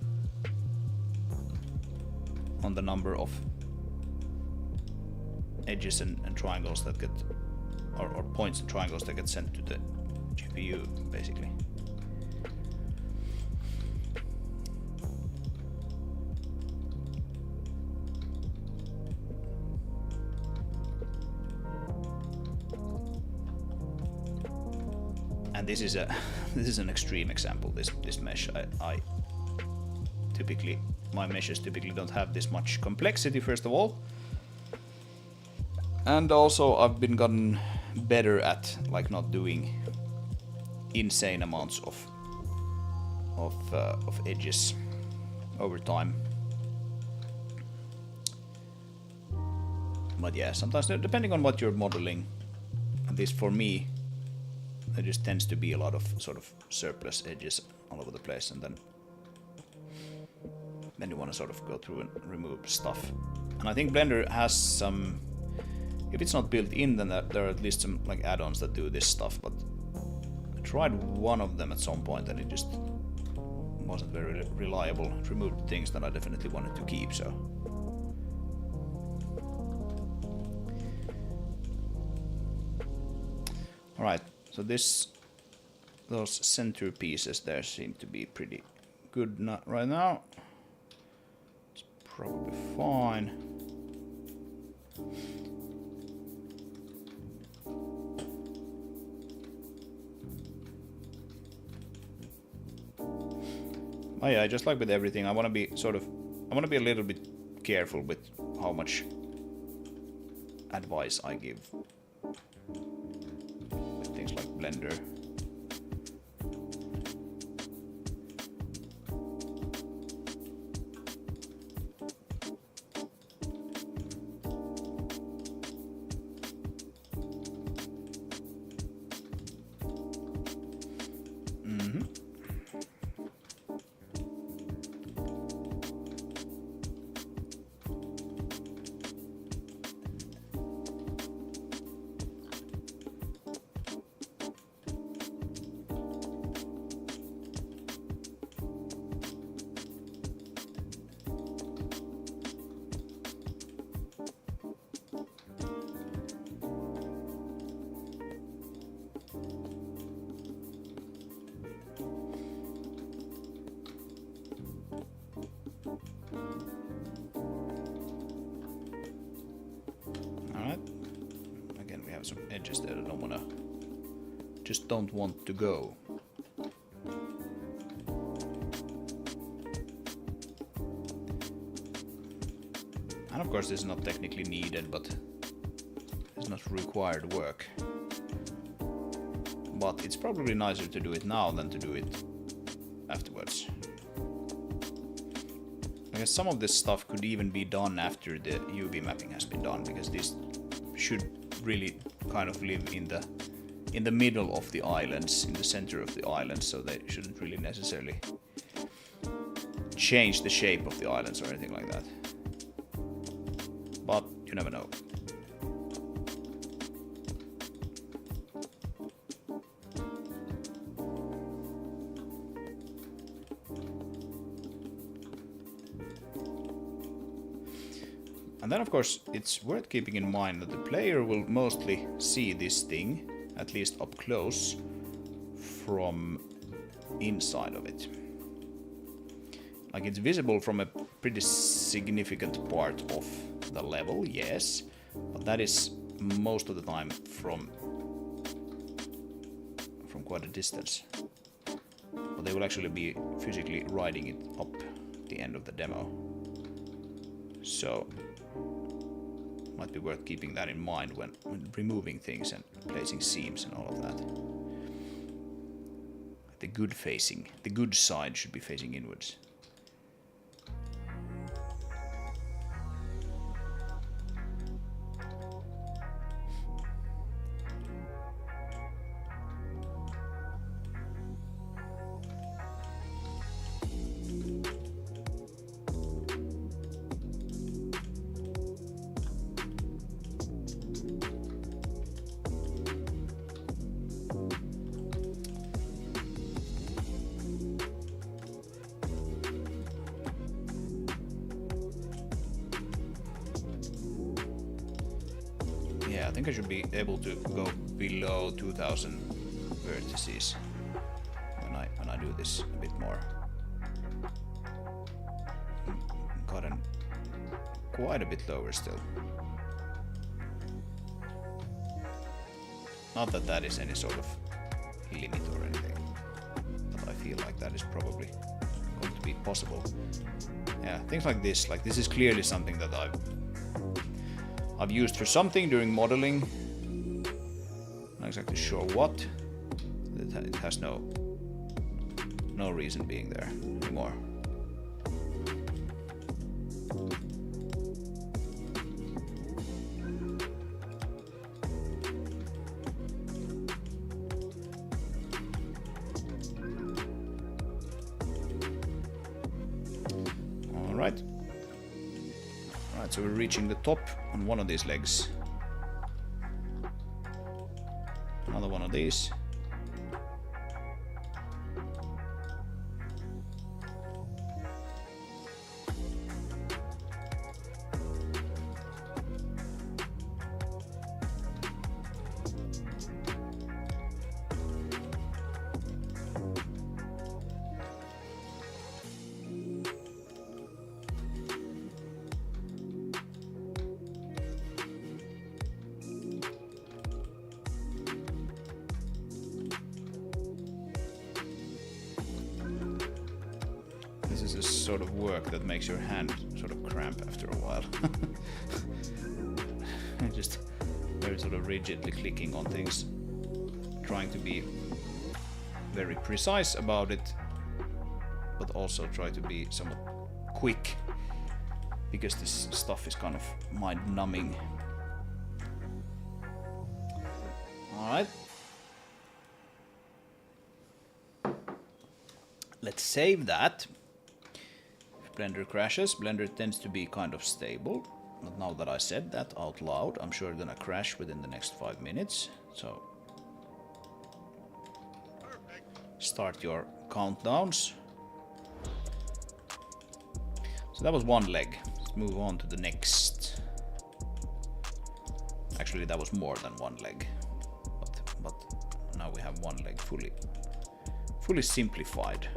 the number of edges and triangles that get, or points and triangles that get sent to the GPU, basically. And this is an extreme example. This mesh, I typically, my meshes typically don't have this much complexity, first of all. And also I've been gotten better at like not doing insane amounts of edges over time. But yeah, sometimes depending on what you're modeling, at least for me, there just tends to be a lot of sort of surplus edges all over the place, and then you want to sort of go through and remove stuff. And I think Blender has some, if it's not built in, then there are at least some like add-ons that do this stuff, but I tried one of them at some point and it just wasn't very reliable. It removed things that I definitely wanted to keep, so. Alright, so those center pieces there seem to be pretty good right now. It's probably fine. Oh yeah, just like with everything, I want to be a little bit careful with how much advice I give with things like Blender. Some edges that I don't want to go. And of course this is not technically needed, but it's not required work. But it's probably nicer to do it now than to do it afterwards. I guess some of this stuff could even be done after the UV mapping has been done, because this should really kind of live in the middle of the islands, in the center of the islands, so they shouldn't really necessarily change the shape of the islands or anything like that. But you never know. And then of course it's worth keeping in mind that the player will mostly see this thing, at least up close, from inside of it. Like, it's visible from a pretty significant part of the level, yes, but that is most of the time from quite a distance. But they will actually be physically riding it up the end of the demo. So might be worth keeping that in mind when removing things and placing seams and all of that. The good side should be facing inwards. I think I should be able to go below 2000 vertices when I do this a bit more. Gotten quite a bit lower still. Not that that is any sort of limit or anything, but I feel like that is probably going to be possible. Yeah, things like this is clearly something that I've used for something during modeling. Not exactly sure what. It has no reason being there anymore. Alright, so we're reaching the top on one of these legs. Another one of these. sort of work that makes your hand sort of cramp after a while. Just very sort of rigidly clicking on things, trying to be very precise about it, but also try to be somewhat quick, because this stuff is kind of mind-numbing. Alright. Let's save that. If Blender crashes, Blender tends to be kind of stable. But now that I said that out loud, I'm sure it's gonna crash within the next 5 minutes. So start your countdowns. So that was one leg. Let's move on to the next. Actually, that was more than one leg. But now we have one leg fully simplified.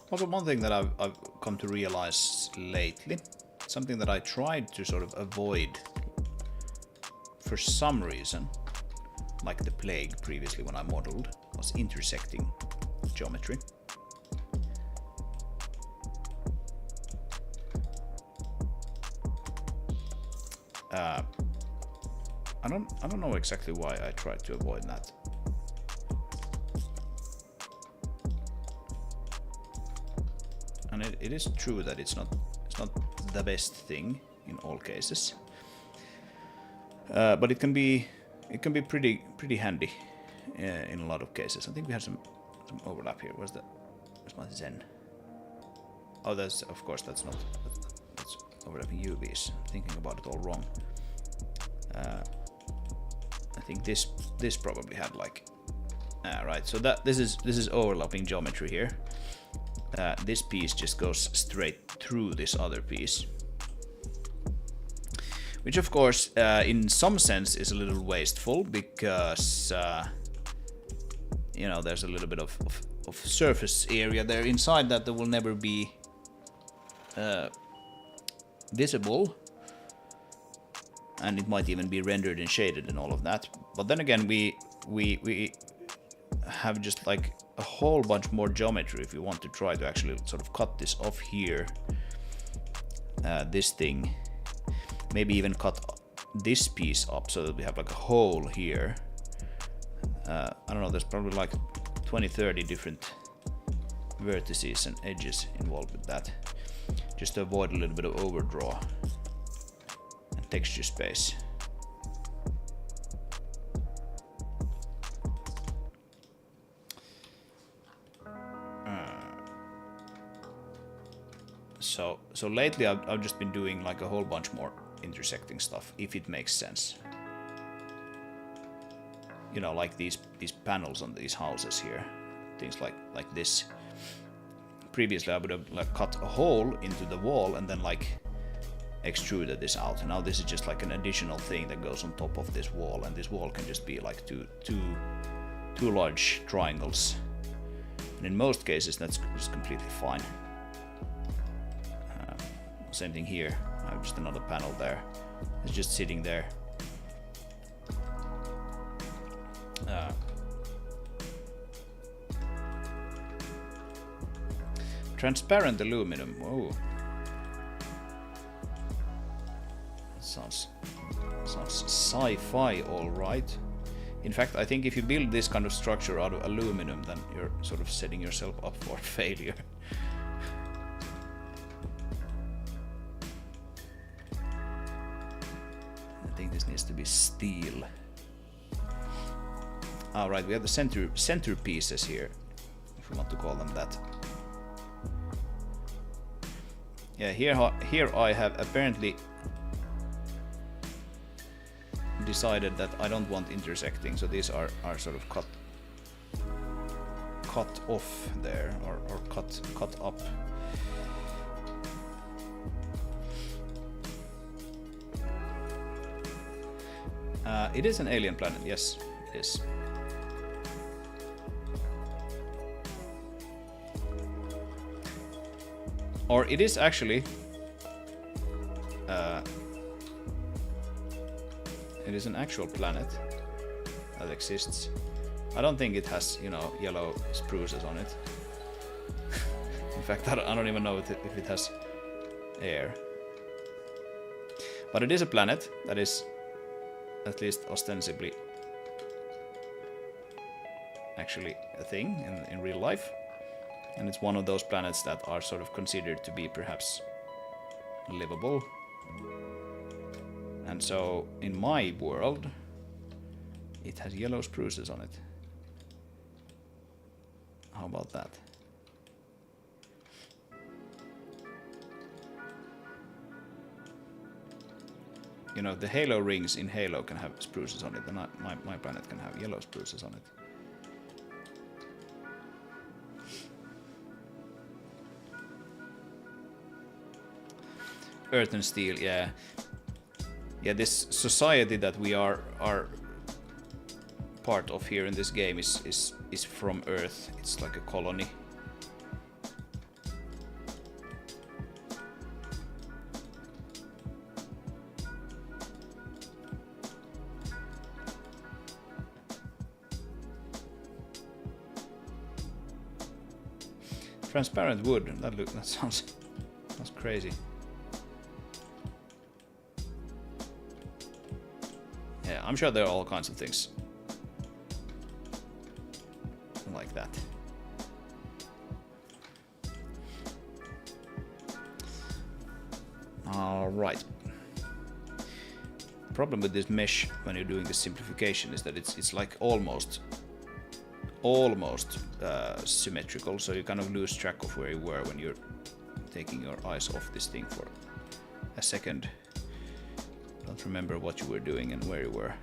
Also, one thing that I've come to realize lately, something that I tried to sort of avoid for some reason, like the plague previously when I modeled, was intersecting geometry. I don't know exactly why I tried to avoid that. And it is true that it's not the best thing in all cases, but it can be pretty handy in a lot of cases. I think we have some overlap here. Where's my Zen? Oh, that's overlapping UVs. I'm thinking about it all wrong. I think this probably had like right. So this is overlapping geometry here. This piece just goes straight through this other piece, which of course in some sense is a little wasteful, because you know, there's a little bit of surface area there inside that will never be visible, and it might even be rendered and shaded and all of that. But then again, we have just like a whole bunch more geometry if we want to try to actually sort of cut this off here, this thing, maybe even cut this piece up so that we have like a hole here. I don't know, there's probably like 20-30 different vertices and edges involved with that, just to avoid a little bit of overdraw and texture space. So lately I've just been doing like a whole bunch more intersecting stuff, if it makes sense. You know, like these panels on these houses here, things like this. Previously I would have like cut a hole into the wall and then like extruded this out. And now this is just like an additional thing that goes on top of this wall, and this wall can just be like two large triangles. And in most cases that's just completely fine. Same thing here. I have just another panel there. It's just sitting there. Transparent aluminum. Whoa. Sounds sci-fi, all right. In fact, I think if you build this kind of structure out of aluminum, then you're sort of setting yourself up for failure. I think this needs to be steel. All right, we have the center pieces here, if we want to call them that. Yeah, here I have apparently decided that I don't want intersecting, so these are sort of cut off there, or cut up. It is an alien planet, yes, it is. Or it is actually... it is an actual planet that exists. I don't think it has, you know, yellow spruces on it. In fact, I don't even know if it has air. But it is a planet that is, at least ostensibly, actually a thing in real life. And it's one of those planets that are sort of considered to be perhaps livable. And so, in my world, it has yellow spruces on it. How about that? You know, the Halo rings in Halo can have spruces on it, and my planet can have yellow spruces on it. Earth and steel, yeah. Yeah, this society that we are part of here in this game is from Earth. It's like a colony. Transparent wood. That sounds crazy. Yeah, I'm sure there are all kinds of things like that. All right. The problem with this mesh when you're doing the simplification is that it's like almost symmetrical, so you kind of lose track of where you were when you're taking your eyes off this thing for a second. Don't remember what you were doing and where you were.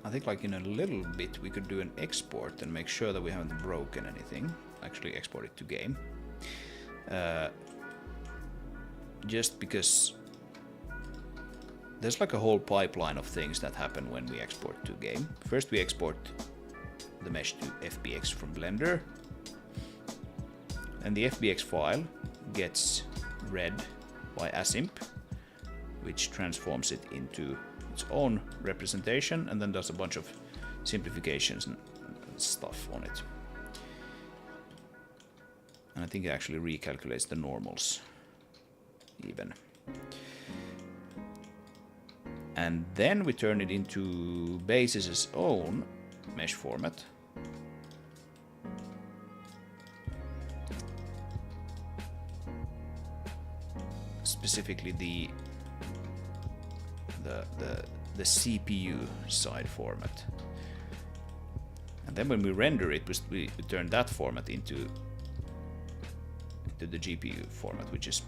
I think like in a little bit we could do an export and make sure that we haven't broken anything. Actually export it to game. Just because there's like a whole pipeline of things that happen when we export to game. First we export the mesh to FBX from Blender, and the FBX file gets read by Asimp, which transforms it into its own representation and then does a bunch of simplifications and stuff on it. And I think it actually recalculates the normals even. And then we turn it into Basis's own mesh format. Specifically the CPU side format. And then when we render it, we turn that format into the GPU format, which is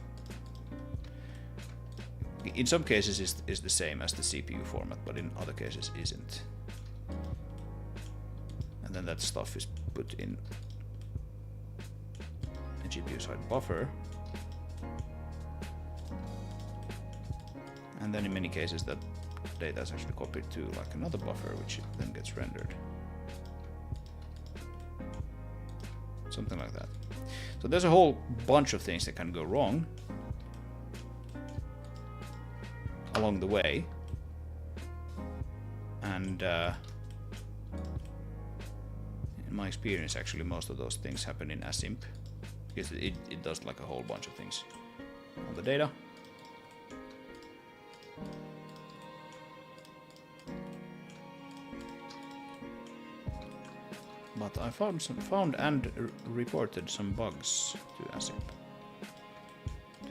in some cases is the same as the CPU format, but in other cases isn't. And then that stuff is put in a GPU side buffer. And then in many cases that data is actually copied to like another buffer, which then gets rendered. Something like that. So there's a whole bunch of things that can go wrong along the way. And in my experience, actually, most of those things happen in Asimp, because it does like a whole bunch of things on the data. But I found and reported some bugs to Asimp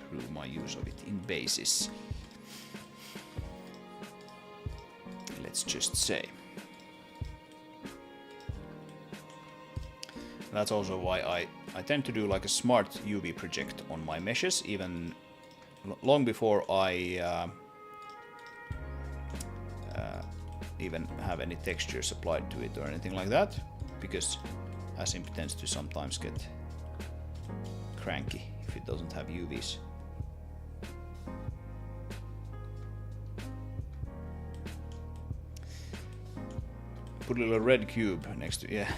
through my use of it in Basis. Let's just say. That's also why I tend to do like a smart UV project on my meshes, even long before I even have any textures applied to it or anything like that. Because Asimp tends to sometimes get cranky if it doesn't have UVs. Put a little red cube next to, yeah.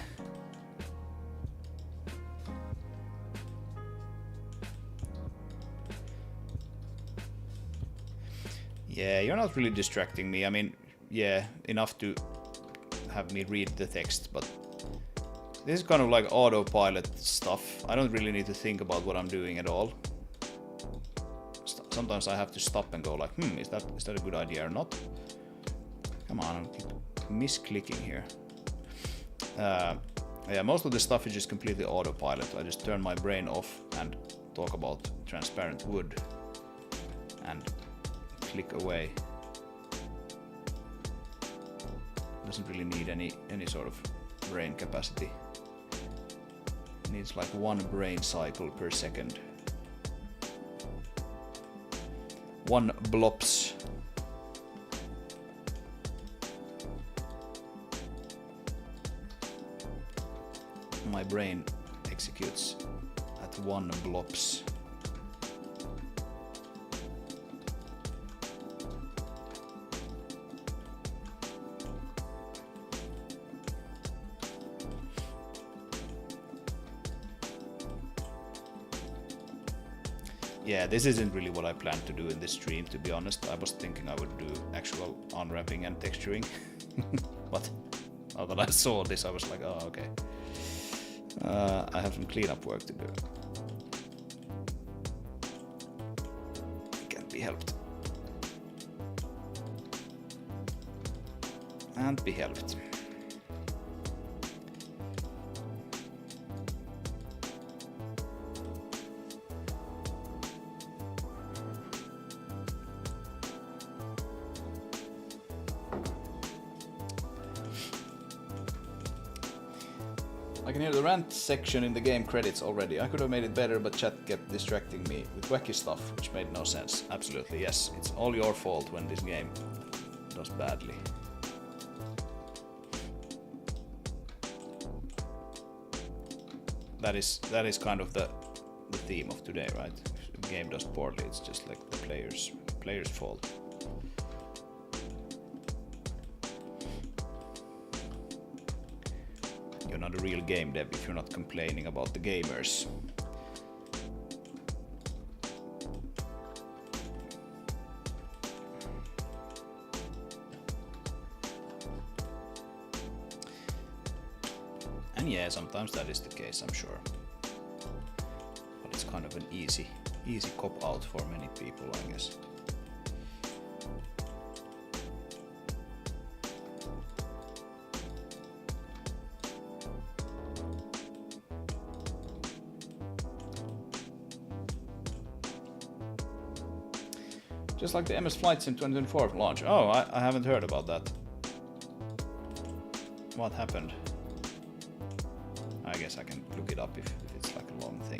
Yeah, you're not really distracting me. I mean, yeah, enough to have me read the text, but this is kind of like autopilot stuff. I don't really need to think about what I'm doing at all. Sometimes I have to stop and go like, is that a good idea or not? Come on, I'm misclicking here. Yeah, most of the stuff is just completely autopilot. I just turn my brain off and talk about transparent wood and click away. Doesn't really need any sort of brain capacity. It needs like 1 brain cycle per second. 1 blops. My brain executes at 1 blops. Yeah, this isn't really what I planned to do in this stream, to be honest. I was thinking I would do actual unwrapping and texturing. But now that I saw this, I was like, oh, okay. I have some cleanup work to do. Can't be helped. And be helped. I can hear the rant section in the game credits already. I could have made it better, but chat kept distracting me with wacky stuff, which made no sense. Absolutely, yes. It's all your fault when this game does badly. That is kind of the theme of today, right? If the game does poorly, it's just like the player's fault. You're not a real game dev if you're not complaining about the gamers. And yeah, sometimes that is the case, I'm sure. But it's kind of an easy cop out for many people, I guess. Just like the MS Flight Sim 2024 launch. Oh, I haven't heard about that. What happened? I guess I can look it up if it's like a long thing.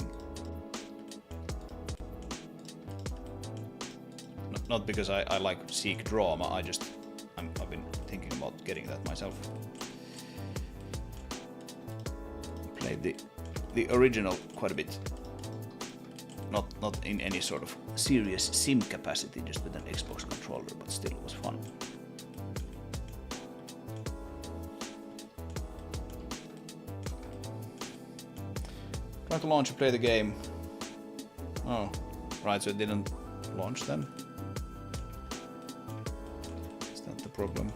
Not because I like seek drama, I've been thinking about getting that myself. Played the original quite a bit. Not in any sort of serious sim capacity, just with an Xbox controller, but still it was fun. Trying to launch and play the game. Oh, right, so it didn't launch then? Is that the problem?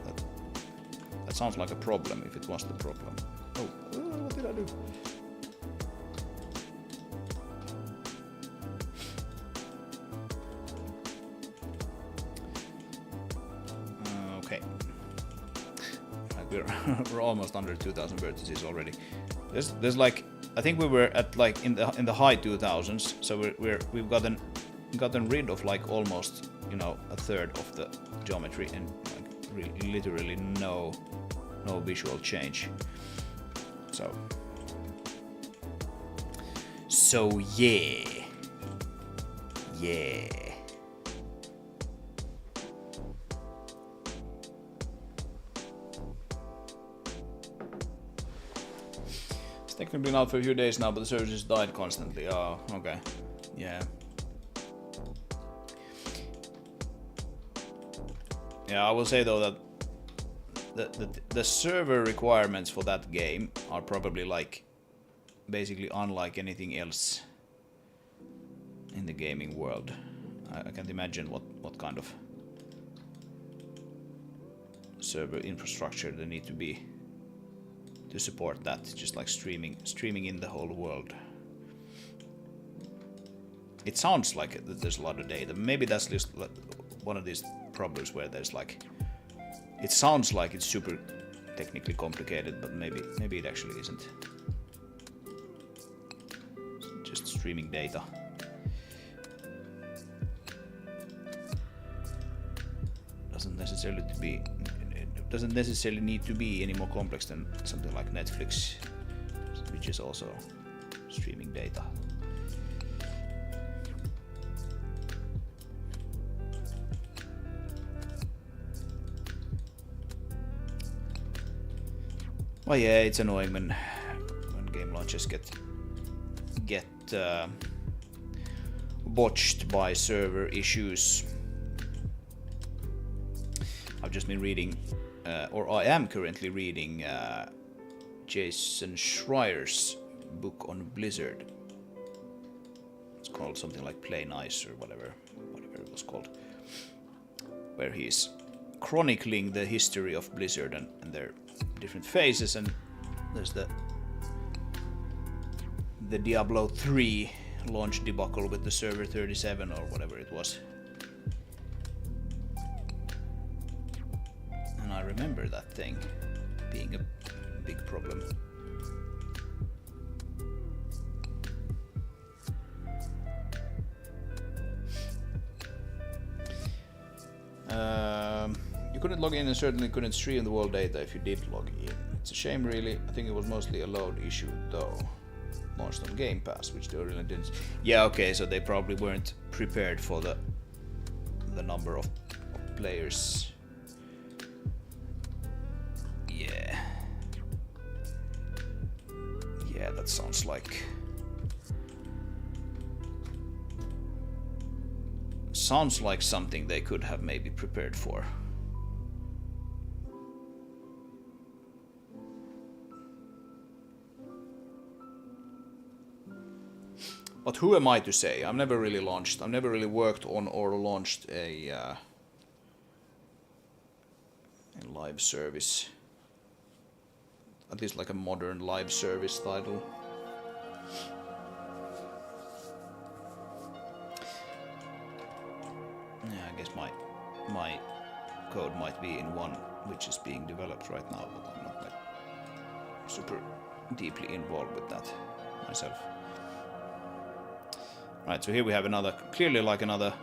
That sounds like a problem if it was the problem. Oh, what did I do? We're almost under 2,000 vertices already. There's like, I think we were at like in the high 2000s, so we've gotten rid of like almost, you know, a third of the geometry and like literally no visual change. So yeah. Take It's been out for a few days now, but the server just died constantly. Oh, okay. Yeah. Yeah, I will say though that the server requirements for that game are probably like basically unlike anything else in the gaming world. I can't imagine what kind of server infrastructure there need to be to support that. Just like streaming in the whole world. It sounds like there's a lot of data. Maybe that's just one of these problems where there's like, it sounds like it's super technically complicated, but maybe it actually isn't. It's just streaming data. Doesn't necessarily need to be any more complex than something like Netflix, which is also streaming data. Well, yeah, it's annoying when game launches get botched by server issues. I've just been reading, or I am currently reading, Jason Schreier's book on Blizzard. It's called something like Play Nice or whatever it was called, where he's chronicling the history of Blizzard and their different phases, and there's the Diablo 3 launch debacle with the server 37 or whatever it was. And I remember that thing being a big problem. You couldn't log in and certainly couldn't stream the world data if you did log in. It's a shame really. I think it was mostly a load issue though. Launched on Game Pass, which they really didn't. Yeah, okay, so they probably weren't prepared for the number of players. Yeah. Yeah, that sounds like something they could have maybe prepared for. But who am I to say? I've never really worked on or launched a live service. At least like a modern live service title. Yeah, I guess my code might be in one which is being developed right now, but I'm not like super deeply involved with that myself. Right, so here we have clearly like another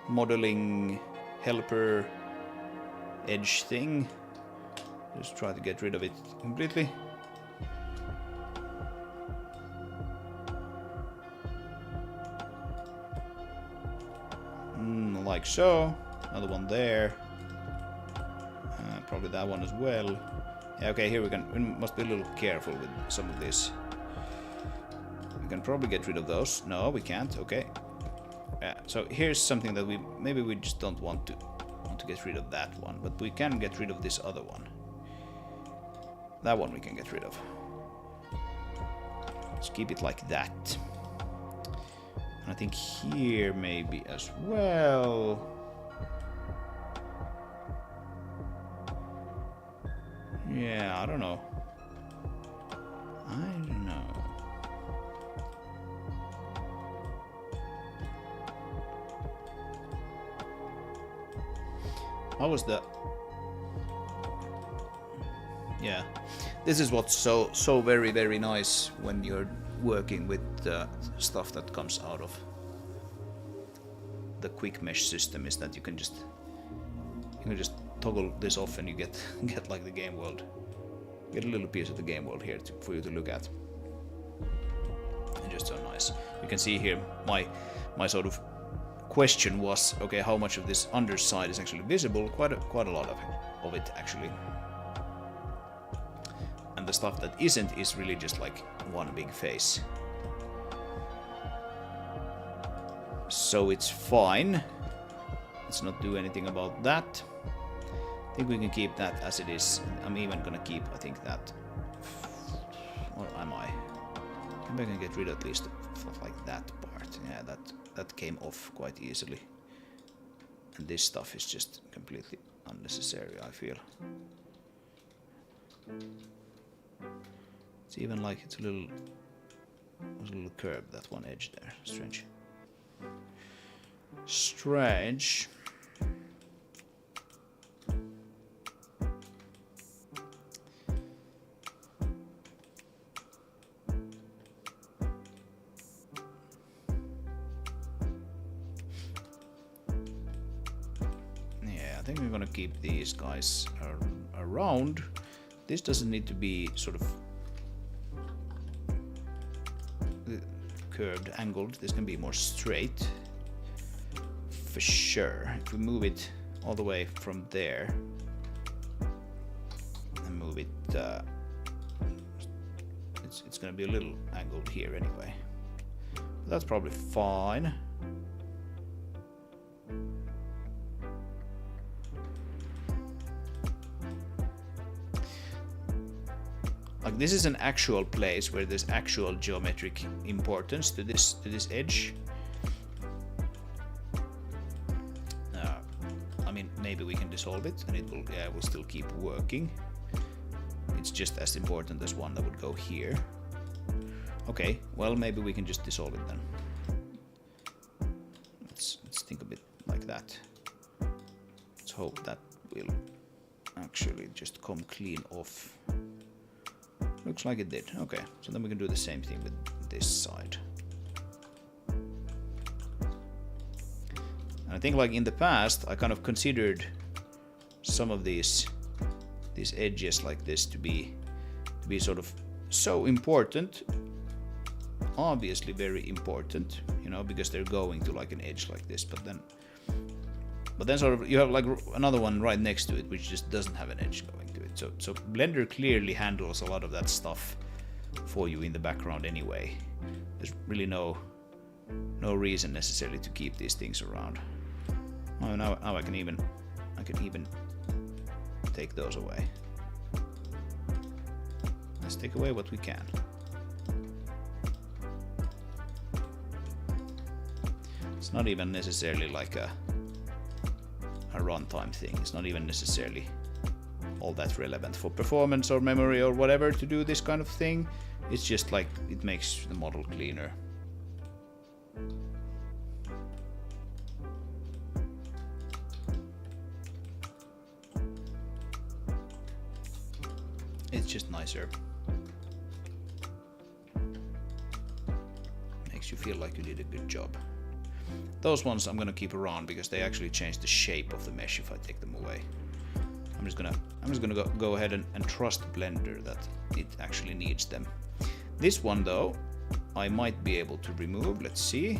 modeling helper edge thing. Just try to get rid of it completely. Like so. Another one there. Probably that one as well. Yeah, okay, here we must be a little careful with some of this. We can probably get rid of those. No, we can't. Okay. Yeah. So here's something that we just don't want to get rid of that one, but we can get rid of this other one. That one we can get rid of. Let's keep it like that. And I think here maybe as well. Yeah, I don't know. How was that? Yeah, this is what's so very, very nice when you're working with stuff that comes out of the quick mesh system, is that you can just toggle this off and you get like the game world, get a little piece of the game world here for you to look at, and just so nice. You can see here my sort of question was, okay, how much of this underside is actually visible? Quite a lot of it actually. and the stuff that isn't is really just like one big face. So it's fine. Let's not do anything about that. I think we can keep that as it is. I'm even gonna keep, I think, that. Or am I? Maybe I can get rid of at least of like that part. Yeah, that came off quite easily. And this stuff is just completely unnecessary, I feel. It's even like it's a little curved, that one edge there. Strange. Strange. Yeah, I think we're gonna keep these guys around. This doesn't need to be sort of curved, angled. This can be more straight. For sure. If we move it all the way from there and move it, it's gonna be a little angled here anyway. But that's probably fine. Like this is an actual place where there's actual geometric importance to this edge. I mean, maybe we can dissolve it and it will still keep working. It's just as important as one that would go here. Okay, well maybe we can just dissolve it then. Let's think a bit like that. Let's hope that will actually just come clean off. Looks like it did. Okay, so then we can do the same thing with this side. And I think like in the past, I kind of considered some of these edges like this to be sort of so important, obviously very important, you know, because they're going to like an edge like this. But then sort of you have like another one right next to it which just doesn't have an edge going to it. So Blender clearly handles a lot of that stuff for you in the background anyway. There's really no reason necessarily to keep these things around. Oh, now I can even take those away. Let's take away what we can. It's not even necessarily like a runtime thing. It's not even necessarily all that relevant for performance or memory or whatever to do this kind of thing. It's just like it makes the model cleaner. It's just nicer. Makes you feel like you did a good job. Those ones I'm gonna keep around because they actually change the shape of the mesh if I take them away. I'm just gonna go ahead and trust Blender that it actually needs them. This one though, I might be able to remove. Let's see.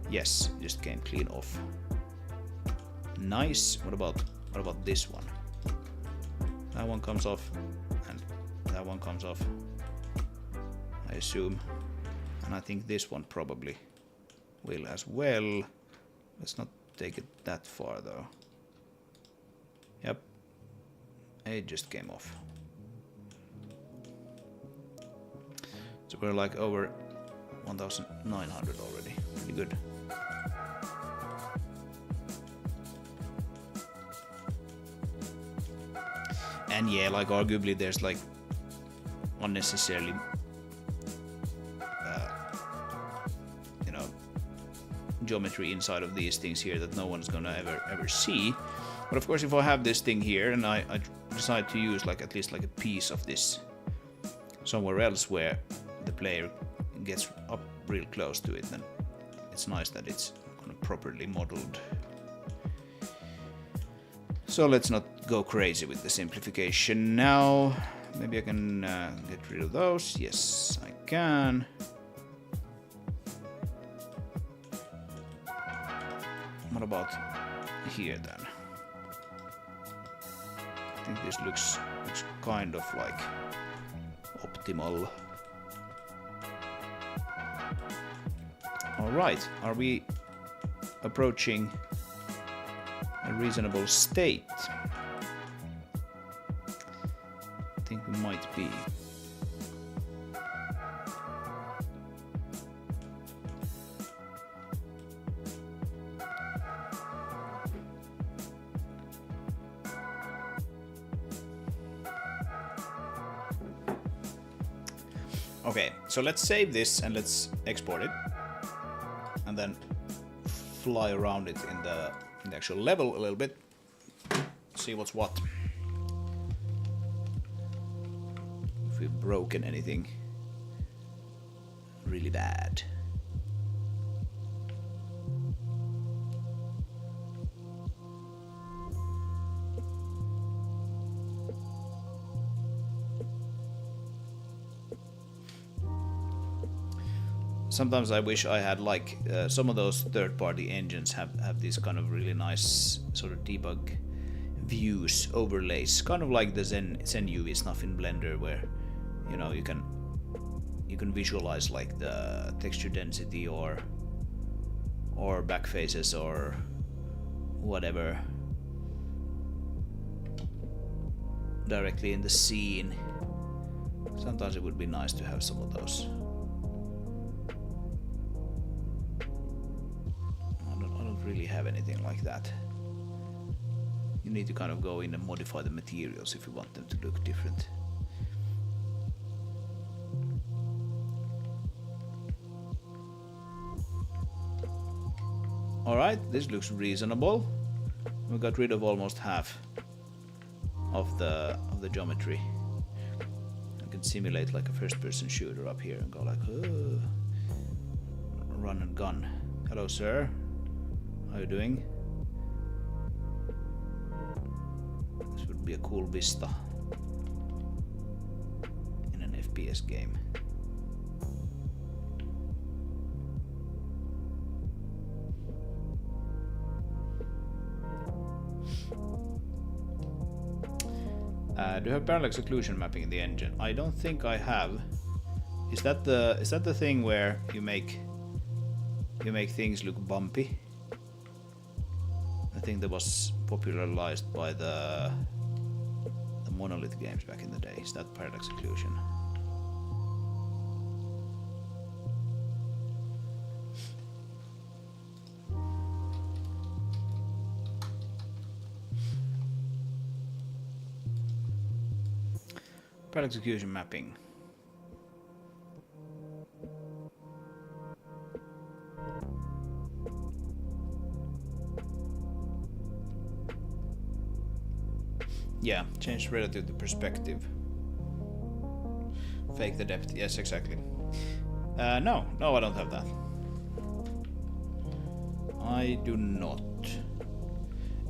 Yes, just came clean off. Nice. What about this one? That one comes off, and that one comes off, I assume. And I think this one probably will as well. Let's not take it that far though. Yep, it just came off. So we're like over 1,900 already. Pretty good. And yeah, like arguably there's like unnecessarily geometry inside of these things here that no one's gonna ever see. But of course, if I have this thing here and I decide to use like at least like a piece of this somewhere else where the player gets up real close to it, then it's nice that it's kind of properly modeled. So let's not go crazy with the simplification now. Maybe I can get rid of those. Yes, I can. What about here then? think this looks kind of like optimal. Alright, are we approaching a reasonable state? I think we might be. Okay, so let's save this and let's export it, and then fly around it in the actual level a little bit, see what's what. If we've broken anything really bad. Sometimes I wish I had like some of those third-party engines have these kind of really nice sort of debug views, overlays, kind of like the Zen UV stuff in Blender, where you know you can visualize like the texture density or back faces or whatever directly in the scene. Sometimes it would be nice to have some of those. Really have anything like that. You need to kind of go in and modify the materials if you want them to look different. Alright, this looks reasonable. We got rid of almost half of the geometry. I can simulate like a first-person shooter up here and go like, oh, run and gun. Hello, sir. How are you doing? This would be a cool vista in an FPS game. Do you have parallax occlusion mapping in the engine? I don't think I have. Is that the thing where you make things look bumpy? I think that was popularized by the Monolith games back in the day. Is that parallax occlusion? Parallax occlusion mapping. Yeah, change relative to perspective. Fake the depth. Yes, exactly. No, I don't have that. I do not.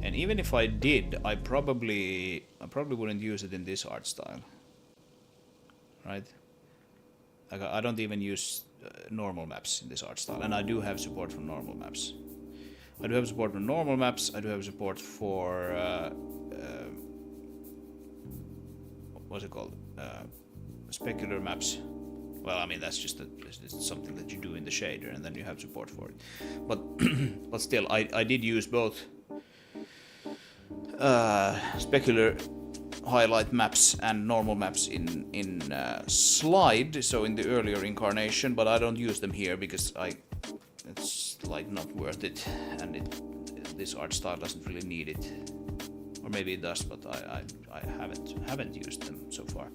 And even if I did, I probably wouldn't use it in this art style. Right? Like I don't even use normal maps in this art style, and I do have support for normal maps. I do have support for normal maps. I do have support for what's it called? Specular maps. Well, I mean that's just something that you do in the shader, and then you have support for it. But but still, I did use both specular highlight maps and normal maps in Slide, so in the earlier incarnation, but I don't use them here because it's like not worth it, and this art style doesn't really need it, or maybe it does, but I haven't used them so far.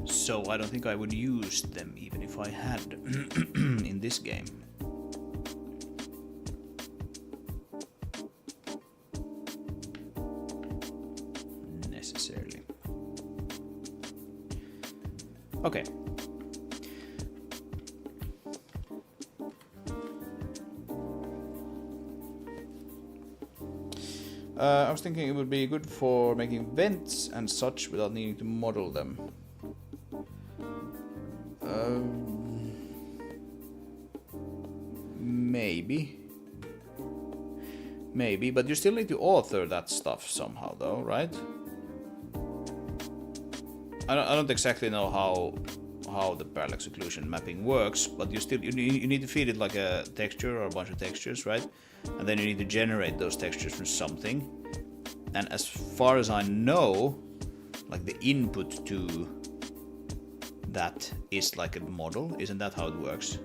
So I don't think I would use them even if I had in this game. Necessarily. Okay. I was thinking it would be good for making vents and such without needing to model them. Maybe. Maybe, but you still need to author that stuff somehow, though, right? I don't exactly know how the parallax occlusion mapping works, but you need to feed it like a texture or a bunch of textures, right? And then you need to generate those textures from something. And as far as I know, like the input to that is like a model. Isn't that how it works?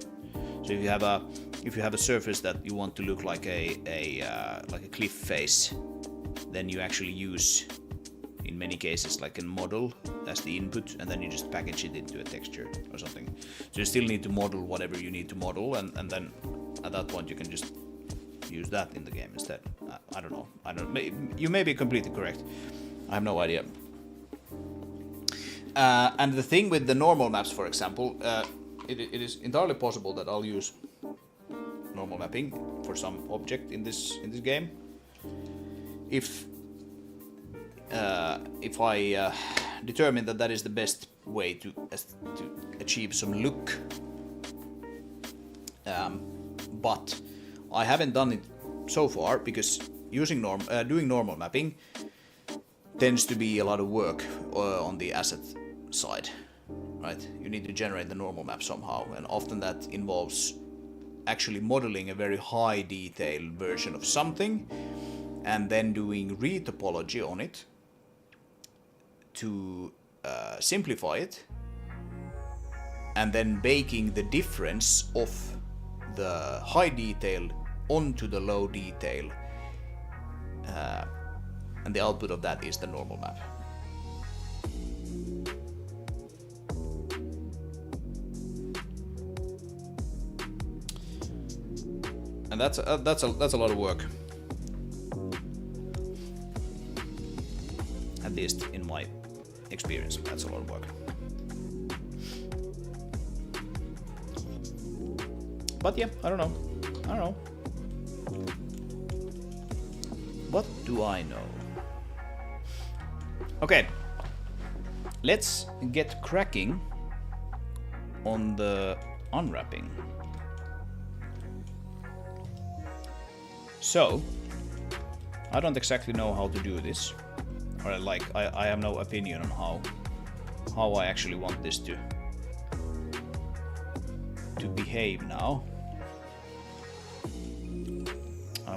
So if you have a surface that you want to look like a cliff face, then you actually use, in many cases, like a model as the input, and then you just package it into a texture or something. So you still need to model whatever you need to model, and then at that point you can just use that in the game instead. I don't know. You may be completely correct. I have no idea. And the thing with the normal maps, for example, it is entirely possible that I'll use normal mapping for some object in this game. If I determine that is the best way to achieve some look, but I haven't done it so far because doing normal mapping tends to be a lot of work on the asset side, right? You need to generate the normal map somehow, and often that involves actually modeling a very high detail version of something and then doing retopology on it to simplify it, and then baking the difference of the high detail onto the low detail, and the output of that is the normal map. And that's a lot of work, at least in my experience. That's a lot of work. But yeah, I don't know. What do I know? Okay, let's get cracking on the unwrapping. So, I don't exactly know how to do this, or I have no opinion on how I actually want this to behave now.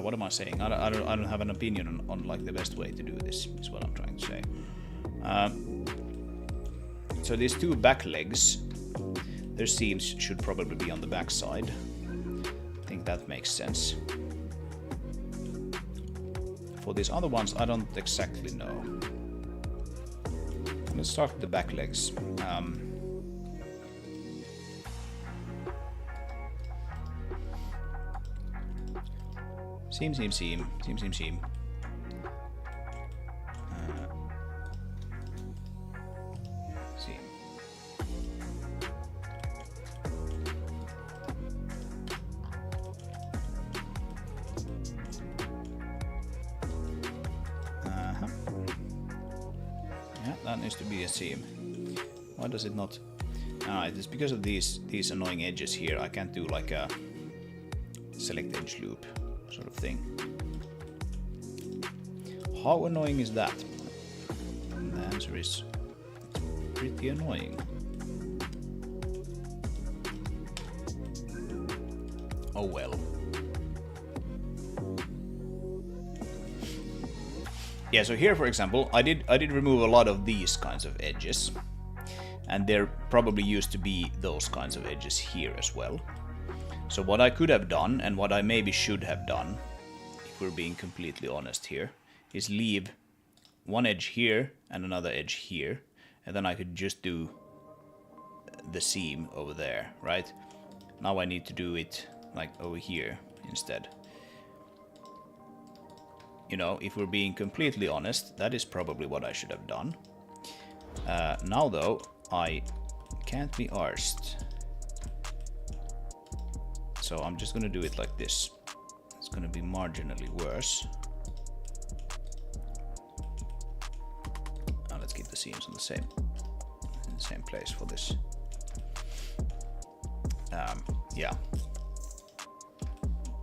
What am I saying? I don't have an opinion on like the best way to do this, is what I'm trying to say. So these two back legs, their seams should probably be on the back side. I think that makes sense. For these other ones, I don't exactly know. Let's start with the back legs. Seam. Seam. Yeah, that needs to be a seam. Why does it not? It is because of these annoying edges here. I can't do like a select edge loop sort of thing. How annoying is that? And the answer is pretty annoying. Oh well. Yeah, so here for example, I did remove a lot of these kinds of edges, and there probably used to be those kinds of edges here as well. So what I could have done, and what I maybe should have done, if we're being completely honest here, is leave one edge here and another edge here, and then I could just do the seam over there, right? Now I need to do it like over here instead. You know, if we're being completely honest, that is probably what I should have done. Now though, I can't be arsed. So I'm just gonna do it like this. It's gonna be marginally worse. Now let's keep the seams on in the same place for this. Yeah,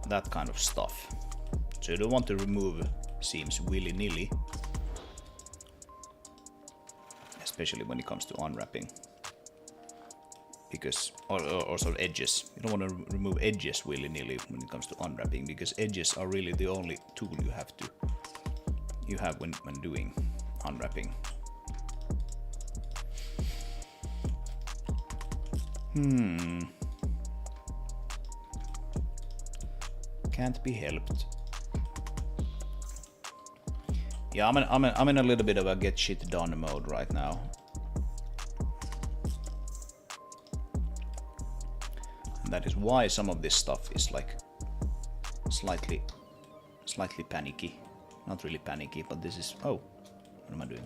that kind of stuff. So you don't want to remove seams willy-nilly. Especially when it comes to unwrapping. Because, or sort of edges. You don't want to remove edges willy-nilly when it comes to unwrapping, because edges are really the only tool you have when doing unwrapping. Can't be helped. Yeah, I'm in a little bit of a get shit done mode right now. And that is why some of this stuff is like slightly panicky. Not really panicky, but this is... Oh, what am I doing?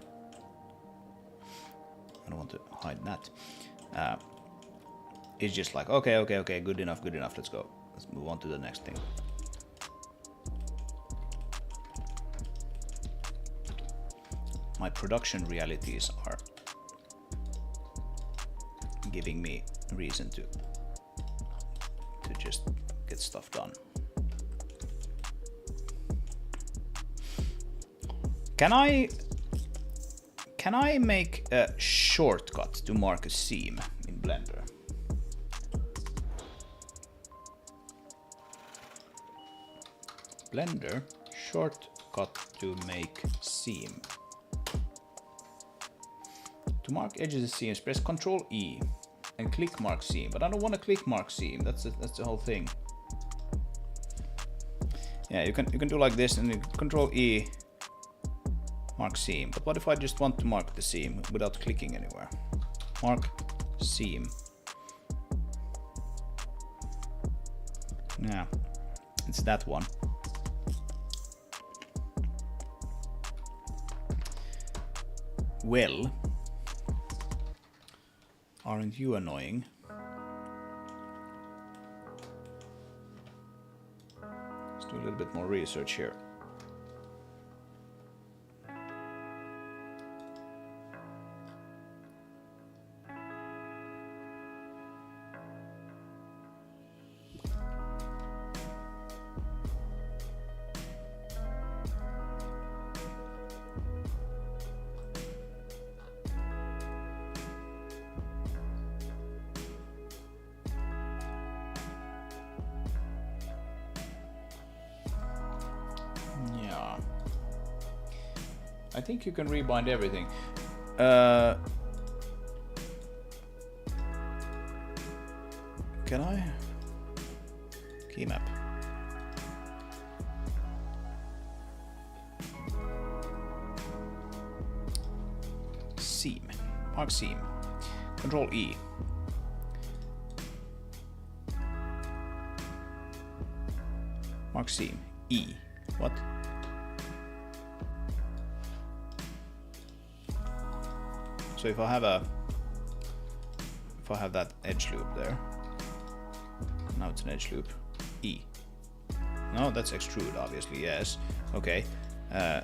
I don't want to hide that. It's just like, okay, good enough, let's go. Let's move on to the next thing. My production realities are giving me a reason to just get stuff done. Can I make a shortcut to mark a seam in Blender? Blender shortcut to make seam. To mark edges of seams, press Ctrl E and click mark seam. But I don't want to click mark seam. That's the whole thing. Yeah, you can do like this and Ctrl E, mark seam. But what if I just want to mark the seam without clicking anywhere? Mark seam. Yeah, it's that one. Well, aren't you annoying? Let's do a little bit more research here. I think you can rebind everything. Can I? Key map. Seam. Mark seam. Control E. Mark seam. E. What? So if I have that edge loop there, now it's an edge loop. E. No, that's extrude, obviously. Yes. Okay. Yeah,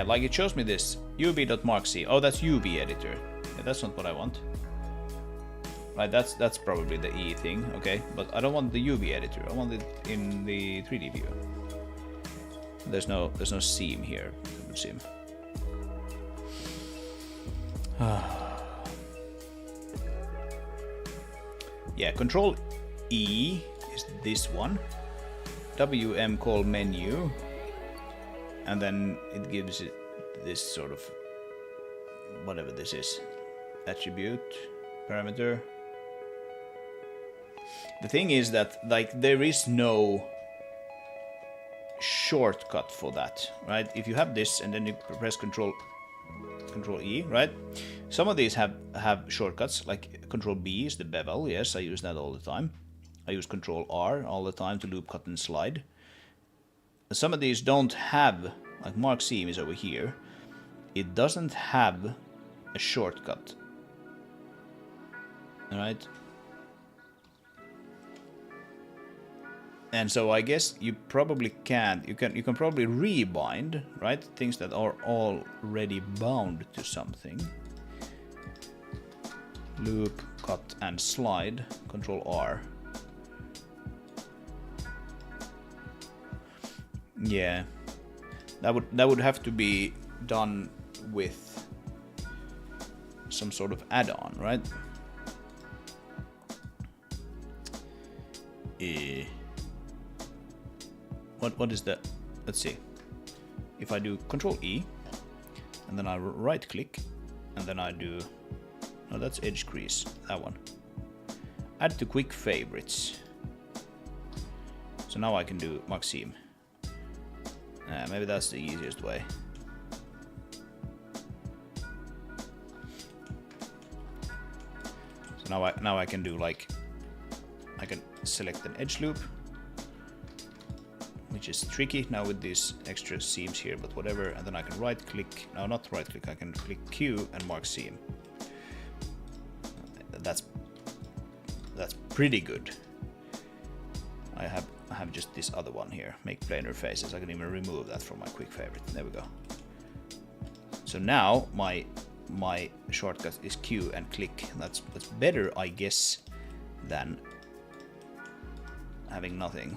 like it shows me this uv.markc. Oh, that's UV editor. Yeah, that's not what I want. Right, that's probably the E thing, okay? But I don't want the UV editor. I want it in the 3D view. There's no seam here. Seam. Yeah, Control E is this one. WM call menu, and then it gives it this sort of whatever this is, attribute, parameter. The thing is that like there is no shortcut for that, right? If you have this and then you press Control E, right? Some of these have shortcuts, like Control B is the bevel. Yes, I use that all the time. I use Control R all the time to loop, cut, and slide. Some of these don't have, like Mark Seam is over here. It doesn't have a shortcut. Alright? And so I guess you probably can't. You can probably rebind, right? Things that are already bound to something. Loop, cut, and slide. Control R. Yeah, that would have to be done with some sort of add-on, right? What is that? Let's see. If I do Control E, and then I right click, and then I do, no, that's edge crease, that one. Add to quick favorites. So now I can do Maxime. Maybe that's the easiest way. So now I can do like, I can select an edge loop, which is tricky now with these extra seams here, but whatever. And then I can right click, no, not right click, I can click Q and mark seam. That's pretty good. I have just this other one here, make planar faces. I can even remove that from my quick favorite. There we go. So now my shortcut is Q and click. That's better, I guess, than having nothing.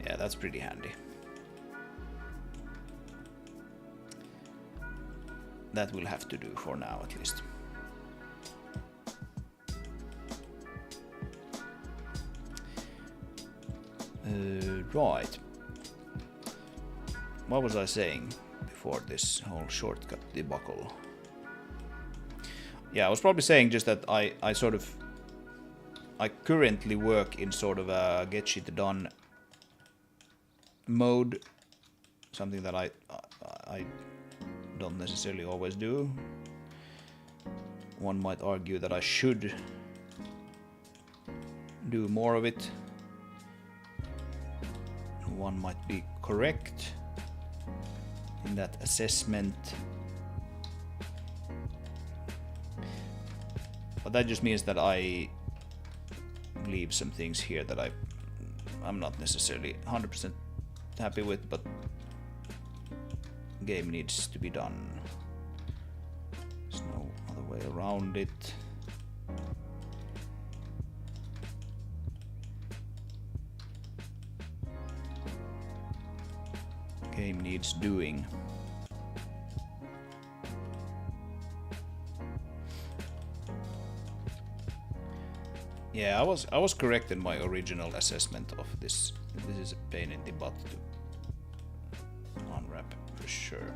Yeah, that's pretty handy. That will have to do for now, at least. Right. What was I saying before this whole shortcut debacle? Yeah, I was probably saying just that I currently work in sort of a get shit done mode, something that I don't necessarily always do. One might argue that I should do more of it. One might be correct in that assessment. But that just means that I leave some things here that I'm not necessarily 100% happy with, but game needs to be done. There's no other way around it. Game needs doing. Yeah, I was correct in my original assessment of this. This is a pain in the butt to unwrap for sure.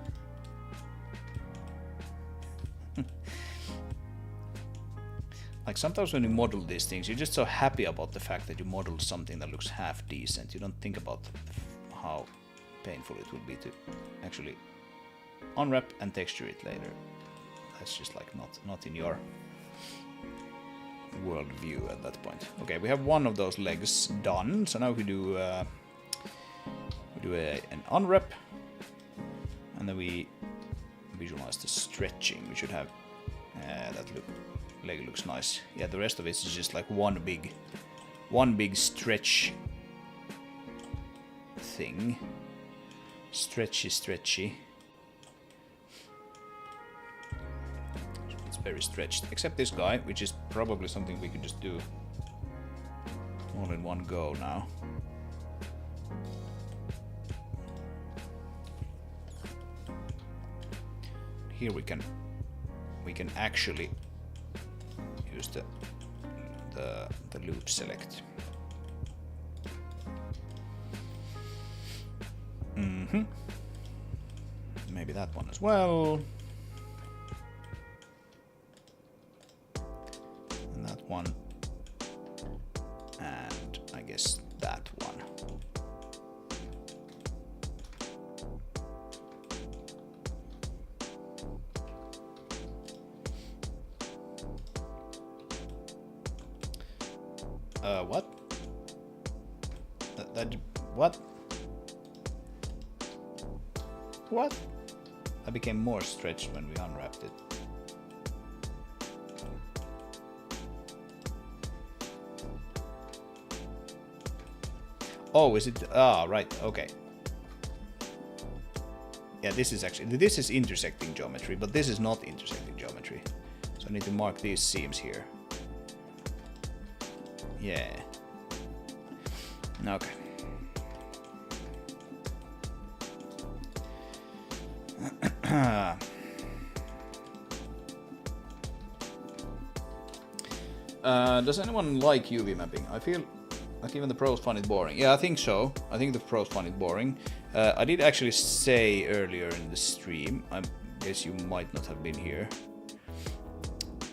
Like sometimes when you model these things, you're just so happy about the fact that you modeled something that looks half decent. You don't think about how painful it would be to actually unwrap and texture it later. That's just like not in your worldview at that point. Okay, we have one of those legs done. So now we do an unwrap, and then we visualize the stretching. We should have leg looks nice. Yeah, the rest of it is just like one big stretch thing. Stretchy. It's very stretched, except this guy, which is probably something we could just do all in one go now. Here we can actually use the loop select. Maybe that one as well. And that one. And I guess that one. What? What? What? That became more stretched when we unwrapped it. Oh, is it? Ah, right. Okay. Yeah, this is intersecting geometry, but this is not intersecting geometry. So I need to mark these seams here. Yeah. Okay. Does anyone like UV mapping? I feel like even the pros find it boring. Yeah, I think so. I think the pros find it boring. I did actually say earlier in the stream, I guess you might not have been here.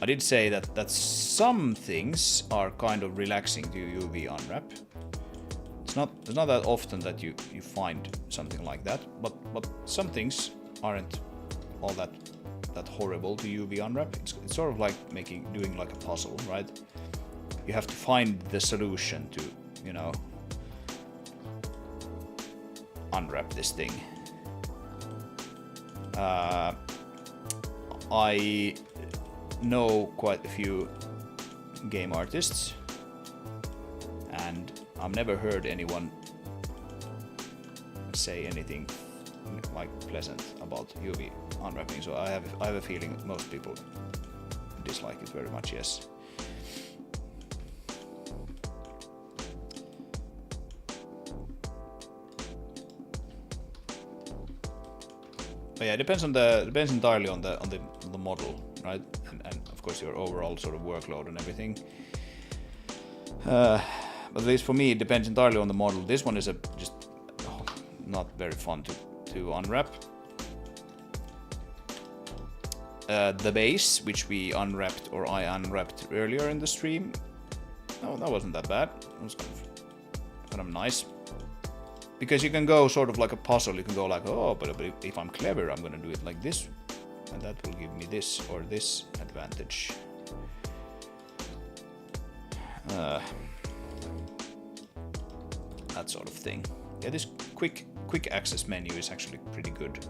I did say that some things are kind of relaxing to UV unwrap. It's not that often that you find something like that, but some things aren't all that horrible to UV unwrap. It's sort of like doing like a puzzle, right? You have to find the solution to, you know, unwrap this thing. I know quite a few game artists, and I've never heard anyone say anything like pleasant about UV unwrapping, so I have a feeling most people dislike it very much, yes. But yeah, it depends entirely on the model, right? And of course your overall sort of workload and everything. But at least for me, it depends entirely on the model. This one is just not very fun to unwrap. The base, which we unwrapped, or I unwrapped earlier in the stream, no, that wasn't that bad. It was kind of nice. Because you can go sort of like a puzzle. You can go like, oh, but if I'm clever, I'm gonna do it like this, and that will give me this or this advantage. That sort of thing. Yeah, this quick access menu is actually pretty good.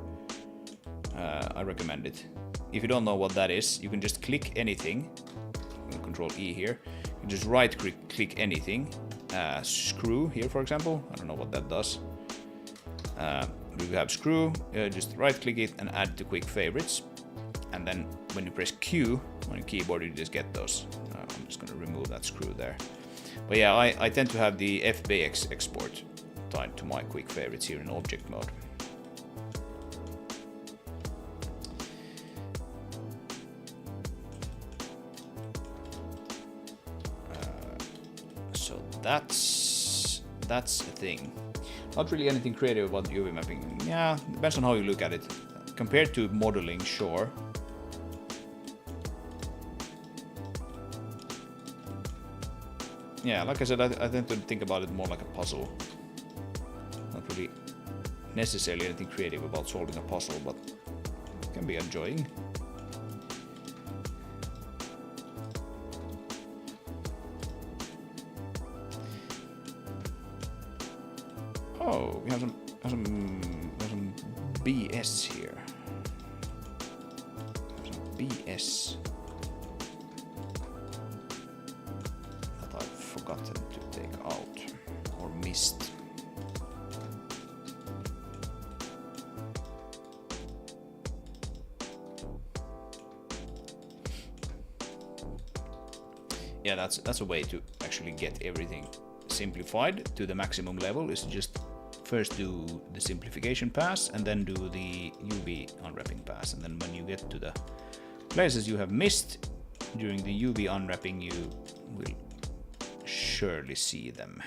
I recommend it. If you don't know what that is, you can just click anything. Control E here. You can just right click anything. Screw here, for example. I don't know what that does. We have screw. Just right click it and add to quick favorites. And then when you press Q on your keyboard, you just get those. I'm just going to remove that screw there. But yeah, I tend to have the FBX export tied to my quick favorites here in object mode. So that's a thing. Not really anything creative about UV mapping. Yeah, depends on how you look at it. Compared to modeling, sure. Yeah, like I said, I tend to think about it more like a puzzle. Not really necessarily anything creative about solving a puzzle, but it can be enjoying. Oh, we have some BS here. Some BS that I've forgotten to take out or missed. Yeah, that's a way to actually get everything simplified to the maximum level, is just first do the simplification pass and then do the UV unwrapping pass, and then when you get to the places you have missed during the UV unwrapping, you will surely see them.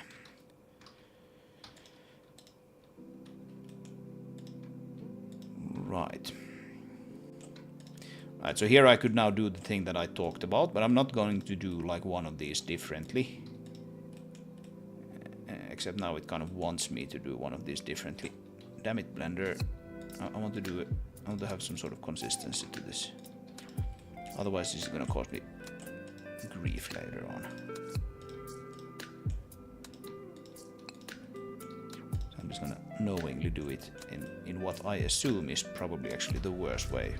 Right. Right, so here I could now do the thing that I talked about, but I'm not going to do like one of these differently. Except now it kind of wants me to do one of these differently. Damn it, Blender. I want to do it. I want to have some sort of consistency to this. Otherwise this is going to cause me grief later on. So I'm just going to knowingly do it in what I assume is probably actually the worst way.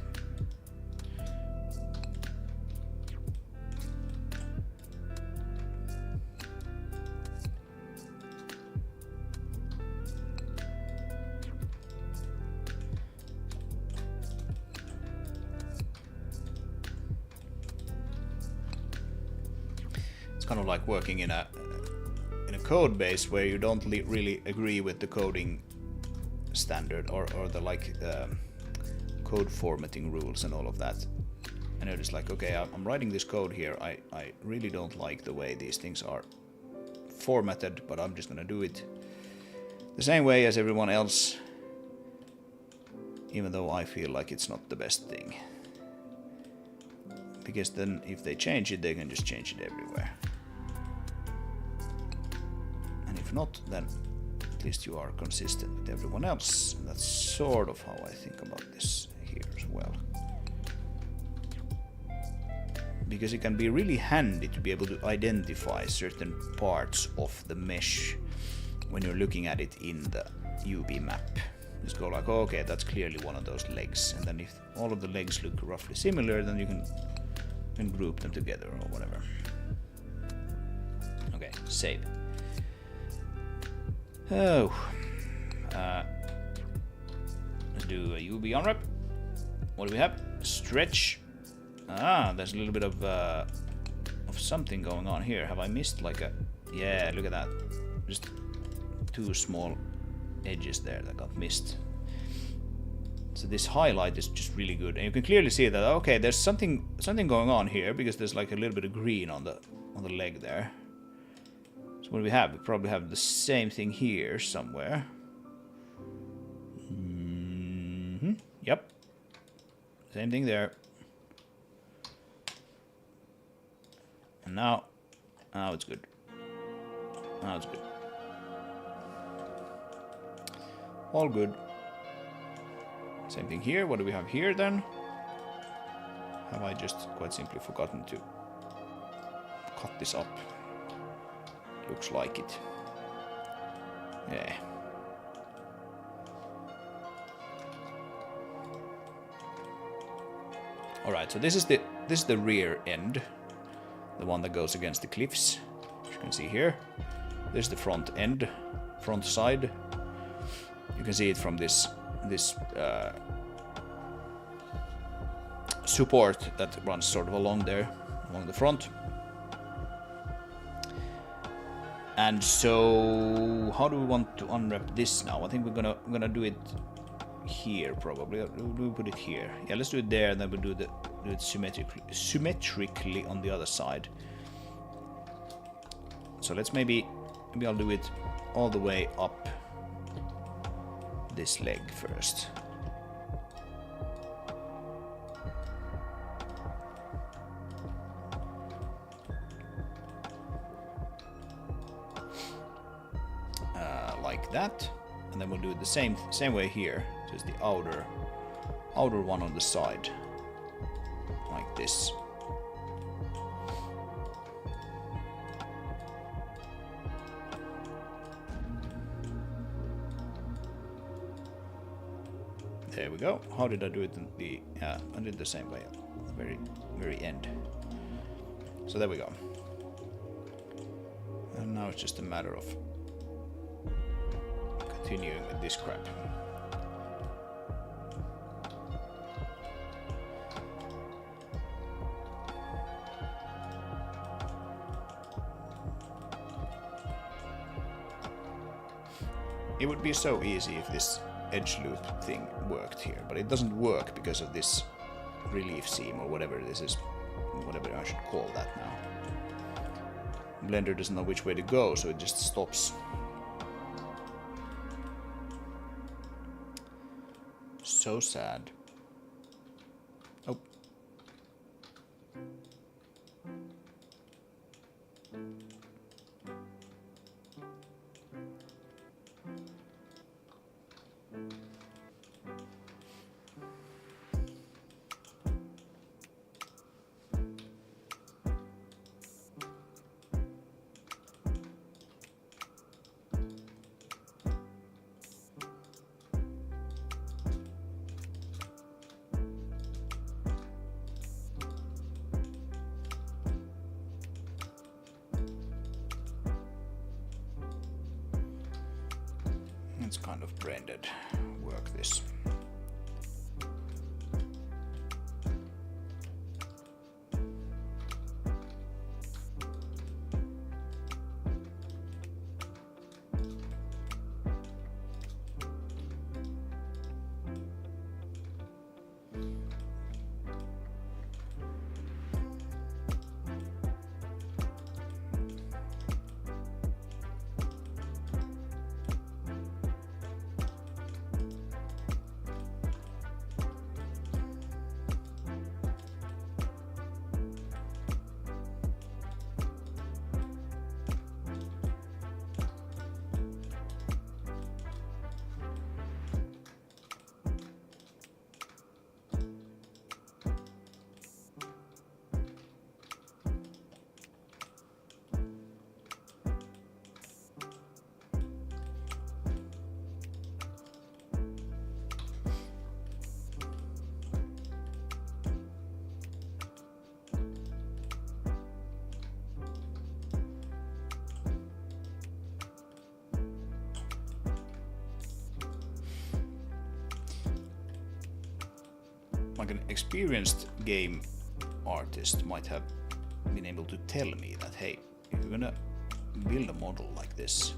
kind of like working in a code base where you don't really agree with the coding standard or the like code formatting rules and all of that. And you're just like, okay, I'm writing this code here. I really don't like the way these things are formatted, but I'm just gonna do it the same way as everyone else, even though I feel like it's not the best thing. Because then if they change it, they can just change it everywhere. And if not, then at least you are consistent with everyone else. That's sort of how I think about this here as well. Because it can be really handy to be able to identify certain parts of the mesh when you're looking at it in the UV map. Just go like, oh, okay, that's clearly one of those legs. And then if all of the legs look roughly similar, then you can group them together or whatever. Okay, save. Oh, let's do a UV unwrap. What do we have? Stretch. Ah, there's a little bit of something going on here. Have I missed like a... Yeah, look at that. Just two small edges there that got missed. So this highlight is just really good, and you can clearly see that, okay, there's something going on here because there's like a little bit of green on the leg there. So what do we have? We probably have the same thing here somewhere. Yep. Same thing there. And now it's good. Now it's good. All good. Same thing here. What do we have here then? Have I just quite simply forgotten to cut this up? Looks like it. Yeah. Alright, so this is the rear end. The one that goes against the cliffs, as you can see here. This is the front end, front side. You can see it from this support that runs sort of along there, along the front. And so, how do we want to unwrap this now? I think we're gonna do it here probably. We'll put it here. Yeah, let's do it there, and then we'll do it symmetrically on the other side. So let's maybe I'll do it all the way up this leg first. Like that, and then we'll do it the same way here. Just the outer one on the side, like this. There we go. How did I do it in the... I did it the same way, at the very end. So there we go. And now it's just a matter of continuing with this crap. It would be so easy if this edge loop thing worked here, but it doesn't work because of this relief seam or whatever this is, whatever I should call that now. Blender doesn't know which way to go, so it just stops. So sad. Oh. It's kind of brain dead work, this. like an experienced game artist might have been able to tell me that, hey, if you're gonna build a model like this,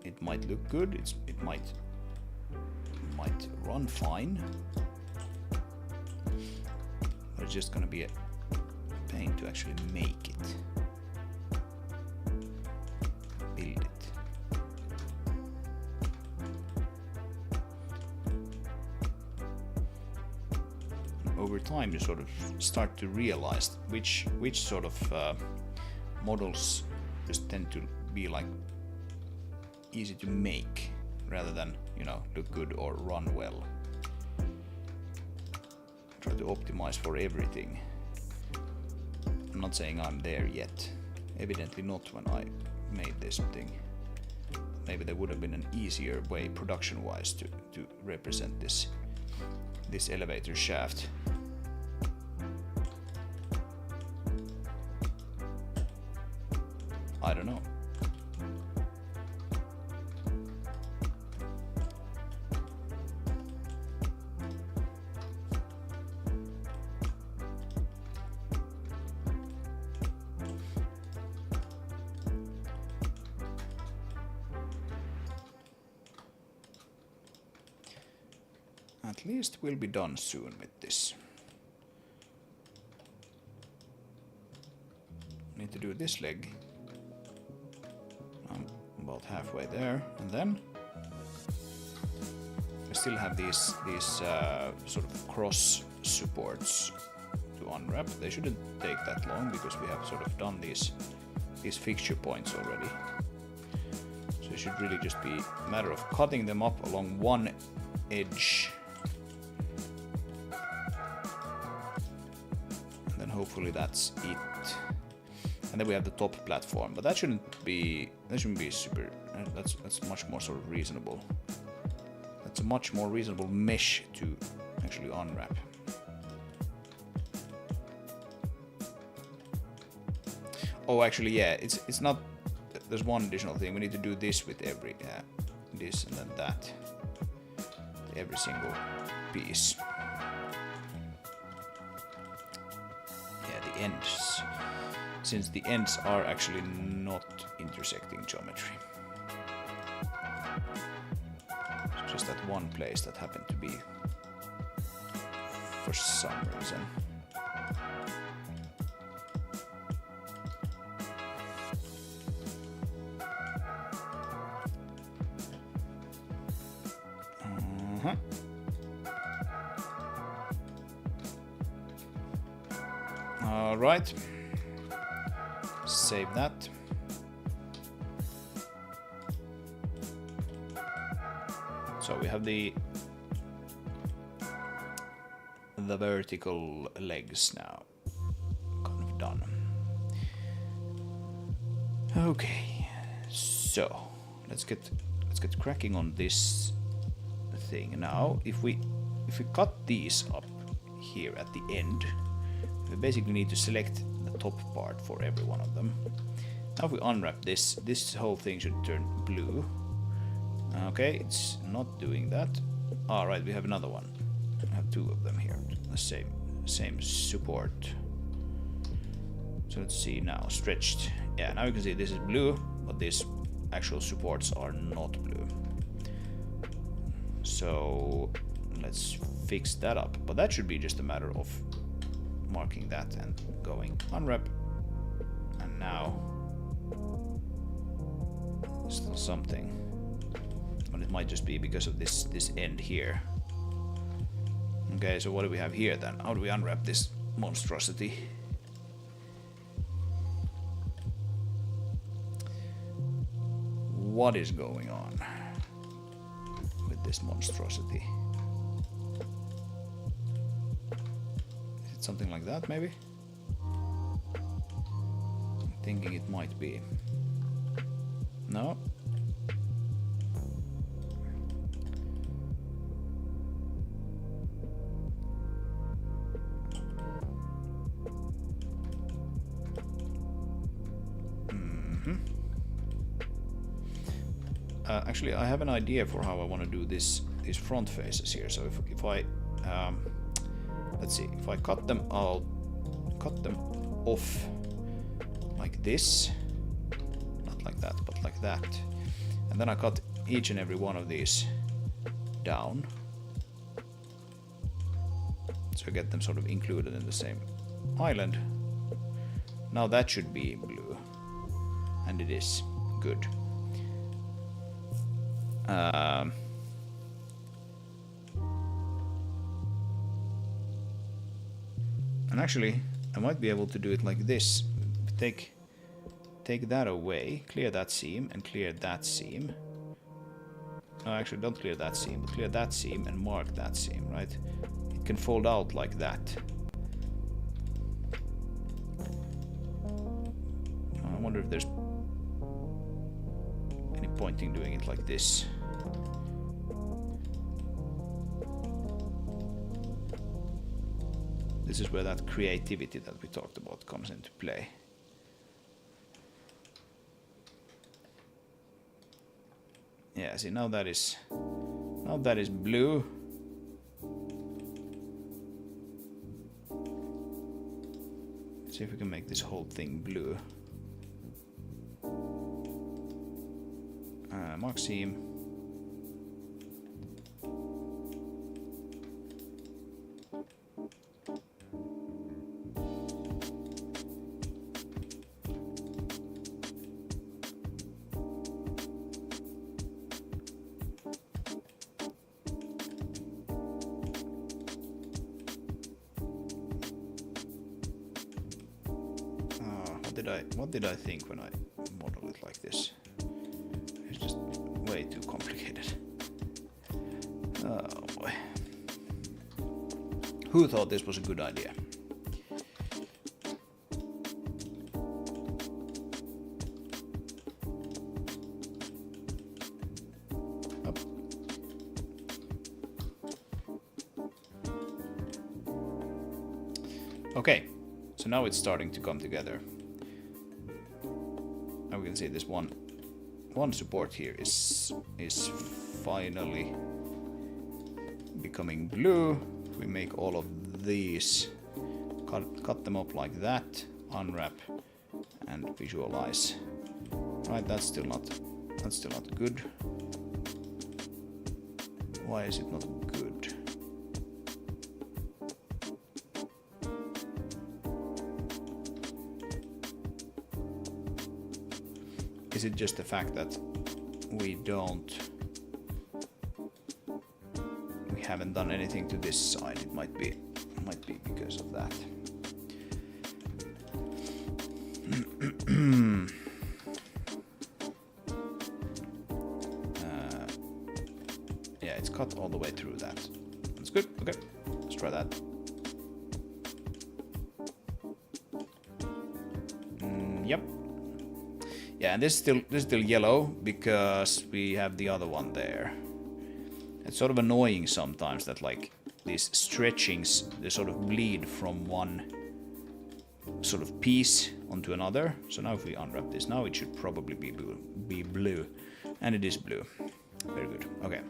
it might look good, it might run fine, but it's just gonna be a pain to actually make it, build it. Over time, you sort of start to realize which sort of models just tend to be like easy to make rather than, you know, look good or run well. Try to optimize for everything. I'm not saying I'm there yet. Evidently not when I made this thing. Maybe there would have been an easier way production-wise to represent this elevator shaft. I don't know. At least we'll be done soon with this. Need to do this leg. I'm about halfway there, and then we still have these sort of cross supports to unwrap. They shouldn't take that long because we have sort of done these fixture points already. So it should really just be a matter of cutting them up along one edge. Hopefully that's it. And then we have the top platform, but that shouldn't be super. That's much more sort of reasonable. That's a much more reasonable mesh to actually unwrap. Oh, actually, yeah, it's not. There's one additional thing. We need to do this with every this and then that. Every single piece. Ends, since the ends are actually not intersecting geometry. It's just that one place that happened to be for some reason. Alright, save that. So we have the vertical legs now kind of done. Okay, so let's get cracking on this thing now. If we cut these up here at the end, we basically need to select the top part for every one of them. Now if we unwrap this whole thing should turn blue. Okay, it's not doing that. Alright, we have another one. I have two of them here. The same support. So let's see now. Stretched. Yeah, now you can see this is blue, but these actual supports are not blue. So let's fix that up. But that should be just a matter of marking that and going unwrap, and now still something, but it might just be because of this end here. Okay, so what do we have here then? How do we unwrap this monstrosity? What is going on with this monstrosity? Something like that, maybe? I'm thinking it might be. No? Actually, I have an idea for how I want to do this these front faces here. So if I let's see, if I cut them, I'll cut them off like this, not like that, but like that, and then I cut each and every one of these down, so I get them sort of included in the same island. Now that should be blue, and it is good. And actually, I might be able to do it like this. Take that away, clear that seam, and clear that seam. No, actually, don't clear that seam, but clear that seam and mark that seam, right? It can fold out like that. I wonder if there's any point in doing it like this. This is where that creativity that we talked about comes into play. Yeah, see, now that is blue. Let's see if we can make this whole thing blue. Mark seam. What did I think when I model it like this? It's just way too complicated. Oh boy. Who thought this was a good idea? Up. Okay, so now it's starting to come together. Now we can see this one support here is finally becoming blue. We make all of these, cut them up like that, unwrap, and visualize. Right, that's still not good. Why is it not good? Is it just the fact that we haven't done anything to this side? It might be because of that. Yeah, it's cut all the way through that. That's good. Okay, let's try that. Yep. Yeah, and this is still yellow because we have the other one there. It's sort of annoying sometimes that like these stretchings, they sort of bleed from one sort of piece onto another. So now if we unwrap this, now it should probably be blue, and it is blue. Very good. Okay,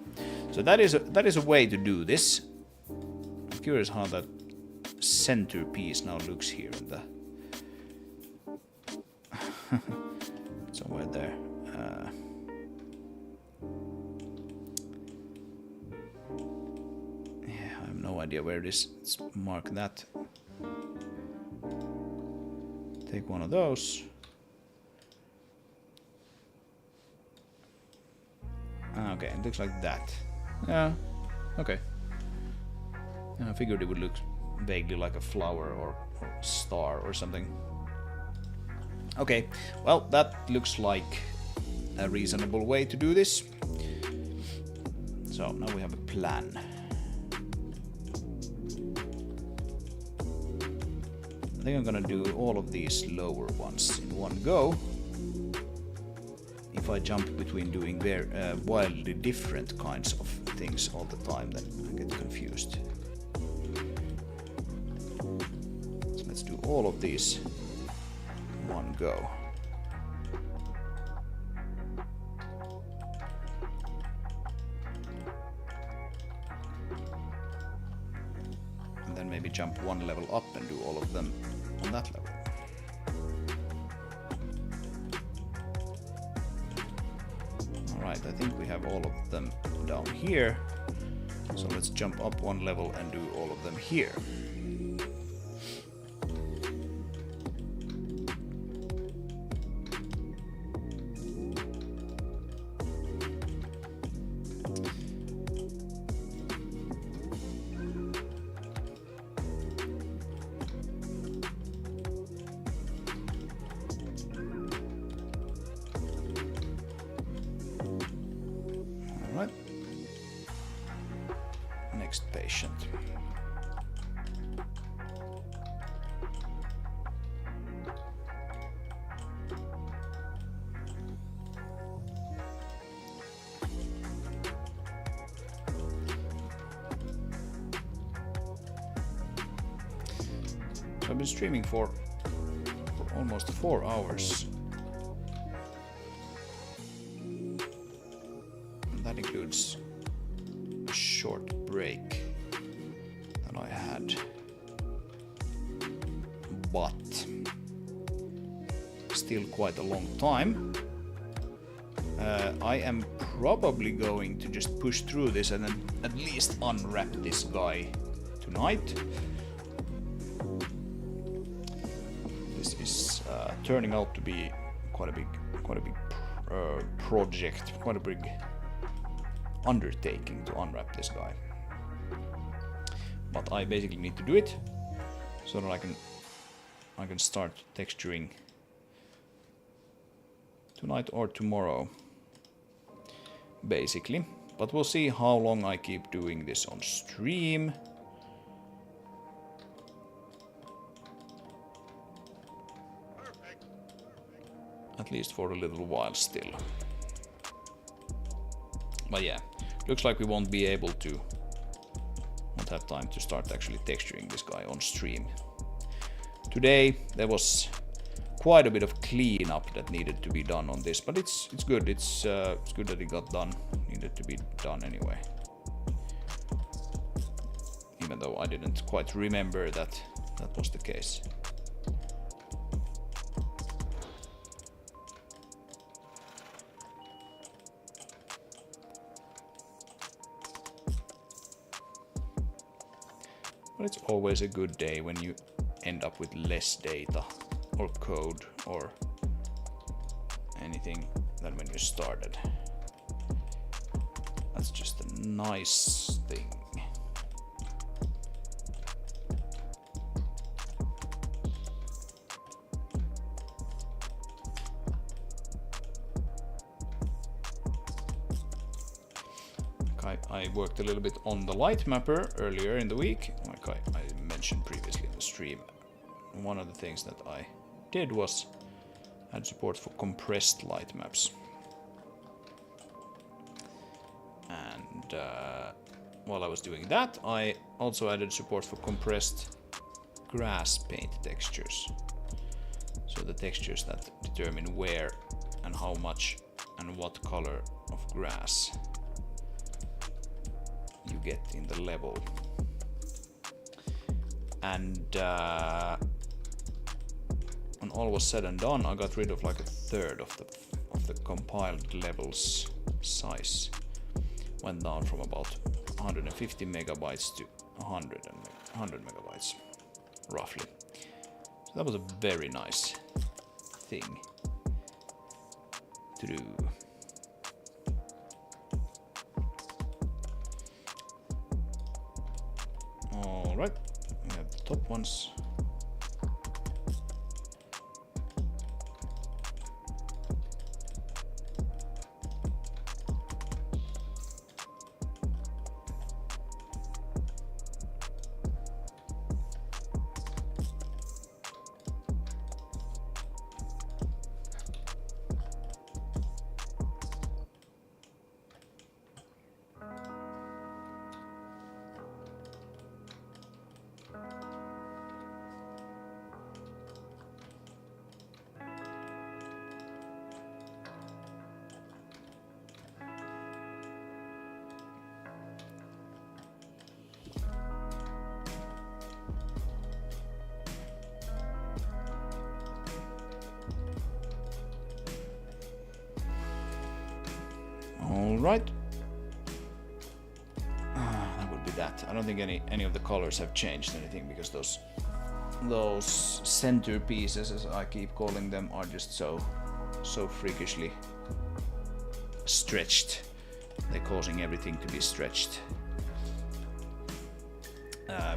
so that is a way to do this. I'm curious how that center piece now looks here in the somewhere there. Yeah, I have no idea where it is. Let's mark that. Take one of those. Okay, it looks like that. Yeah, okay. I figured it would look vaguely like a flower or star or something. Okay, well, that looks like a reasonable way to do this. So now we have a plan. I think I'm gonna do all of these lower ones in one go. If I jump between doing wildly different kinds of things all the time, then I get confused. So let's do all of these in one go. then maybe jump one level up and do all of them on that level. Alright, I think we have all of them down here. So let's jump up one level and do all of them here. Alright. Next patient. So I've been streaming for almost 4 hours. That includes a short break that I had, but still quite a long time. I am probably going to just push through this and then at least unwrap this guy tonight. This is turning out to be quite a big project, quite a big undertaking to unwrap this guy. But I basically need to do it so that I can start texturing tonight or tomorrow, basically. But we'll see how long I keep doing this on stream. At least for a little while still. But yeah, looks like we won't have time to start actually texturing this guy on stream. Today there was quite a bit of cleanup that needed to be done on this, but it's good. It's good that it got done. Needed to be done anyway. Even though I didn't quite remember that was the case. But it's always a good day when you end up with less data or code or anything than when you started. That's just a nice thing. I worked a little bit on the light mapper earlier in the week, like I mentioned previously in the stream. One of the things that I did was add support for compressed light maps. And while I was doing that, I also added support for compressed grass paint textures. So the textures that determine where and how much and what color of grass you get in the level. And when all was said and done, I got rid of like a third of the compiled levels size. Went down from about 150 megabytes to 100 megabytes, roughly. So that was a very nice thing to do. Alright, we have the top ones. right. That would be that. I don't think any of the colors have changed anything because those center pieces, as I keep calling them, are just so freakishly stretched. They're causing everything to be stretched.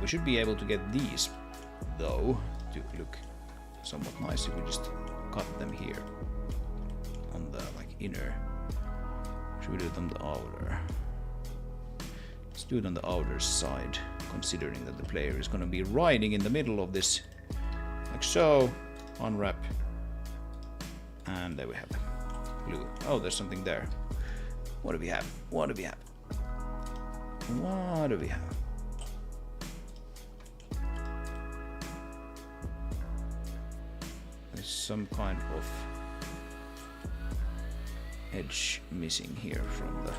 We should be able to get these, though, to look somewhat nice if we just cut them here on the inner. Should we do it on the outer? Let's do it on the outer side, considering that the player is going to be riding in the middle of this, like so. Unwrap, and there we have blue. Oh, there's something there. What do we have? What do we have? What do we have? There's some kind of edge missing here from the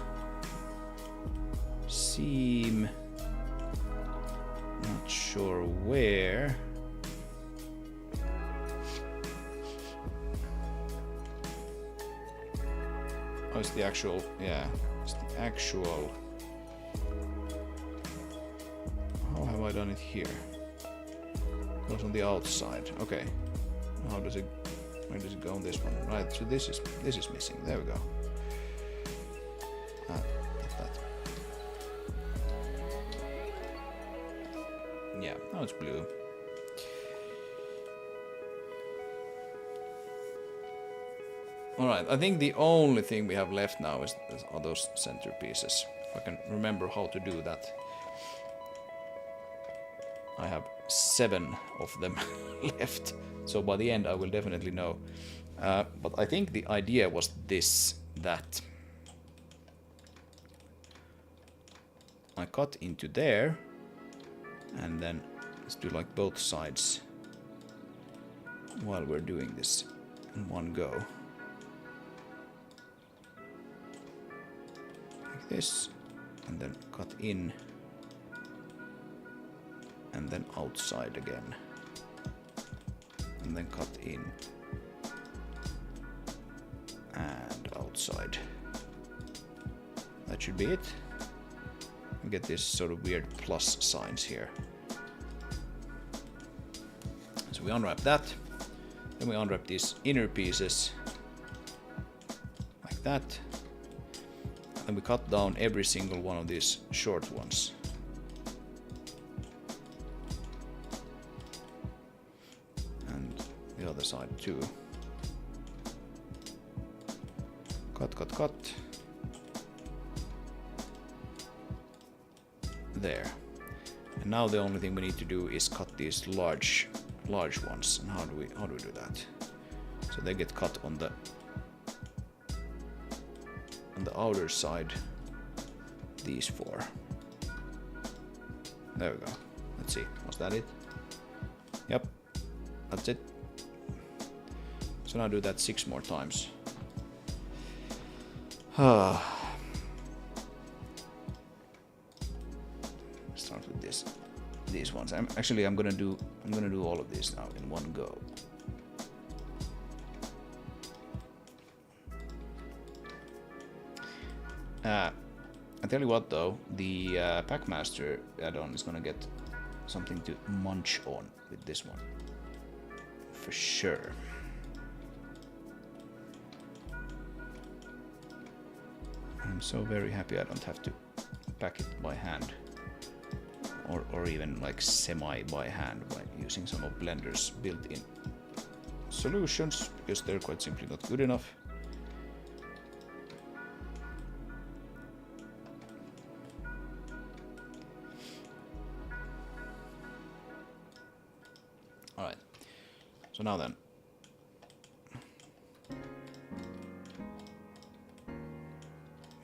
seam. Not sure where. Oh, it's the actual, yeah, it's the actual. How have I done it here? It goes on the outside. Okay. How does it? Where does it go on this one? Right. So this is missing. There we go. Like that. Yeah. Now it's blue. All right. I think the only thing we have left now are those center pieces. If I can remember how to do that. I have 7 of them left. So by the end I will definitely know. But I think the idea was this, that I cut into there and then let's do like both sides while we're doing this in one go. Like this, and then cut in and then outside again. And then cut in and outside. That should be it. We get this sort of weird plus signs here. So we unwrap that. Then we unwrap these inner pieces like that. And we cut down every single one of these short ones. The other side too. Cut, cut, cut. There. And now the only thing we need to do is cut these large ones. And how do we do that? So they get cut on the outer side. These 4. There we go. Let's see. Was that it? Yep. That's it. So now do that 6 more times. Start with these ones. I'm gonna do all of these now in one go. I tell you what though, the Packmaster add-on is gonna get something to munch on with this one. For sure. I'm so very happy I don't have to pack it by hand. Or even like semi by hand by using some of Blender's built-in solutions, because they're quite simply not good enough. Alright, so now then.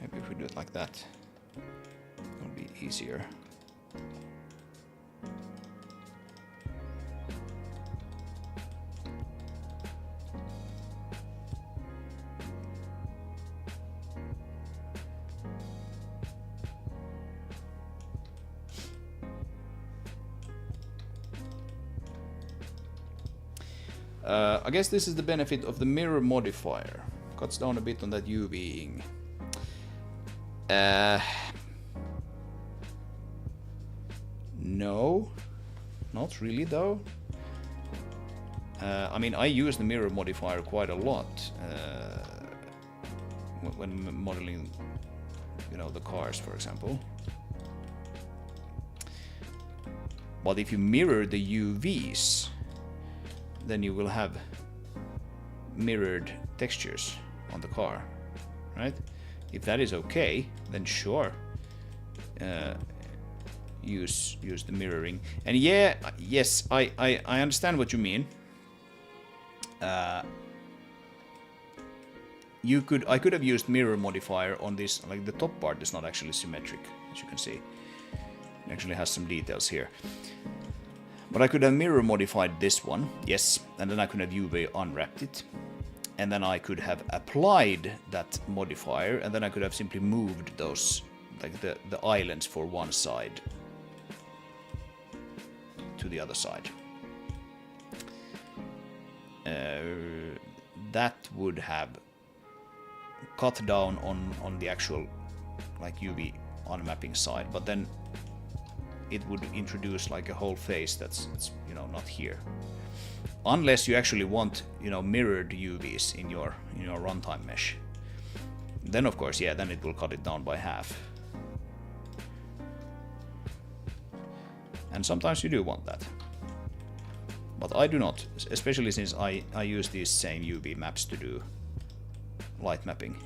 Maybe if we do it like that, it'll be easier. I guess this is the benefit of the mirror modifier. Cuts down a bit on that UVing. No, not really though. I mean, I use the mirror modifier quite a lot when modeling, you know, the cars, for example. But if you mirror the UVs, then you will have mirrored textures on the car, right? If that is okay, then sure, use the mirroring. And yeah, yes, I understand what you mean. I could have used mirror modifier on this. Like the top part is not actually symmetric, as you can see. It actually has some details here. But I could have mirror modified this one, yes, and then I could have UV unwrapped it. And then I could have applied that modifier, and then I could have simply moved those, like the islands for one side to the other side. That would have cut down on the actual like UV unmapping side, but then it would introduce like a whole face that's you know not here. Unless you actually want, you know, mirrored UVs in your runtime mesh. Then of course, yeah, then it will cut it down by half. And sometimes you do want that. But I do not, especially since I use these same UV maps to do light mapping.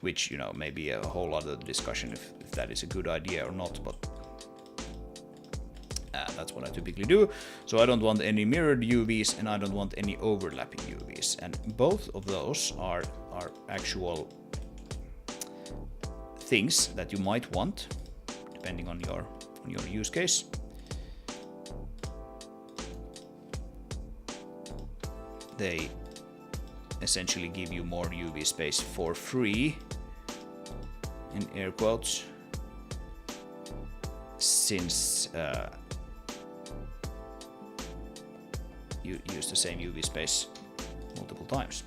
Which, you know, may be a whole other discussion if that is a good idea or not, but that's what I typically do. So I don't want any mirrored UVs and I don't want any overlapping UVs. And both of those are actual things that you might want, depending on your use case. They essentially give you more UV space for free, in air quotes, since you use the same UV space multiple times.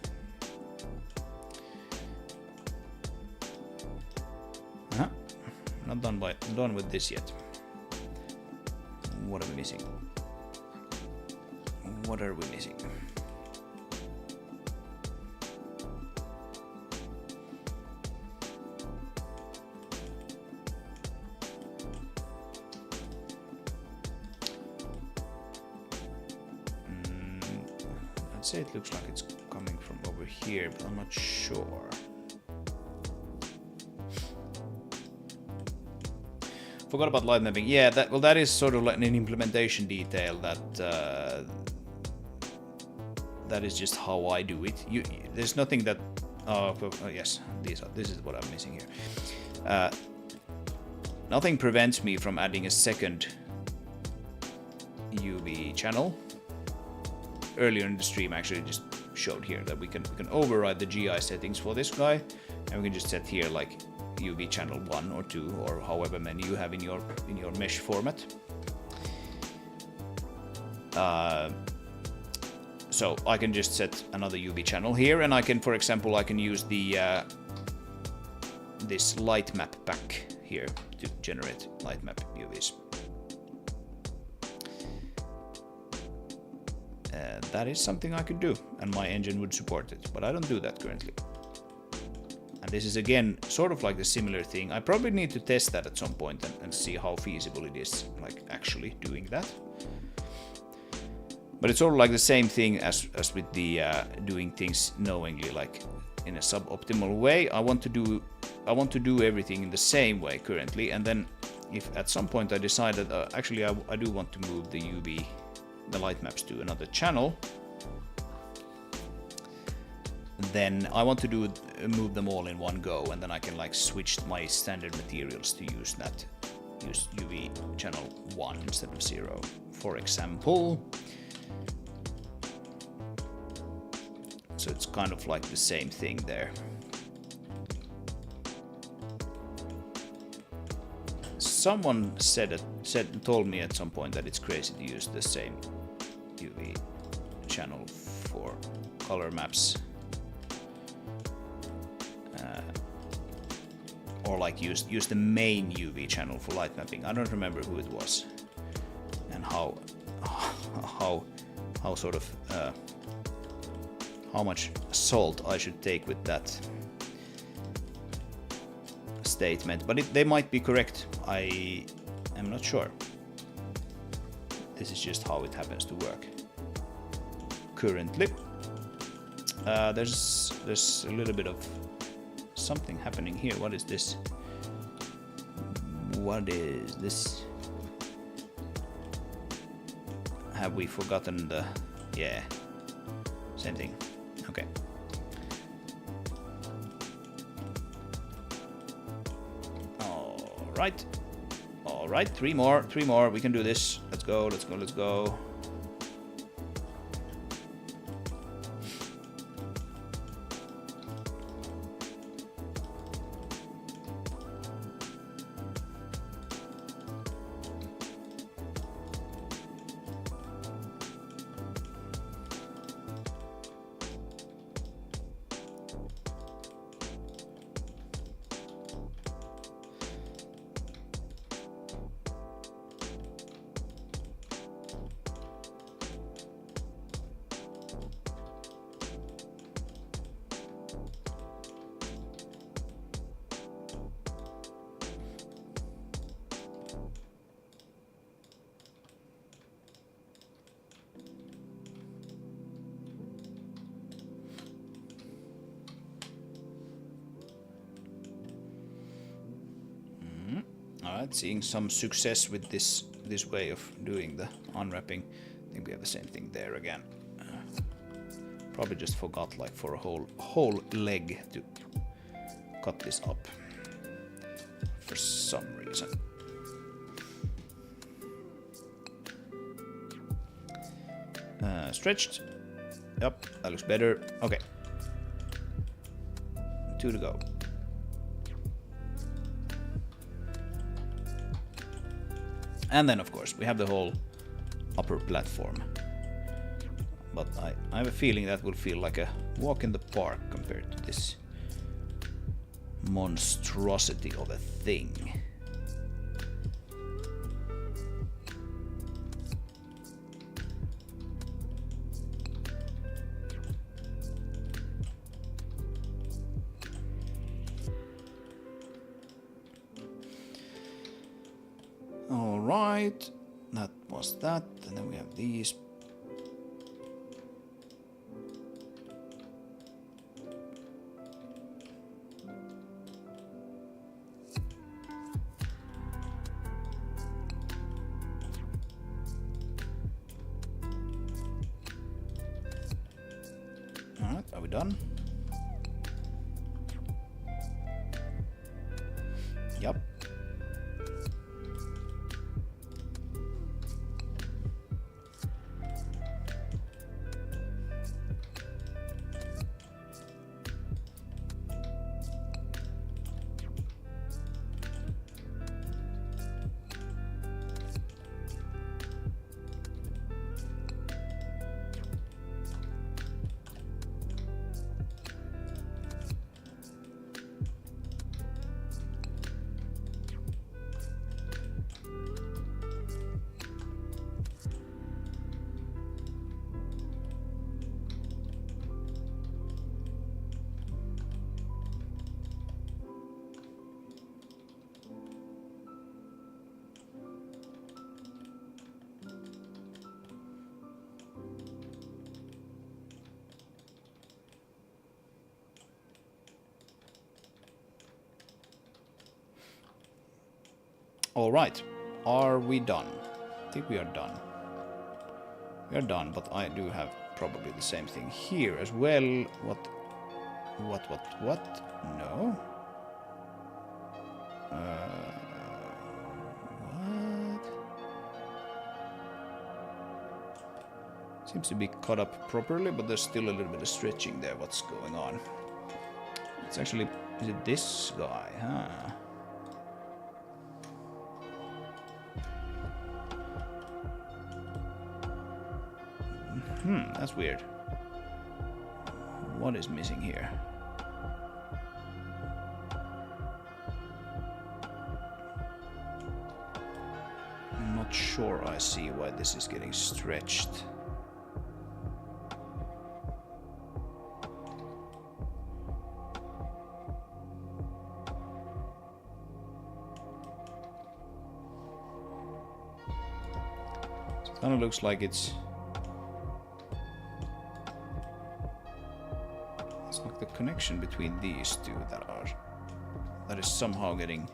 Not done with this yet. What are we missing? What are we missing? I'd say it looks like it's coming from over here, but I'm not sure. Forgot about light mapping. Yeah, that is sort of like an implementation detail that is just how I do it. There's nothing that. Oh yes, this is what I'm missing here. Nothing prevents me from adding a second UV channel. Earlier in the stream, I actually just showed here that we can override the GI settings for this guy, and we can just set here like UV channel 1 or 2 or however many you have in your mesh format. So I can just set another UV channel here, and I can, for example, I can use the this light map pack here to generate light map UVs. That is something I could do, and my engine would support it, but I don't do that currently. And this is again sort of like the similar thing. I probably need to test that at some point and see how feasible it is, like actually doing that. But it's sort of like the same thing as with the doing things knowingly, like in a suboptimal way. I want to do everything in the same way currently, and then if at some point I decide that actually I do want to move the light maps to another channel, then I want to move them all in one go, and then I can like switch my standard materials to use UV channel 1 instead of 0, for example. So it's kind of like the same thing there. Someone told me at some point that it's crazy to use the same UV channel for color maps. or like use the main UV channel for light mapping. I don't remember who it was and how sort of how much salt I should take with that statement, but they might be correct. I am not sure. This is just how it happens to work currently. There's a little bit of something happening here. What is this? What is this? Have we forgotten the... Yeah, same thing. Okay. All right, three more. We can do this. Let's go. Alright, seeing some success with this way of doing the unwrapping. I think we have the same thing there again. Probably just forgot like for a whole leg to cut this up for some reason. Stretched. Yep, that looks better. Okay. 2 to go. And then, of course, we have the whole upper platform. But I have a feeling that will feel like a walk in the park compared to this monstrosity of a thing. Alright, that was that, and then we have these. Alright, are we done? Yep. All right, are we done? I think we are done. We are done, but I do have probably the same thing here as well. What? No. What? Seems to be caught up properly, but there's still a little bit of stretching there. What's going on? It's actually, is it this guy? Huh? That's weird. What is missing here? not sure I see why this is getting stretched. It kind of looks like it's like the connection between these two that is somehow getting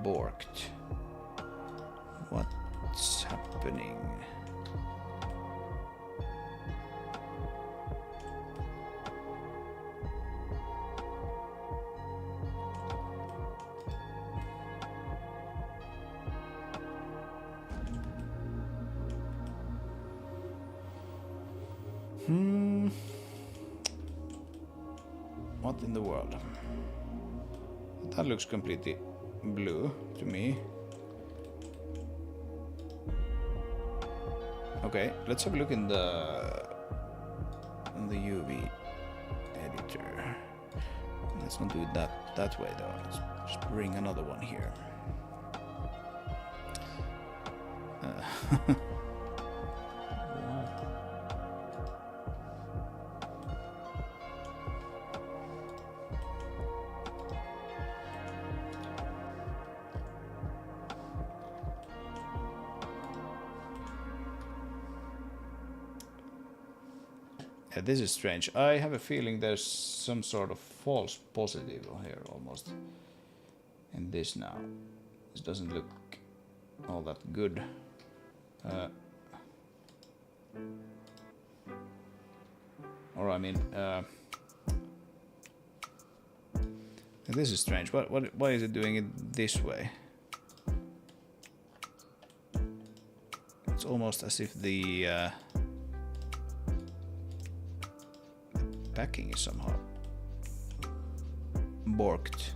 borked. What's happening? What in the world? That looks completely blue to me. Okay, let's have a look in the UV editor. Let's not do it that way though. Let's just bring another one here. Yeah, this is strange. I have a feeling there's some sort of false positive here almost in this now. This doesn't look all that good. Or I mean, this is strange. Why is it doing it this way? It's almost as if the packing is somehow borked.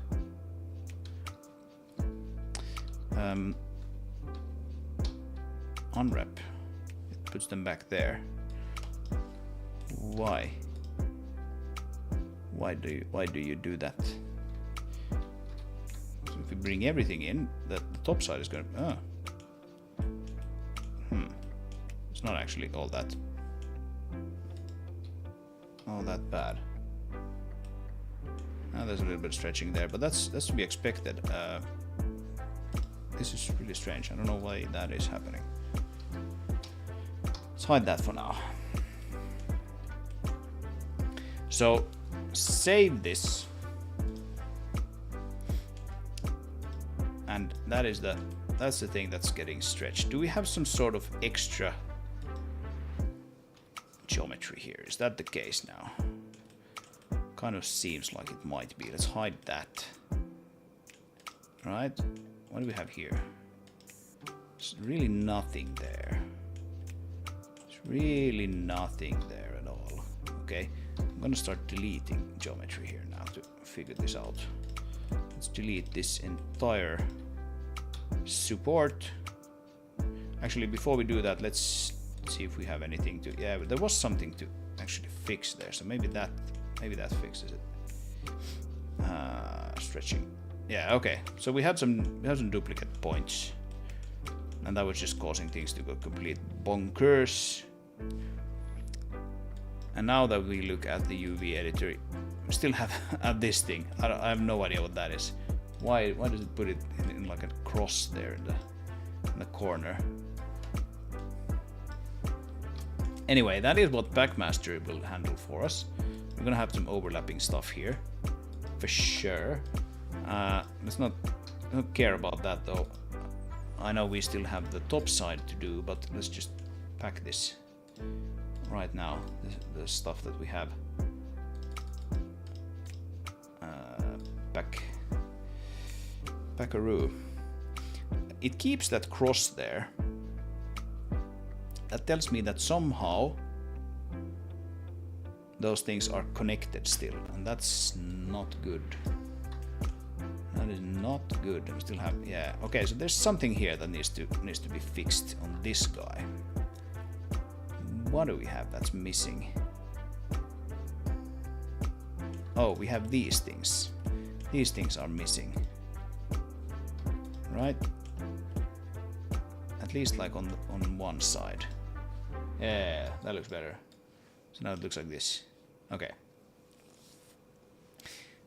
Unwrap. It puts them back there. Why? Why do you do that? So if we bring everything in, the top side is going to. It's not actually all that bad. Now there's a little bit of stretching there, but that's to be expected. This is really strange. I don't know why that is happening. Let's hide that for now. So save this, and that's the thing that's getting stretched. Do we have some sort of extra geometry here? Is that the case now? Kind of seems like it might be. Let's hide that. Right? What do we have here? There's really nothing there. There's really nothing there at all. Okay, I'm gonna start deleting geometry here now to figure this out. Let's delete this entire support. Actually, before we do that, let's see if we have anything to. Yeah, but there was something to actually fix there, so maybe that fixes it. Stretching. Yeah, okay. So we had some duplicate points, and that was just causing things to go complete bonkers. And now that we look at the UV editor, we still have this thing. I have no idea what that is. Why does it put it in like a cross there in the corner? Anyway, that is what Packmaster will handle for us. We're gonna have some overlapping stuff here, for sure. Let's not care about that though. I know we still have the top side to do, but let's just pack this right now. The stuff that we have. Packaroo. It keeps that cross there. That tells me that somehow those things are connected still, and that's not good. That is not good. We still have, yeah. Okay, so there's something here that needs to be fixed on this guy. What do we have that's missing? Oh, we have these things. These things are missing. Right? At least like on one side. Yeah, that looks better. So now it looks like this. Okay.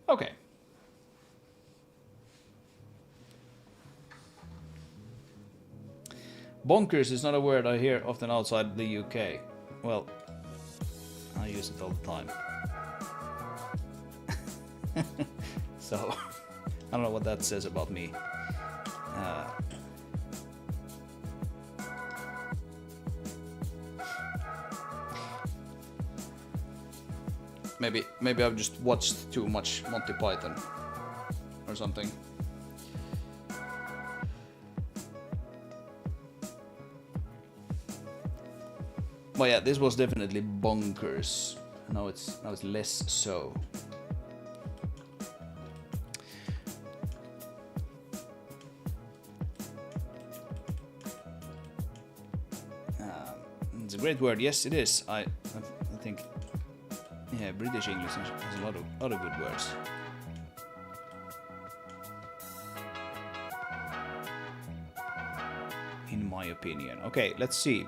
Okay. Bonkers is not a word I hear often outside the UK. Well, I use it all the time. So, I don't know what that says about me. Maybe I've just watched too much Monty Python or something. But yeah, this was definitely bonkers. Now it's less so. It's a great word. Yes, it is. I think. Yeah, British English has a lot of good words. In my opinion. Okay, let's see.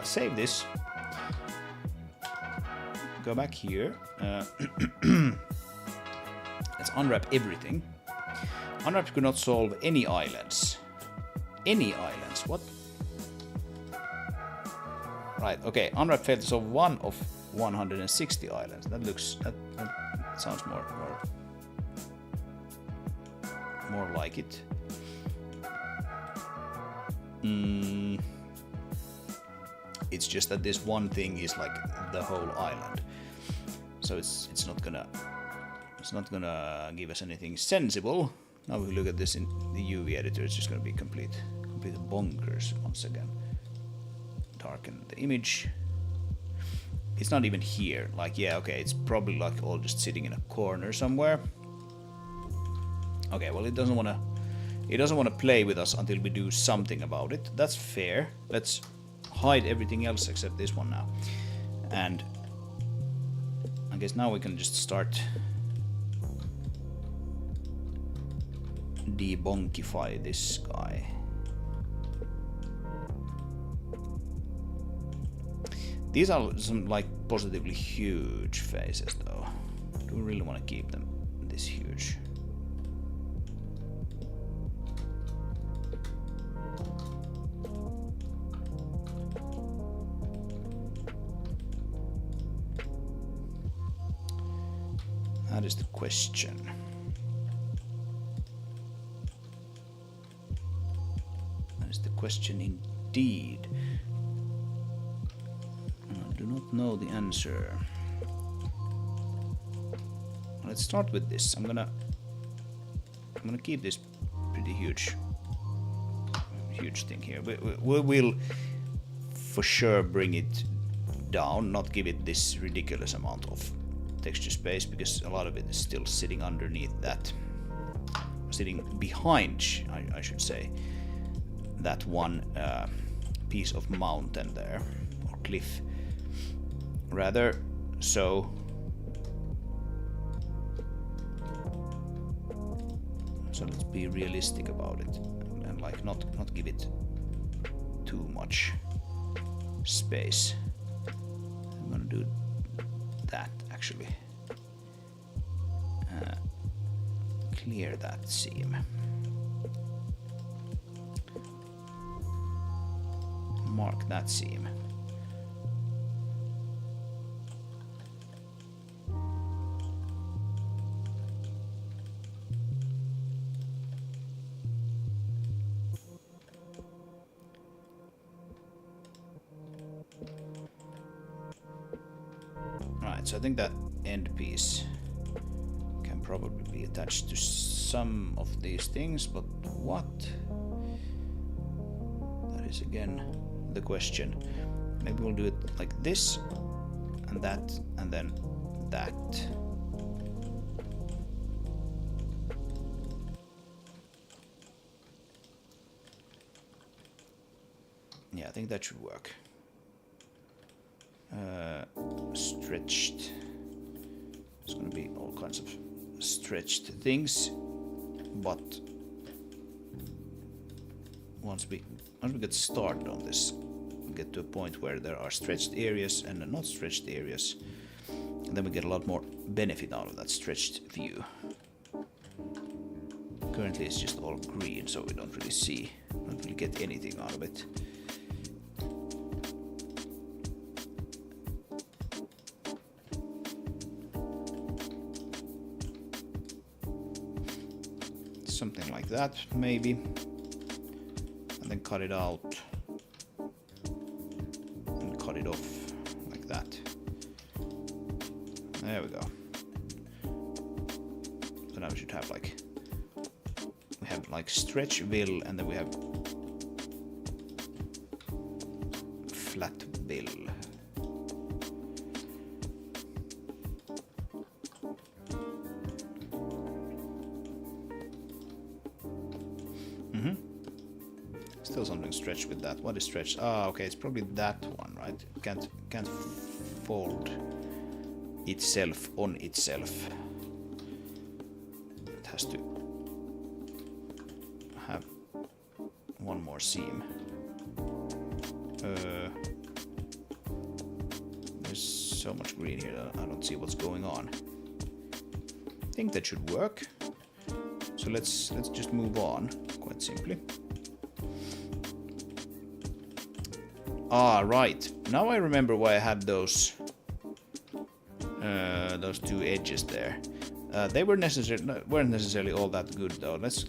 Save this. Go back here. Let's unwrap everything. Unwrap could not solve any islands. Any islands? What? Right, okay. Unwrap failed to solve one of 160 islands. That sounds more like it. It's just that this one thing is like the whole island, so it's not gonna give us anything sensible. Now if we look at this in the UV editor, it's just gonna be complete bonkers once again. Darken the image. It's not even here. Like, yeah, okay, it's probably like all just sitting in a corner somewhere. Okay, well, it doesn't want to play with us until we do something about it. That's fair. Let's hide everything else except this one now. And I guess now we can just start debonkify this guy. These are some like positively huge faces though. Do we really want to keep them this huge? That is the question. That is the question indeed. I do not know the answer. Let's start with this. I'm gonna keep this pretty huge thing here. We will for sure bring it down, not give it this ridiculous amount of texture space, because a lot of it is still sitting underneath that, sitting behind, I should say, that one piece of mountain there, or cliff rather. So let's be realistic about it and like not give it too much space. I'm gonna do that actually. Clear that seam. Mark that seam. Right, so I think that end piece can probably be attached to some of these things, but what? That is again the question. Maybe we'll do it like this, and that, and then that. Yeah, I think that should work. Stretched. There's gonna be all kinds of stretched things, but once we get started on this, we get to a point where there are stretched areas and not stretched areas, and then we get a lot more benefit out of that stretched view. Currently it's just all green, so we don't really get anything out of it. Something like that, maybe. And then cut it out. And cut it off like that. There we go. So now we should have like... We have like stretch bill, and then we have flat bill. Still something stretched with that. What is stretched? Ah, okay, it's probably that one, right? Can't fold itself on itself. It has to have one more seam. There's so much green here that I don't see what's going on. I think that should work. So let's just move on, quite simply. Ah, right. Now I remember why I had those two edges there. They weren't necessarily all that good though. Let's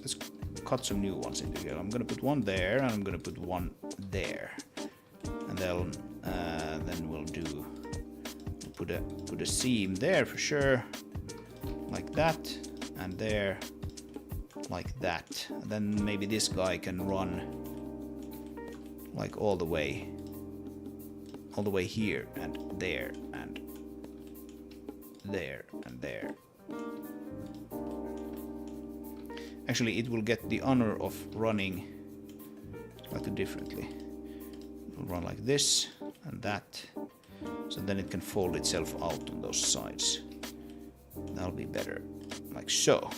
cut some new ones into here. I'm gonna put one there, and I'm gonna put one there, and then we'll put a seam there for sure, like that, and there, like that. And then maybe this guy can run like all the way here and there and there and there. Actually, it will get the honor of running slightly differently. It will run like this and that, so then it can fold itself out on those sides. That'll be better, like so.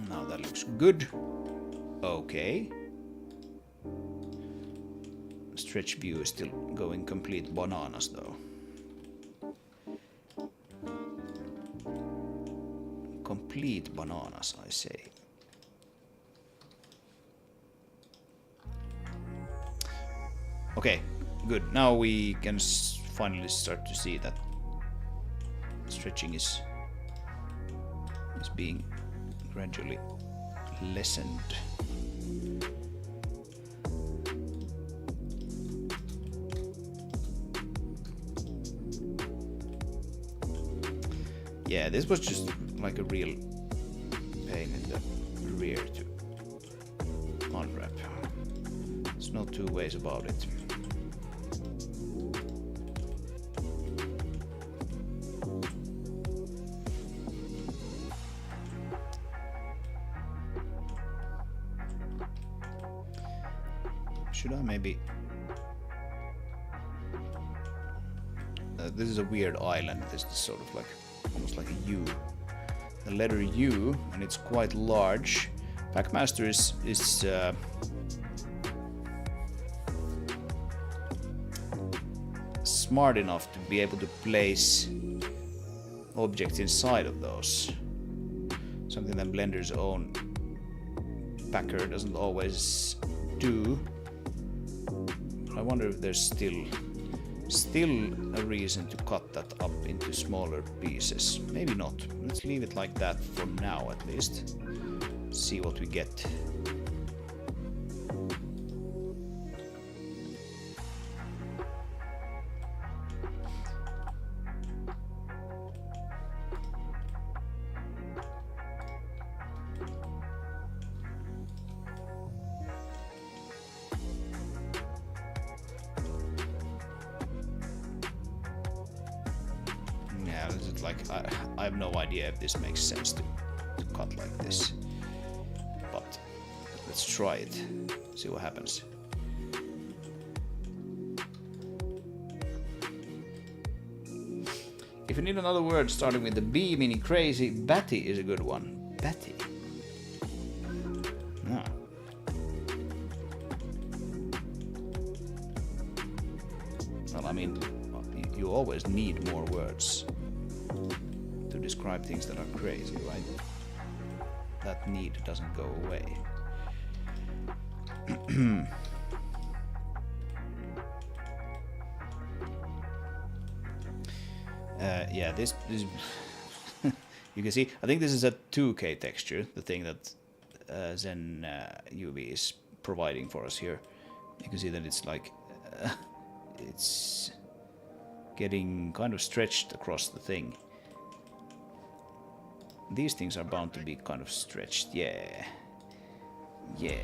Now that looks good. Okay. Stretch view is still going complete bananas though. Complete bananas, I say. Okay, good. Now we can finally start to see that stretching is being gradually lessened. Yeah, this was just like a real pain in the rear to unwrap. There's no two ways about it. Should I maybe... this is a weird island. This is sort of like almost like a U. The letter U, and it's quite large. Packmaster is smart enough to be able to place objects inside of those. Something that Blender's own packer doesn't always do. I wonder if there's still a reason to cut that up into smaller pieces. Maybe not. Let's leave it like that for now at least. See what we get. I have no idea if this makes sense to cut like this, but let's try it, see what happens. If you need another word starting with the B, meaning crazy, batty is a good one. Batty. I mean, you always need more words to describe things that are crazy, right? That need doesn't go away. Yeah, this you can see, I think this is a 2K texture, the thing that Zen UV is providing for us here. You can see that it's like it's getting kind of stretched across the thing. These things are bound to be kind of stretched. Yeah,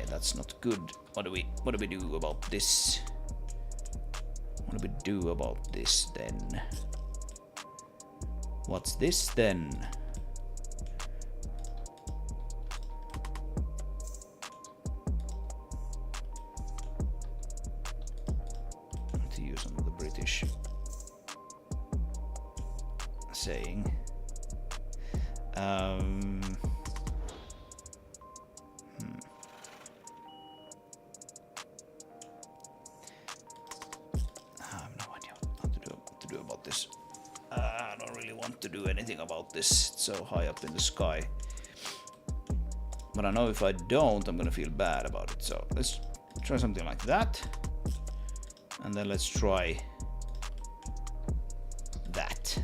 that's not good. What do we do about this? What do we do about this then? What's this then? To use some of the British saying. I have no idea what to do about this. I don't really want to do anything about this. It's so high up in the sky. But I know if I don't, I'm gonna feel bad about it. So let's try something like that. And then let's try that.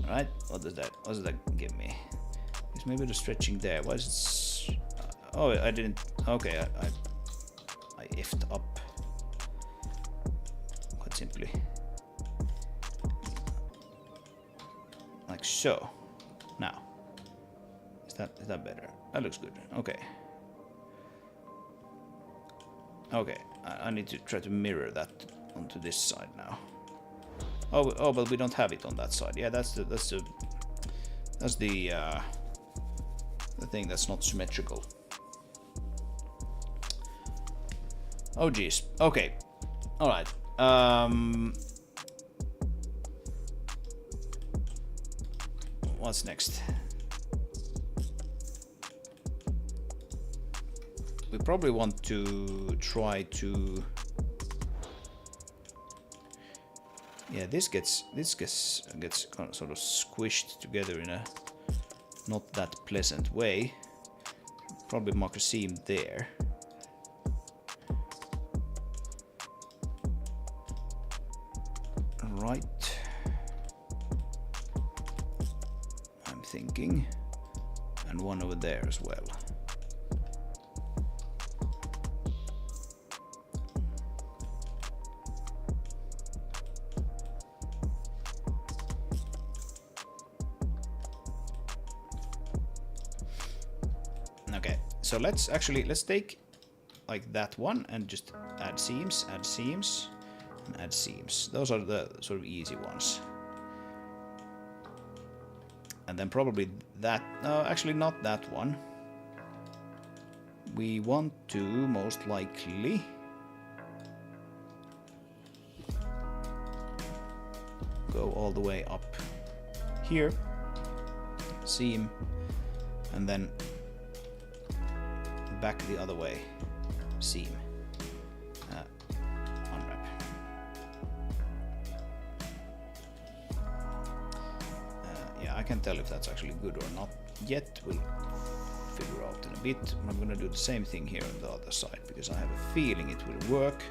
Alright, what does that give me? It's maybe the stretching there. Why is it... oh, I didn't... okay, I effed up. Quite simply. Like so. Now. Is that better? That looks good. Okay. Okay, I need to try to mirror that onto this side now. Oh, but we don't have it on that side. Yeah, that's the thing that's not symmetrical. Oh geez. Okay. All right. What's next? We probably want to try to... yeah, this gets kind of sort of squished together in a not that pleasant way. Probably mark a seam there. Right. I'm thinking, and one over there as well. So let's take like that one and just add seams, and add seams. Those are the sort of easy ones. And then probably that, no, actually not that one. We want to most likely go all the way up here, seam, and then back the other way, seam, unwrap. Yeah, I can't tell if that's actually good or not yet. We'll figure out in a bit. I'm gonna do the same thing here on the other side because I have a feeling it will work.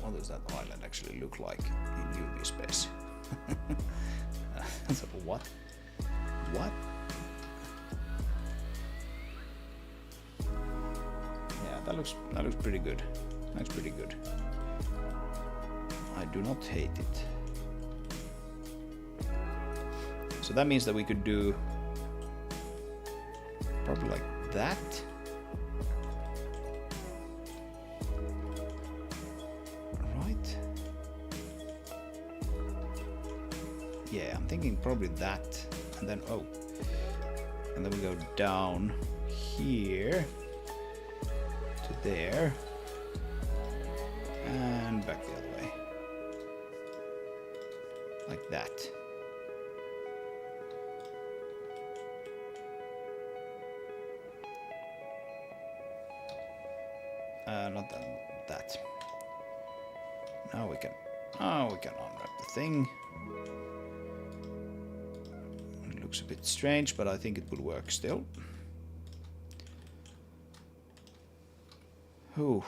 What does that island actually look like in UV space? So what? What? Yeah, that looks pretty good. Looks pretty good. I do not hate it. So that means that we could do probably like that. thinking probably that, and then and then we go down here to there, and back the other way, like that. Not that. Now we can unwrap the thing. It looks a bit strange, but I think it will work still. Whew.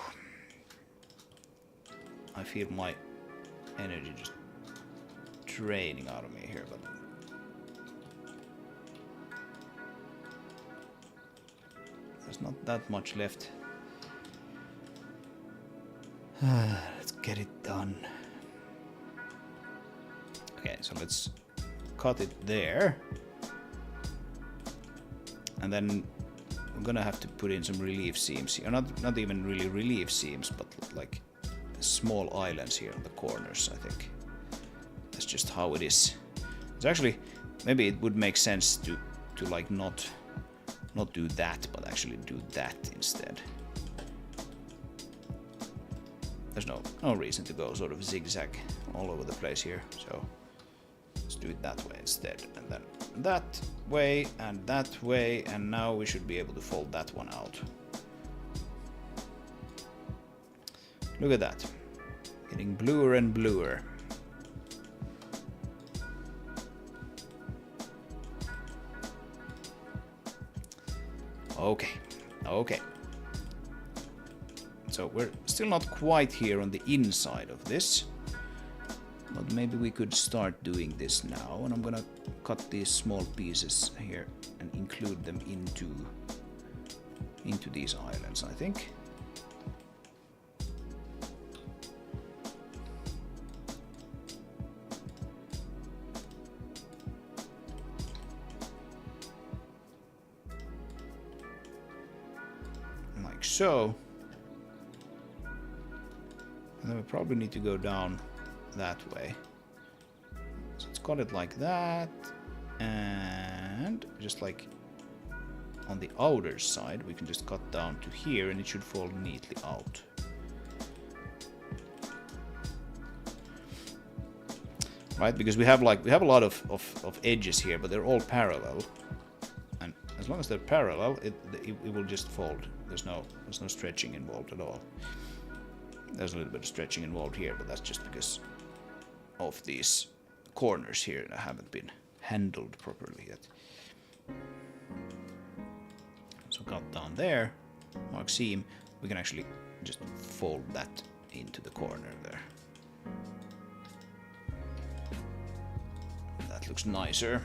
I feel my energy just draining out of me here, but there's not that much left. Let's get it done. Okay, so let's cut it there. And then I'm gonna have to put in some relief seams here. Not even really relief seams, but like small islands here on the corners, I think. That's just how it is. It's actually, maybe it would make sense to like not do that, but actually do that instead. There's no reason to go sort of zigzag all over the place here, so let's do it that way instead, and then that way, and now we should be able to fold that one out. Look at that, getting bluer and bluer. Okay. So we're still not quite here on the inside of this, but maybe we could start doing this now, and I'm gonna cut these small pieces here and include them into these islands, I think. Like so. And then we probably need to go down that way. So let's cut it like that. And just like on the outer side, we can just cut down to here and it should fall neatly out. Right, because we have a lot of edges here, but they're all parallel. And as long as they're parallel, it will just fold. There's no stretching involved at all. There's a little bit of stretching involved here, but that's just because of these corners here that haven't been handled properly yet. So cut down there, mark seam, we can actually just fold that into the corner there. That looks nicer.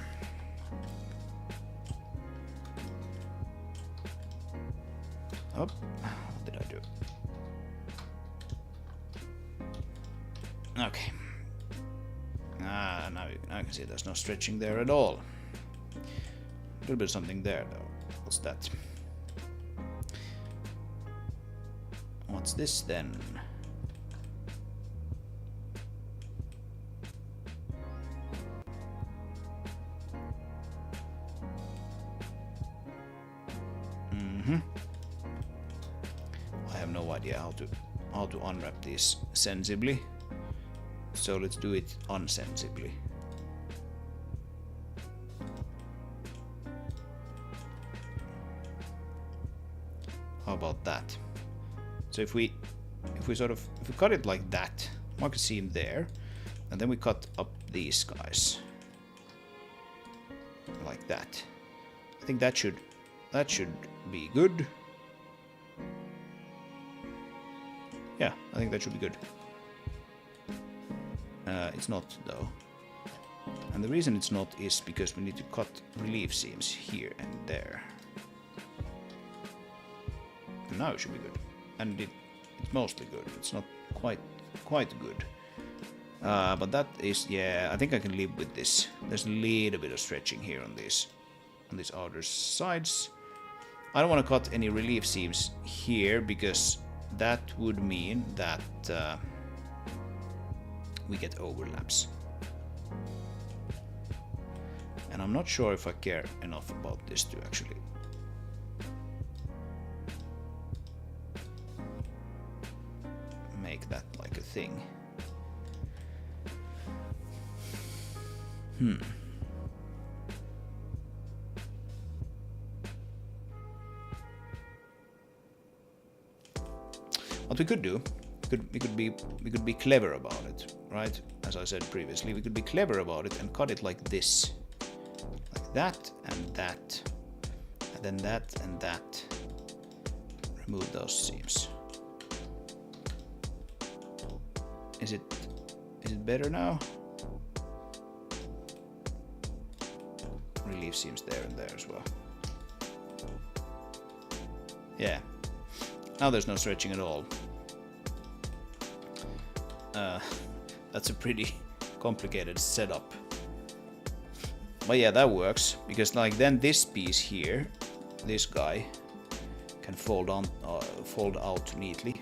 Oh, what did I do? Okay. Now I can see there's no stretching there at all. A little bit of something there though. What's that? What's this then? I have no idea how to unwrap these sensibly. So let's do it unsensibly. How about that? So if we cut it like that, mark a seam there, and then we cut up these guys like that. I think that should be good. Yeah, I think that should be good. It's not though. And the reason it's not is because we need to cut relief seams here and there. And now it should be good. And it's mostly good. It's not quite good. But that is, yeah, I think I can live with this. There's a little bit of stretching here on these outer sides. I don't want to cut any relief seams here because that would mean that we get overlaps. And I'm not sure if I care enough about this to actually make that like a thing. What we could do, we could be clever about it, right? As I said previously, we could be clever about it and cut it like this, like that and that, and then that and that. Remove those seams. Is it better now? Relief seams there and there as well. Yeah. Now there's no stretching at all. That's a pretty complicated setup. But yeah, that works, because like then this piece here, this guy, can fold out neatly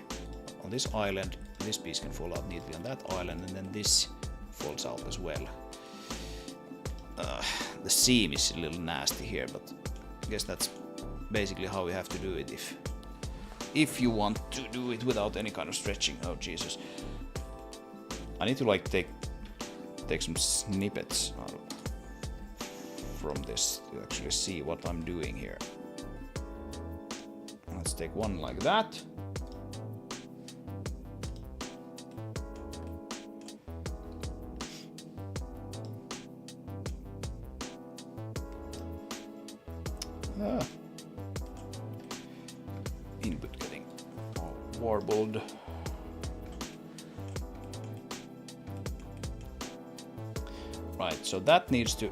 on this island. This piece can fold out neatly on that island, and then this folds out as well. The seam is a little nasty here, but I guess that's basically how we have to do it if you want to do it without any kind of stretching. Oh Jesus. I need to like take some snippets out from this to actually see what I'm doing here. Let's take one like that. Input getting warbled. Right, so that needs to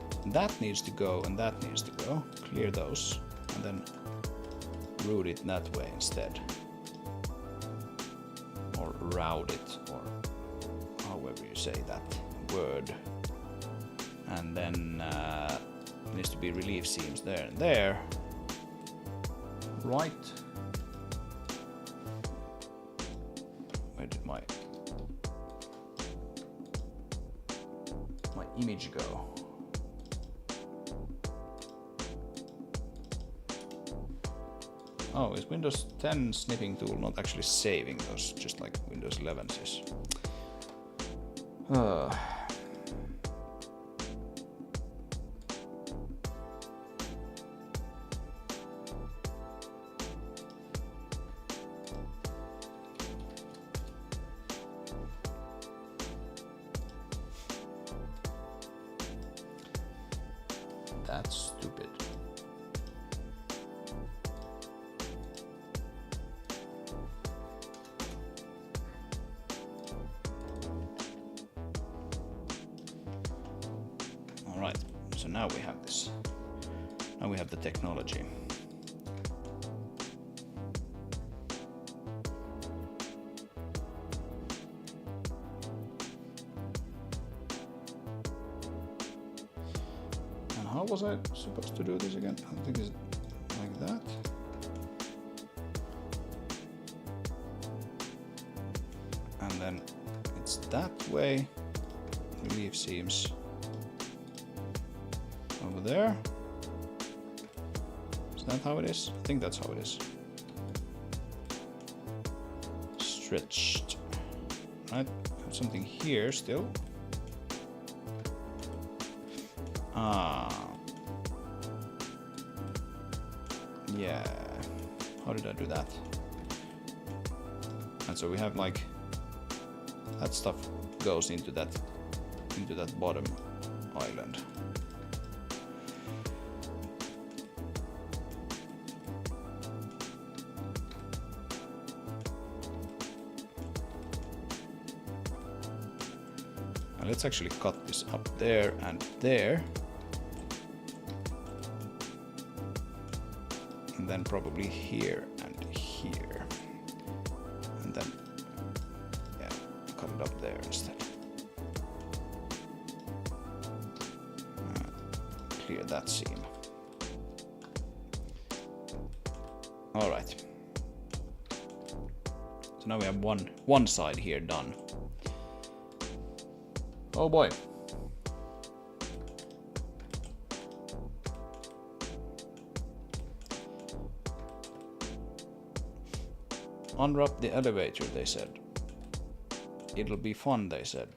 go and that needs to go. Clear those and then route it that way instead. Or route it, or however you say that word. And then needs to be relief seams there and there. Right. Where did my image go? Oh, is Windows 10 snipping tool not actually saving those, just like Windows 11 says? That's stupid. All right, so now we have this. Now we have the technology. How was I supposed to do this again? I think it's like that. And then it's that way. Relief seams over there. Is that how it is? I think that's how it is. Stretched. Right, have something here still. Yeah, how did I do that? And so we have like that stuff goes into that bottom island. And let's actually cut this up there and there. And then probably here and here. And then, yeah, cut it up there instead. Clear that seam. All right. So now we have one side here done. Oh boy. Unwrap the elevator, they said. It'll be fun, they said.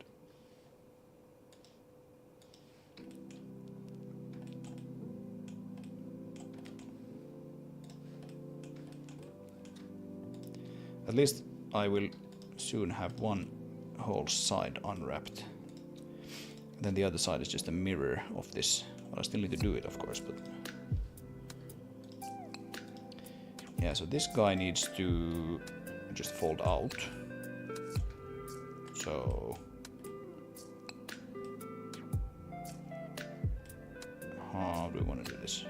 At least I will soon have one whole side unwrapped. Then the other side is just a mirror of this. Well, I still need to do it, of course, but... Yeah, so this guy needs to just fold out. So... How do we want to do this?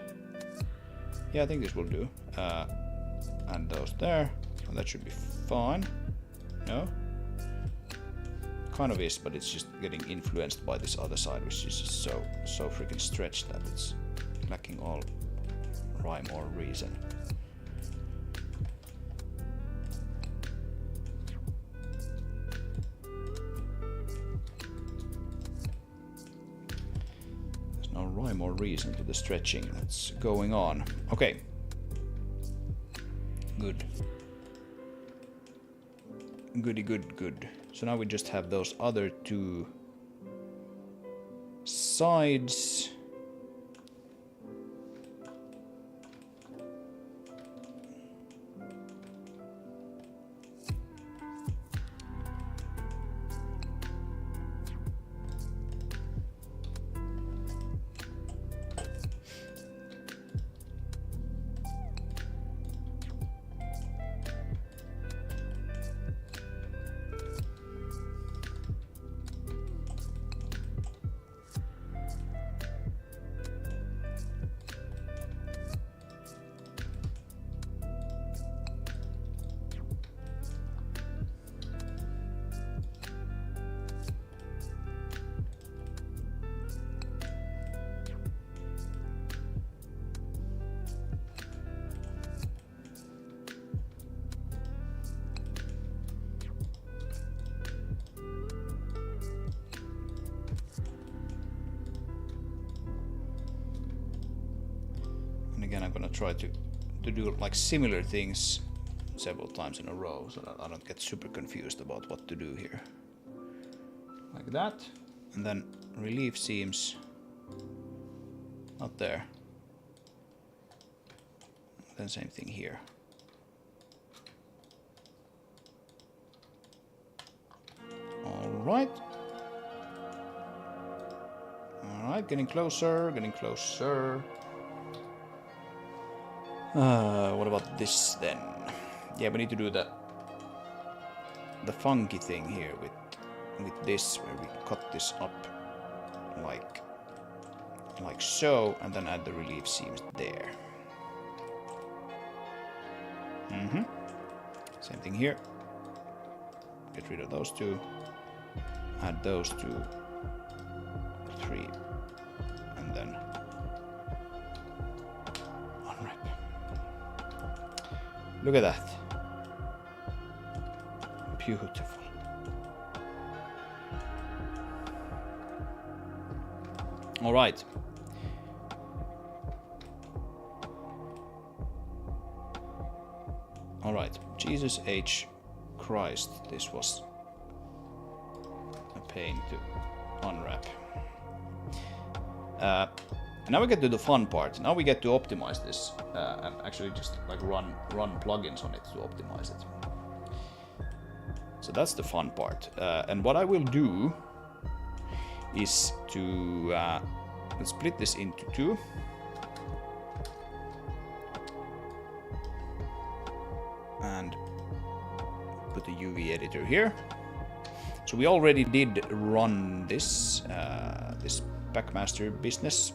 Yeah, I think this will do. And those there. And that should be fine. No? Kind of is, but it's just getting influenced by this other side, which is just so freaking stretched that it's lacking all rhyme or reason. There's no rhyme or reason to the stretching that's going on. Okay. Good. Goody good, good. So now we just have those other two sides. Again, I'm gonna try to do like similar things several times in a row so that I don't get super confused about what to do here. Like that, and then relief seams not there. Then same thing here. Alright. Alright, getting closer, getting closer. What about this then? Yeah, we need to do the funky thing here with this, where we cut this up like so, and then add the relief seams there. Same thing here. Get rid of those two. Add those two. 3, and then unwrap. Look at that. Beautiful. All right. All right. Jesus H. Christ, this was a pain to unwrap. Now we get to the fun part. Now we get to optimize this and actually just like run plugins on it to optimize it. So that's the fun part. And what I will do is to let's split this into 2. And put the UV editor here. So we already did run this this Packmaster business.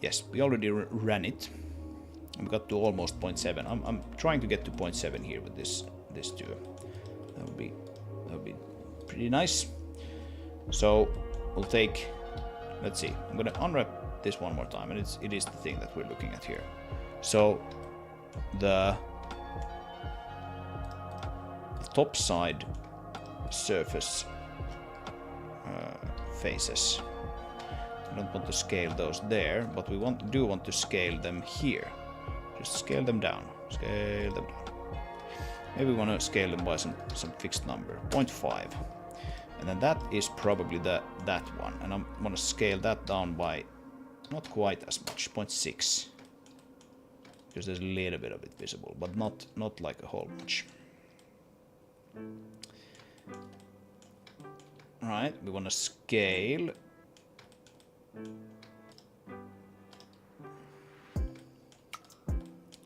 Yes, we already ran it. We got to almost 0.7. I'm trying to get to 0.7 here with this too. That would be pretty nice. So we'll take. Let's see. I'm gonna unwrap this one more time, and it is the thing that we're looking at here. So the top side surface faces. I don't want to scale those there, but we do want to scale them here. Just scale them down. Scale them down. Maybe we want to scale them by some fixed number, 0.5. And then that is probably that one. And I'm going to scale that down by not quite as much, 0.6. Because there's a little bit of it visible, but not like a whole bunch. Right, we want to scale.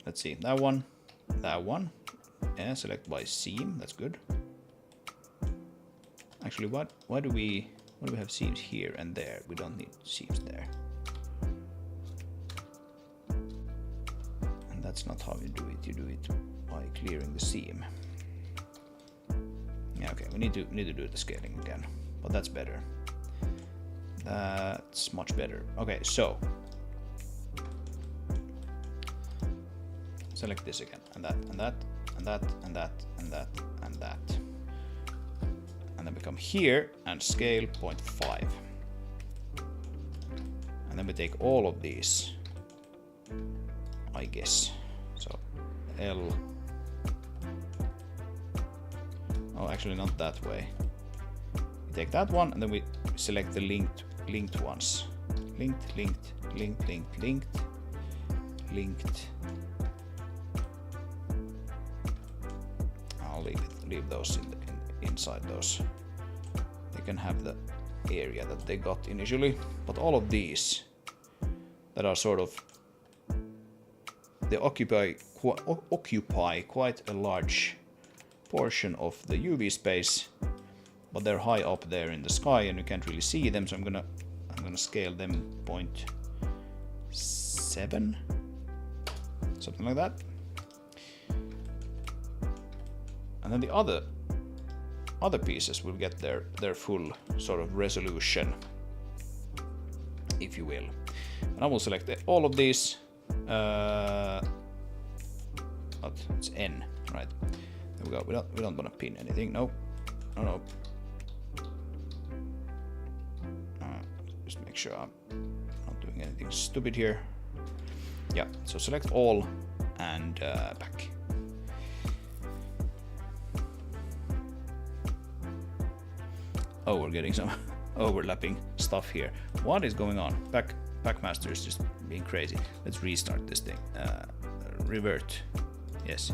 Let's see, that one. Yeah, select by seam, that's good. Actually, why do we have seams here and there? We don't need seams there. And that's not how you do it. You do it by clearing the seam. Yeah, okay, we need to do the scaling again, but that's better. That's much better. Okay, so select this again, and that, and that, and that, and that, and that, and that. And then we come here and scale 0.5. And then we take all of these, I guess. So L. Oh, actually not that way. We take that one and then we select the linked ones. Linked, linked, linked, linked, linked, linked. I'll leave those inside those. They can have the area that they got initially, but all of these that are sort of, they occupy quite a large portion of the UV space, but they're high up there in the sky and you can't really see them, so I'm gonna scale them 0.7, something like that. And then the other pieces will get their full sort of resolution, if you will. And I will select all of these. It's N, right? There we go. We don't want to pin anything. No. Just make sure I'm not doing anything stupid here. Yeah. So select all and back. Oh, we're getting some overlapping stuff here. What is going on? Backmaster is just being crazy. Let's restart this thing. Revert. Yes.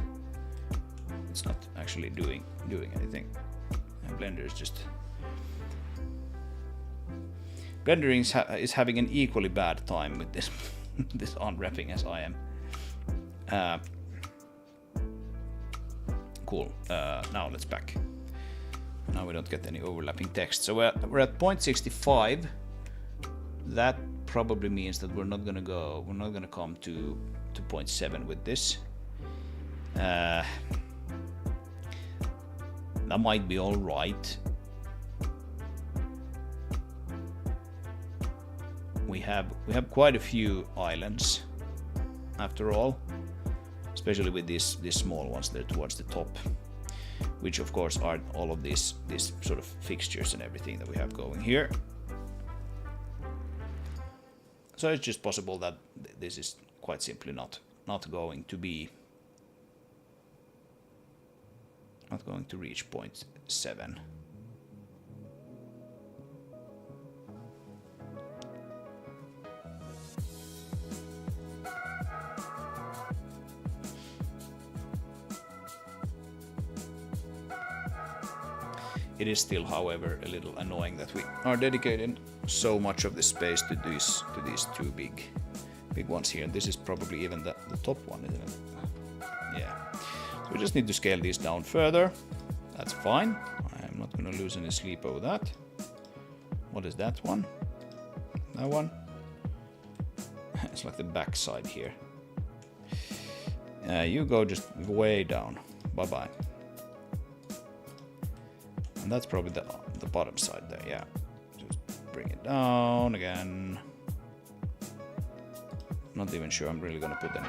It's not actually doing anything. And Blender is just... Blender is having an equally bad time with this this unwrapping as I am. Cool. Now let's back. Now we don't get any overlapping text. So we're at 0.65. That probably means that we're not gonna come to 0.7 with this. That might be all right. We have quite a few islands after all, especially with these small ones there towards the top, which of course are all of these sort of fixtures and everything that we have going here. So it's just possible that this is quite simply not going to reach 0.7. It is still, however, a little annoying that we are dedicating so much of the space to these two big ones here. And this is probably even the top one, isn't it? Yeah. So we just need to scale these down further. That's fine. I'm not going to lose any sleep over that. What is that one? That one? It's like the back side here. You go just way down. Bye-bye. And that's probably the bottom side there, yeah. Just bring it down again. Not even sure I'm really gonna put any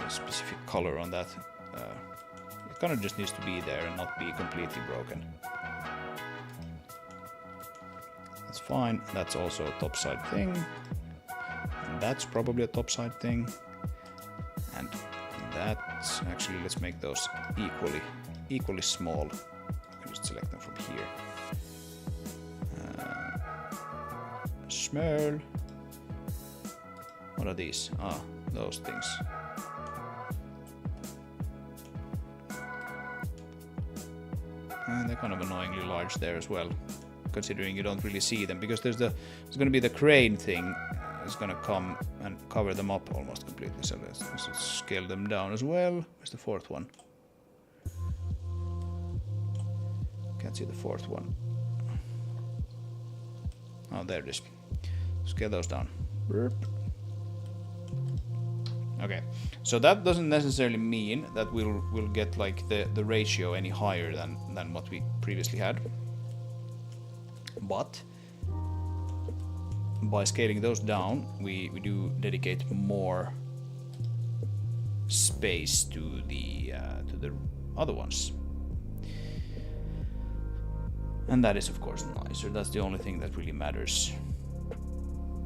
specific color on that. It kind of just needs to be there and not be completely broken. That's fine. That's also a top side thing. And that's probably a top side thing. And that. Actually, let's make those equally small. I can just select them from here. Small. What are these? Ah, those things. And they're kind of annoyingly large there as well, considering you don't really see them, because there's going to be the crane thing. It's going to come and cover them up almost completely. So let's scale them down as well. Where's the fourth one? Can't see the fourth one. Oh, there it is. Scale those down. Burp. Okay, so that doesn't necessarily mean that we'll get like the ratio any higher than what we previously had, but by scaling those down, we do dedicate more space to the other ones, and that is of course nicer. That's the only thing that really matters.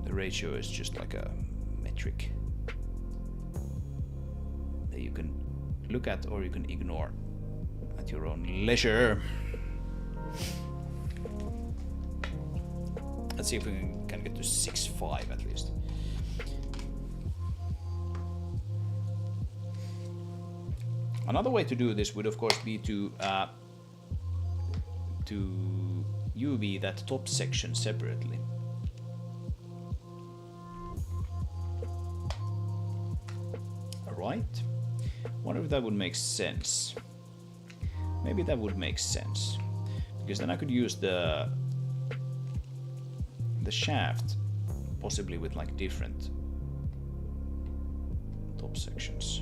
The ratio is just like a metric that you can look at or you can ignore at your own leisure. Let's see if we can get to 6.5 at least. Another way to do this would of course be to UV that top section separately. Right. Wonder if that would make sense. Maybe that would make sense, because then I could use the shaft possibly with like different top sections.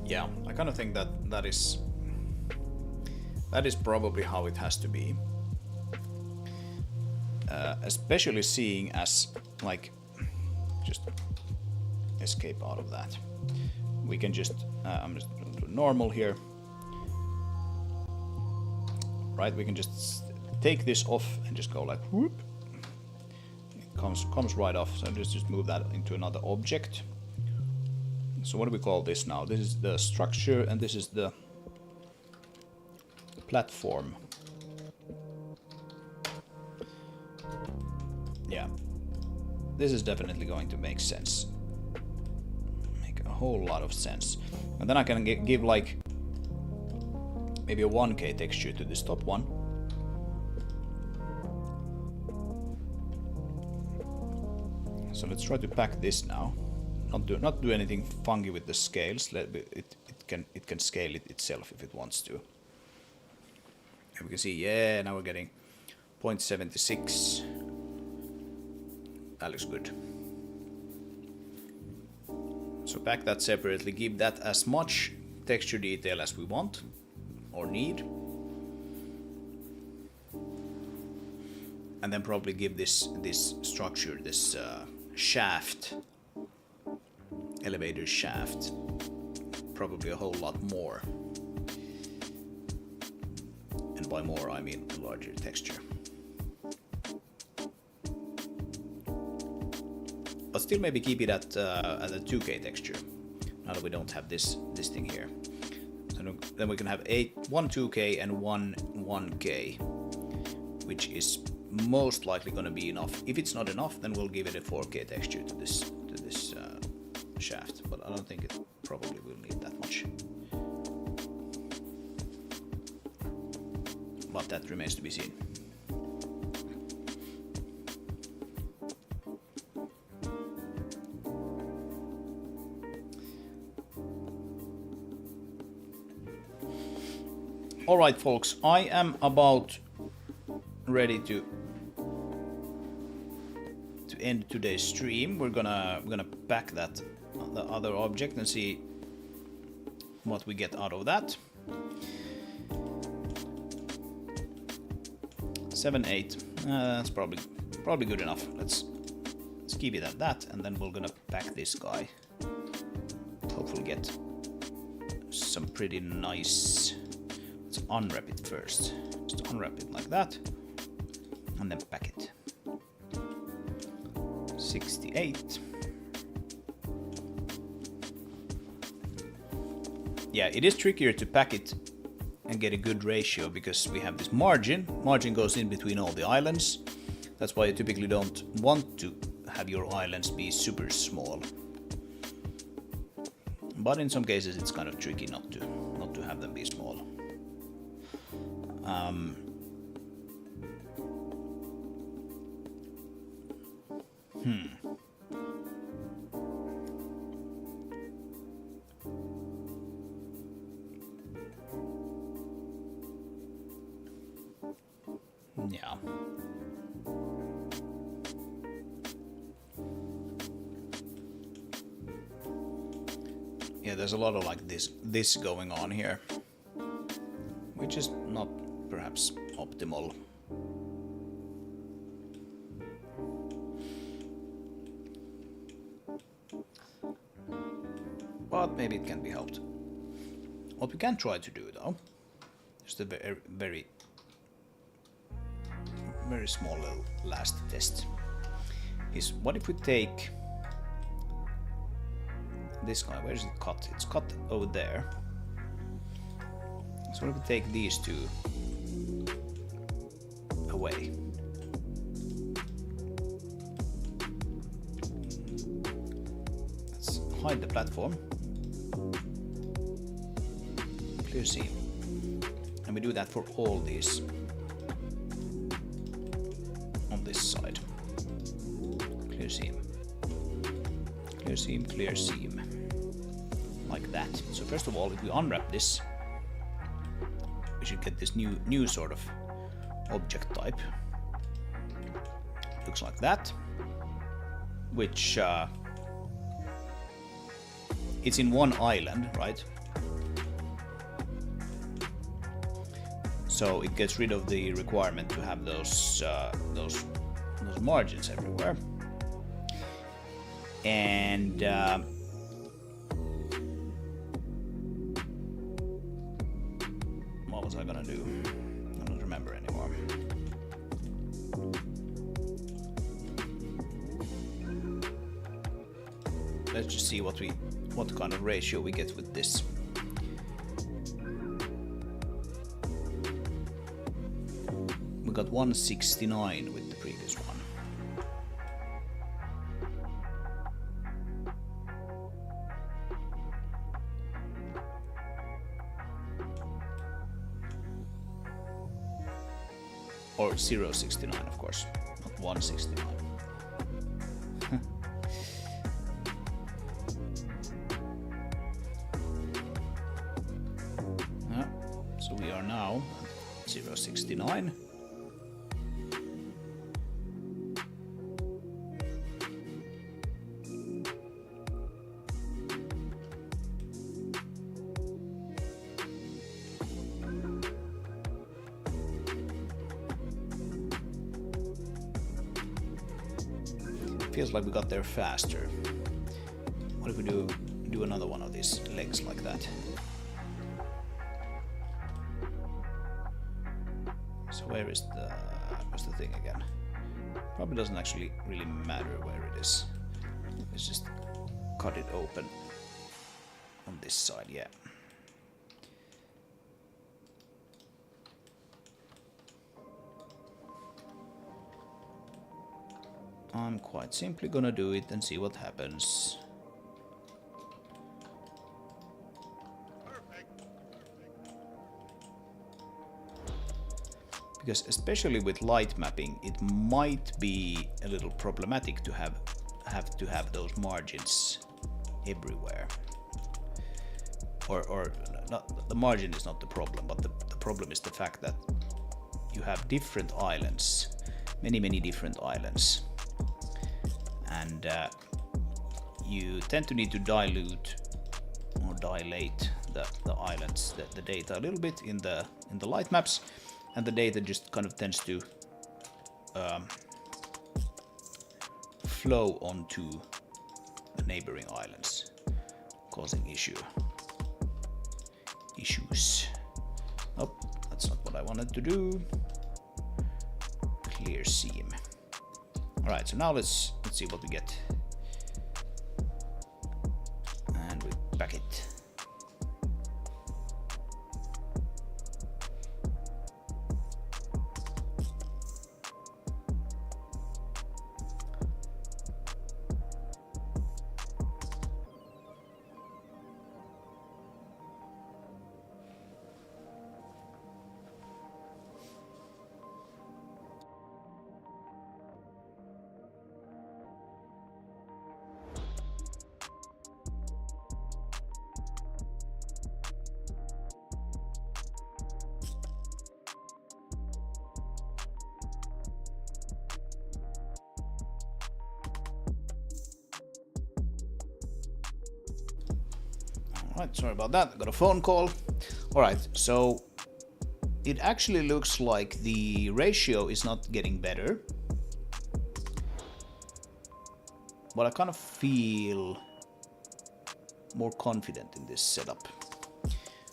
Yeah, I kind of think that is probably how it has to be. Especially seeing as like, just escape out of that. We can just I'm just going to do normal here. Right, we can just take this off and just go like whoop. It comes right off. So just move that into another object. So what do we call this now? This is the structure and this is the platform. Yeah, this is definitely going to make sense. Make a whole lot of sense. And then I can give like maybe a 1K texture to this top one. So let's try to pack this now. Not do anything funky with the scales. It can scale it itself if it wants to. And we can see, yeah, now we're getting 0.76. That looks good. So pack that separately. Give that as much texture detail as we want or need. And then probably give this structure, this shaft, elevator shaft, probably a whole lot more. And by more I mean a larger texture. But still maybe keep it at a 2K texture. Now that we don't have this thing here. So then we can have one 2K and one 1K, which is most likely going to be enough. If it's not enough, then we'll give it a 4K texture to this shaft, but I don't think it probably will need that much. But that remains to be seen. All right, folks, I am about ready to end today's stream. We're gonna pack that the other object and see what we get out of that. 7.8. That's probably good enough. Let's let's keep it at that, and then we're gonna pack this guy. Hopefully get some pretty nice... Let's unwrap it first. Just unwrap it like that, and then pack it. 68. Yeah, it is trickier to pack it and get a good ratio because we have this margin. Margin goes in between all the islands. That's why you typically don't want to have your islands be super small. But in some cases it's kind of tricky not to have them be small. Yeah. Yeah, there's a lot of like this going on here, which is not perhaps optimal. But maybe it can be helped. What we can try to do though, just a very small little last test, is what if we take this guy, where is it cut? It's cut over there. So what if we take these two away? Let's hide the platform. Clear seam. And we do that for all these on this side. Clear seam. Clear seam, clear seam. Like that. So first of all, if we unwrap this, we should get this new sort of object type. Looks like that. Which it's in one island, right? So it gets rid of the requirement to have those margins everywhere. And what was I gonna do? I don't remember anymore. Let's just see what kind of ratio we get with this. We got 169 with the previous one. Or 069, of course, not 169. So we are now at 069. Feels like we got there faster. What if we do another one of these legs like that? So where's the thing again? Probably doesn't actually really matter where it is. Let's just cut it open on this side, yeah. I'm quite simply gonna do it and see what happens. Because especially with light mapping, it might be a little problematic to have those margins everywhere. Or not, the margin is not the problem, but the problem is the fact that you have different islands, many different islands. And you tend to need to dilute or dilate the islands, the data a little bit in the light maps, and the data just kind of tends to flow onto the neighboring islands, causing issues. Nope, that's not what I wanted to do. Clear seam. All right, so now let's see what we get. And we back it. Alright, sorry about that, I got a phone call. Alright, so it actually looks like the ratio is not getting better. But I kind of feel more confident in this setup.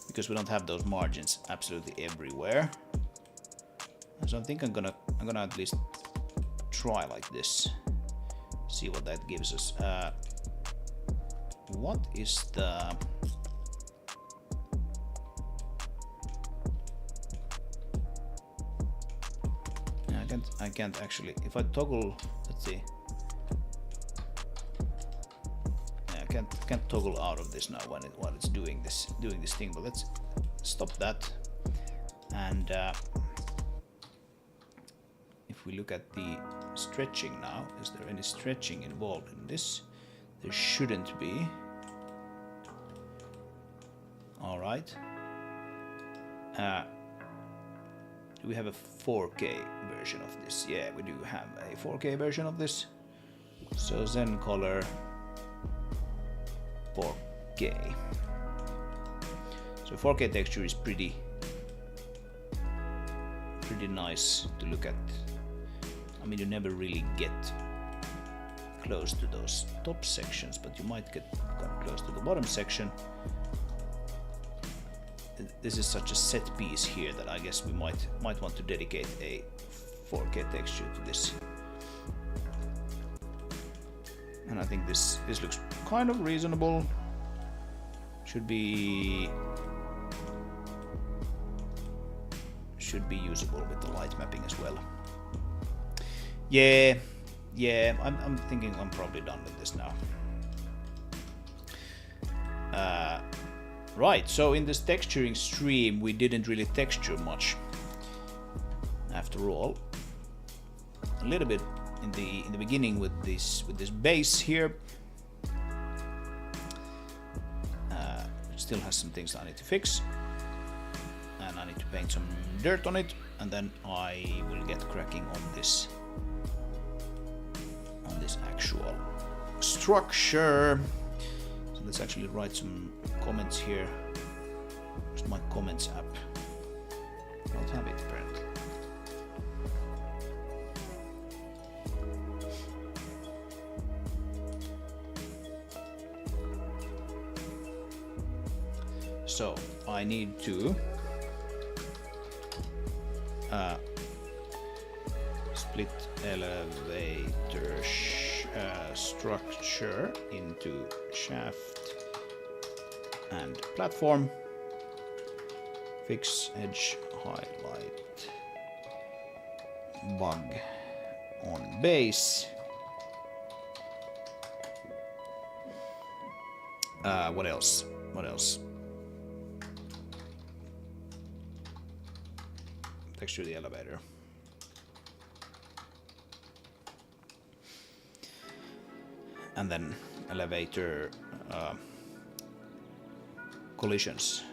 Because we don't have those margins absolutely everywhere. So I think I'm gonna at least try like this. See what that gives us. What is the... I can't actually, if I toggle, let's see. Yeah, I can't toggle out of this now while it's doing this thing, but let's stop that. And if we look at the stretching now, is there any stretching involved in this? There shouldn't be. All right. Do we have a 4K version of this? Yeah, we do have a 4K version of this. So Zen color 4K. So 4K texture is pretty nice to look at. I mean, you never really get close to those top sections, but you might get kind of close to the bottom section. This is such a set piece here that I guess we might want to dedicate a 4K texture to this. And I think this looks kind of reasonable. Should be usable with the light mapping as well. Yeah, I'm thinking I'm probably done with this now. Right, so in this texturing stream we didn't really texture much. After all, a little bit in the beginning with this base here. Still has some things that I need to fix, and I need to paint some dirt on it, and then I will get cracking on this actual structure. So let's actually write some comments here. Where's my comments app? I don't have it apparently. So I need to split elevator structure into shaft and platform. Fix edge highlight bug on base. What else? Texture the elevator. And then elevator collisions.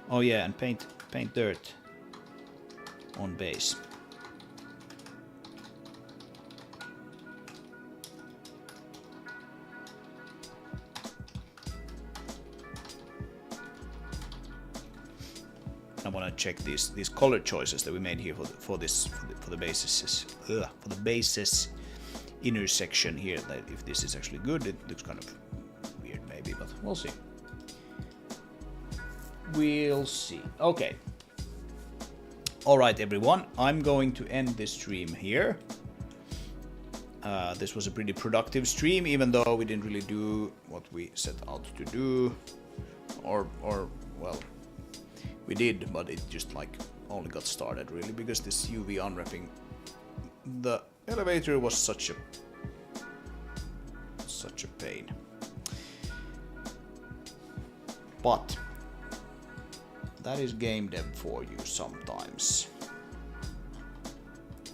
Oh yeah, and paint dirt on base. I want to check these color choices that we made here for the bases. inner section here, that if this is actually good. It looks kind of weird maybe, but we'll see. We'll see. Okay. Alright everyone, I'm going to end this stream here. This was a pretty productive stream, even though we didn't really do what we set out to do. Or well, we did, but it just like only got started really, because this UV unwrapping the elevator was such a pain. But that is game dev for you sometimes.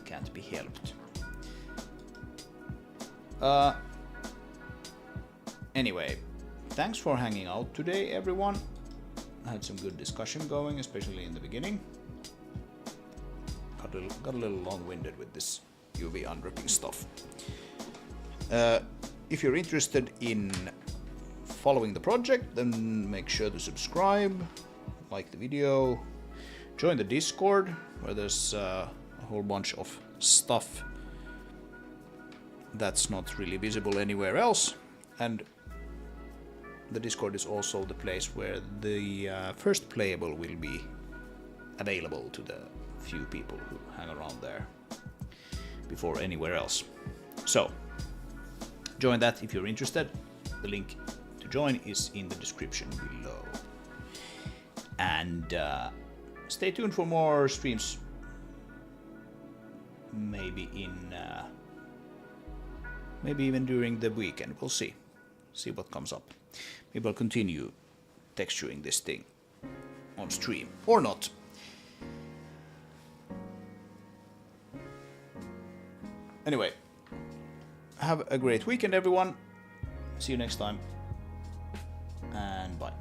Can't be helped. Anyway, thanks for hanging out today, everyone. I had some good discussion going, especially in the beginning. Got a little long-winded with this UV unwrapping stuff. If you're interested in following the project, then make sure to subscribe, like the video, join the Discord, where there's a whole bunch of stuff that's not really visible anywhere else. And the Discord is also the place where the first playable will be available to the few people who hang around there before anywhere else. So join that if you're interested. The link to join is in the description below. And stay tuned for more streams. Maybe even during the weekend. We'll see. See what comes up. Maybe I'll continue texturing this thing on stream or not. Anyway, have a great weekend, everyone. See you next time. And bye.